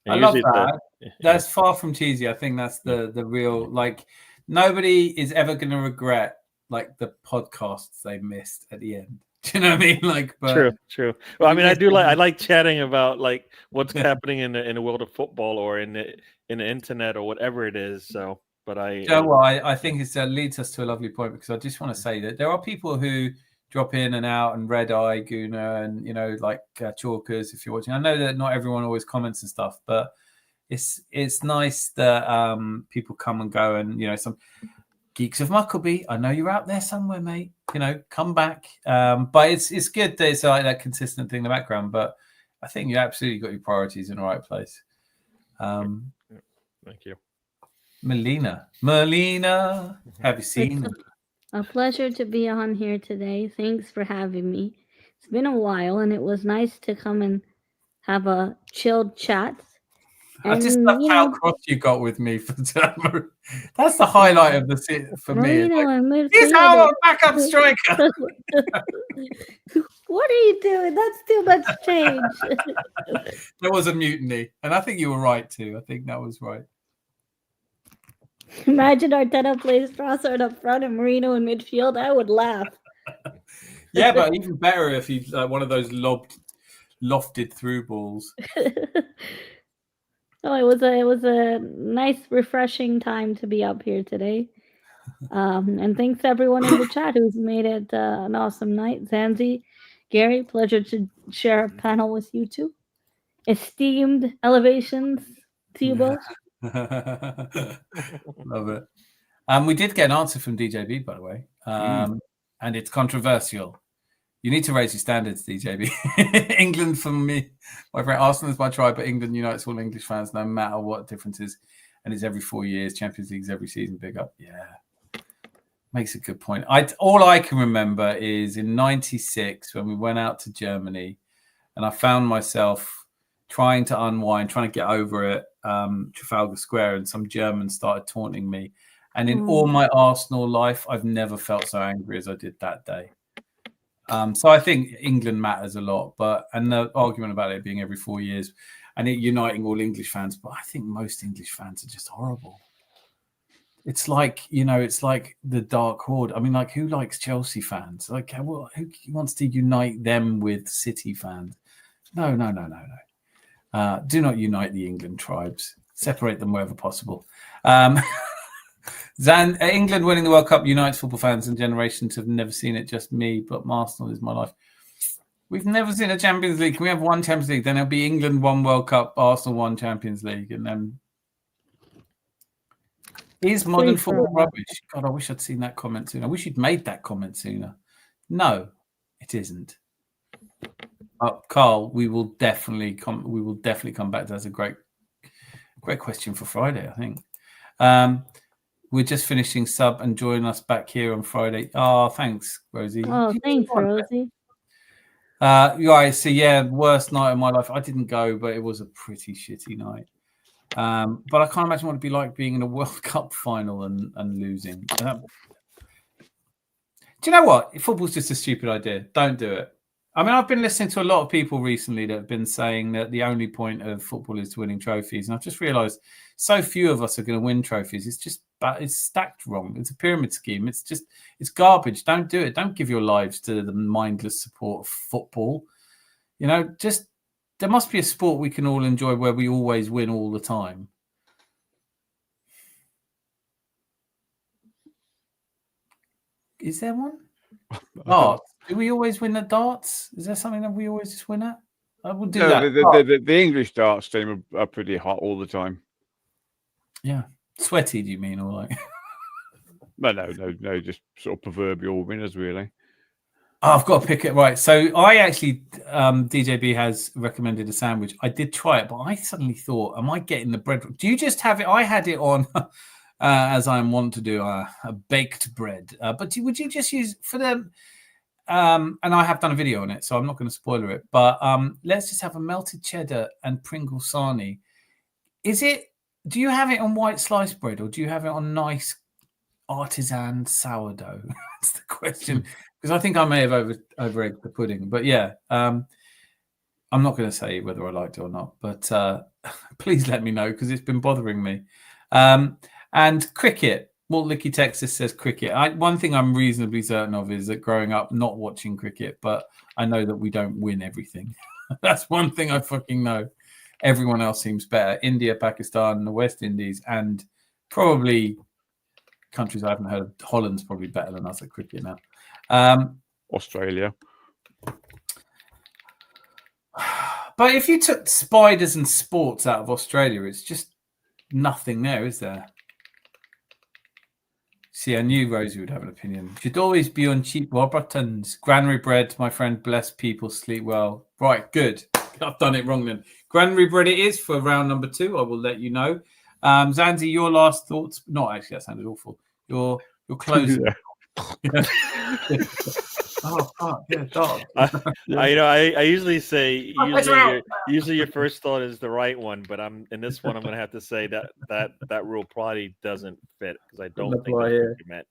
I love that. That's far from cheesy. I think that's the real, like, nobody is ever going to regret like the podcasts they missed at the end. Do you know what I mean? Like, but true. Well, I mean, I like chatting about like what's happening in the world of football or in the internet or whatever it is. So. But I think it leads us to a lovely point because I just want to say that there are people who drop in and out, and Red Eye, Guna, and like Chalkers, if you're watching. I know that not everyone always comments and stuff, but it's nice that people come and go, and some Geeks of Muckleby. I know you're out there somewhere, mate. Come back. But it's good that it's like that consistent thing in the background. But I think you absolutely got your priorities in the right place. Thank you. Melina, have you seen? A pleasure to be on here today. Thanks for having me. It's been a while, and it was nice to come and have a chilled chat. I just love how cross you got with me for that's the highlight of the for me. Here's how I'm backup striker. What are you doing? That's too much change. There was a mutiny, and I think you were right too. I think that was right. Imagine Arteta plays Trossard up front and Marino in midfield. I would laugh. Yeah, but even better if he's one of those lofted through balls. Oh, it was a nice, refreshing time to be up here today. And thanks to everyone in the chat who's made it an awesome night. Zanzi, Gary, pleasure to share a panel with you two. Esteemed elevations to you both. Love it. We did get an answer from DJB, by the way, and it's controversial. You need to raise your standards, DJB. England for me, my friend. Arsenal is my tribe, but England unites all English fans, no matter what differences. And it's every 4 years. Champions League's every season. Big up, yeah. Makes a good point. All I can remember is in '96 when we went out to Germany, and I found myself trying to unwind, trying to get over it, Trafalgar Square, and some Germans started taunting me. And in all my Arsenal life, I've never felt so angry as I did that day. So I think England matters a lot, and the argument about it being every 4 years and it uniting all English fans, but I think most English fans are just horrible. It's like, it's like the Dark Horde. I mean, like, who likes Chelsea fans? Like, who wants to unite them with City fans? No. Do not unite the England tribes. Separate them wherever possible. England winning the World Cup unites football fans, and generations have never seen it. Just me, but Arsenal is my life. We've never seen a Champions League. Can we have one Champions League? Then it'll be England one World Cup, Arsenal one Champions League, and then is modern football rubbish? God, I wish I'd seen that comment sooner. I wish you'd made that comment sooner. No, it isn't. Carl, we will definitely come back to that. That's a great question for Friday, I think. We're just finishing sub and join us back here on Friday. Oh, thanks, Rosie. Oh, thanks, Rosie. Right, so yeah, worst night of my life. I didn't go, but it was a pretty shitty night. But I can't imagine what it'd be like being in a World Cup final and losing. Do you know what? Football's just a stupid idea. Don't do it. I mean, I've been listening to a lot of people recently that have been saying that the only point of football is winning trophies. And I've just realised so few of us are going to win trophies. It's stacked wrong. It's a pyramid scheme. It's garbage. Don't do it. Don't give your lives to the mindless support of football. There must be a sport we can all enjoy where we always win all the time. Is there one? Darts. Do we always win at darts? Is there something that we always just win at? I would do that. The English darts team are pretty hot all the time. Yeah. Sweaty, do you mean? Or like... No, just sort of proverbial winners, really. Oh, I've got to pick it right. So I actually, DJB has recommended a sandwich. I did try it, but I suddenly thought, am I getting the bread? Do you just have it? I had it on... as I want to do, a baked bread. But would you just use for them? And I have done a video on it, so I'm not going to spoiler it. But let's just have a melted cheddar and Pringle sarnie. Do you have it on white sliced bread, or do you have it on nice artisan sourdough? That's the question. Because I think I may have over-egged the pudding. But yeah, I'm not going to say whether I liked it or not. But please let me know, because it's been bothering me. And cricket. Walt Licky Texas says cricket. One thing I'm reasonably certain of is that growing up not watching cricket, but I know that we don't win everything. That's one thing I fucking know. Everyone else seems better. India, Pakistan, the West Indies, and probably countries I haven't heard of. Holland's probably better than us at cricket now. Australia. But if you took spiders and sports out of Australia, it's just nothing there, is there? See, I knew Rosie would have an opinion. Should always be on cheap Warburtons. Granary bread, my friend, bless people, sleep well. Right, good. I've done it wrong then. Granary bread it is for round number 2. I will let you know. Zanzi, your last thoughts? No, actually, that sounded awful. Your closing. Oh, fuck, yeah, dog. I usually say usually your first thought is the right one, but in this one I'm going to have to say that rule probably doesn't fit because I don't think that's what you meant.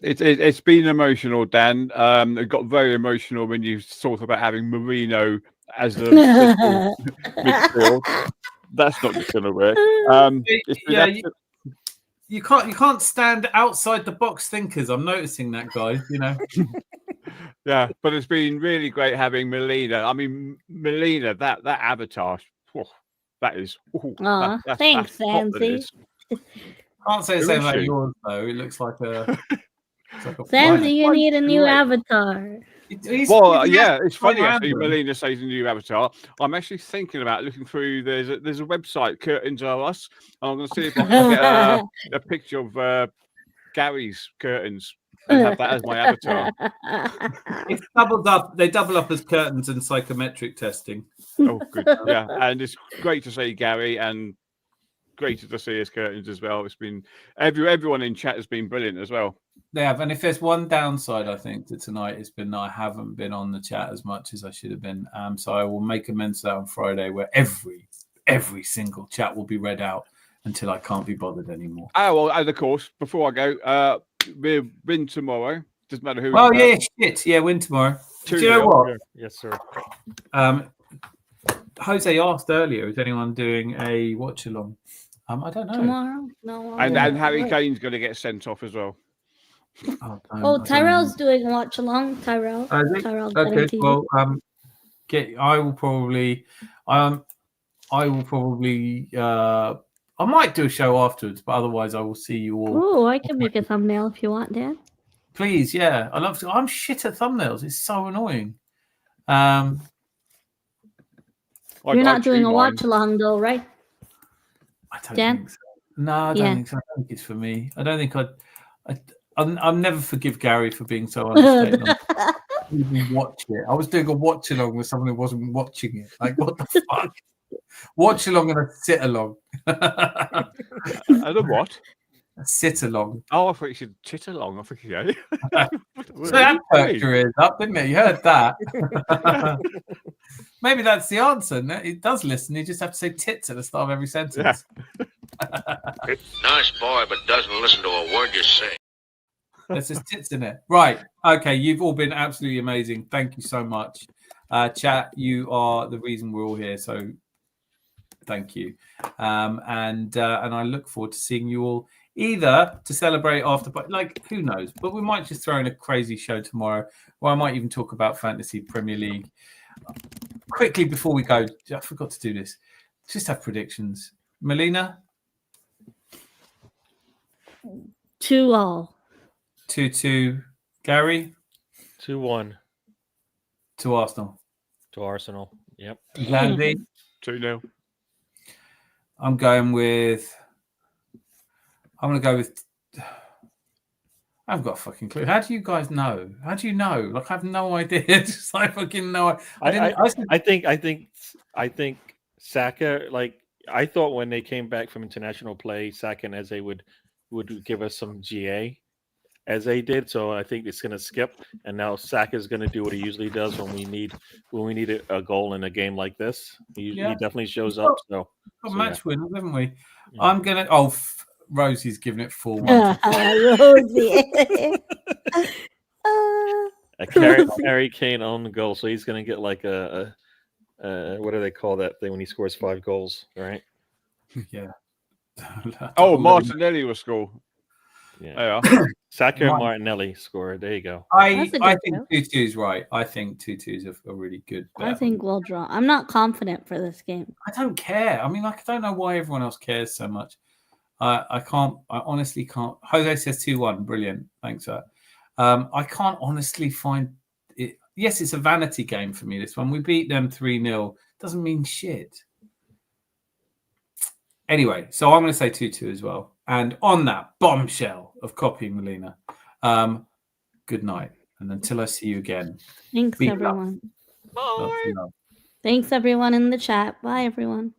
It's been emotional, Dan. It got very emotional when you thought about having Marino as the midfield. That's not just going to work. You can't stand outside the box thinkers. I'm noticing that, guys. You know. Yeah, but it's been really great having Melina. I mean, Melina, that avatar, that is. Thanks, Zanzi. Can't say the same about yours though. It looks like a. Zanzi, you need a new avatar. It's funny actually. Melina says a new avatar. I'm actually thinking about looking through. There's a website, Curtains Are Us. And I'm going to see if I can get a picture of Gary's curtains and have that as my avatar. It's doubled up. They double up as curtains and psychometric testing. Oh, good. Yeah, and it's great to see Gary and great to see his curtains as well. It's been everyone in chat has been brilliant as well. They have, and if there's one downside, I think to tonight, it's been I haven't been on the chat as much as I should have been. So I will make amends for that on Friday, where every single chat will be read out until I can't be bothered anymore. Oh well, and of course, before I go, we win tomorrow. Doesn't matter who. Oh yeah, shit, yeah, win tomorrow. Do you know what? Yes, sir. Jose asked earlier, is anyone doing a watch along? I don't know. Tomorrow? No. And Harry Kane's going to get sent off as well. Tyrell's doing a watch along. Tyrell. Okay. Well, I will probably. I might do a show afterwards, but otherwise I will see you all. Oh, I can make a thumbnail if you want, Dan. Please, yeah. I love to. I'm shit at thumbnails. It's so annoying. You're not doing a watch along though, right? I don't think so. No, I don't think so. I don't think it's for me. I don't think I'll never forgive Gary for being so understated. Even watch it. I was doing a watch along with someone who wasn't watching it. Like, what the fuck? Watch along and a sit along. And a what? A sit along. Oh, I thought you said tit along. I think yeah. So that perked your ears up, didn't it? You heard that. Maybe that's the answer. It does listen. You just have to say tits at the start of every sentence. Yeah. Nice boy, but doesn't listen to a word you say. There's just tits in it. Right. Okay. You've all been absolutely amazing. Thank you so much. Chat, you are the reason we're all here. So thank you. And I look forward to seeing you all either to celebrate after, but like, who knows? But we might just throw in a crazy show tomorrow, or I might even talk about Fantasy Premier League. Quickly before we go, I forgot to do this. Just have predictions. Melina? 2-2. 2-2. Gary? 2-1. To Arsenal. To Arsenal. Yep. Landy? 2-0. I'm going to go with. I haven't got a fucking clue. How do you guys know? How do you know? Like, I have no idea. Just I fucking know. I think Saka. Like, I thought when they came back from international play, Saka and Eze would give us some GA, as they did. So I think it's going to skip, and now Saka is going to do what he usually does when we need a goal in a game like this. He definitely shows up. So match winners, haven't we? Yeah. I'm gonna. Rosie's giving it 4-1. Rosie. Harry Kane on the goal, so he's going to get like a what do they call that thing when he scores 5 goals, right? Yeah. Martinelli will score. Yeah. Saka and Martinelli score. There you go. I think 2-2 is right. I think 2-2 is a really good bet. I think we'll draw. I'm not confident for this game. I don't care. I mean, like, I don't know why everyone else cares so much. I can't. I honestly can't. Jose says 2-1. Brilliant. Thanks for that. I can't honestly find it. Yes, it's a vanity game for me. This one. We beat them 3-0. Doesn't mean shit. Anyway, so I'm going to say 2-2 as well. And on that bombshell of copying Melina, good night. And until I see you again. Thanks, be everyone. love. Love, love. Thanks, everyone in the chat. Bye, everyone.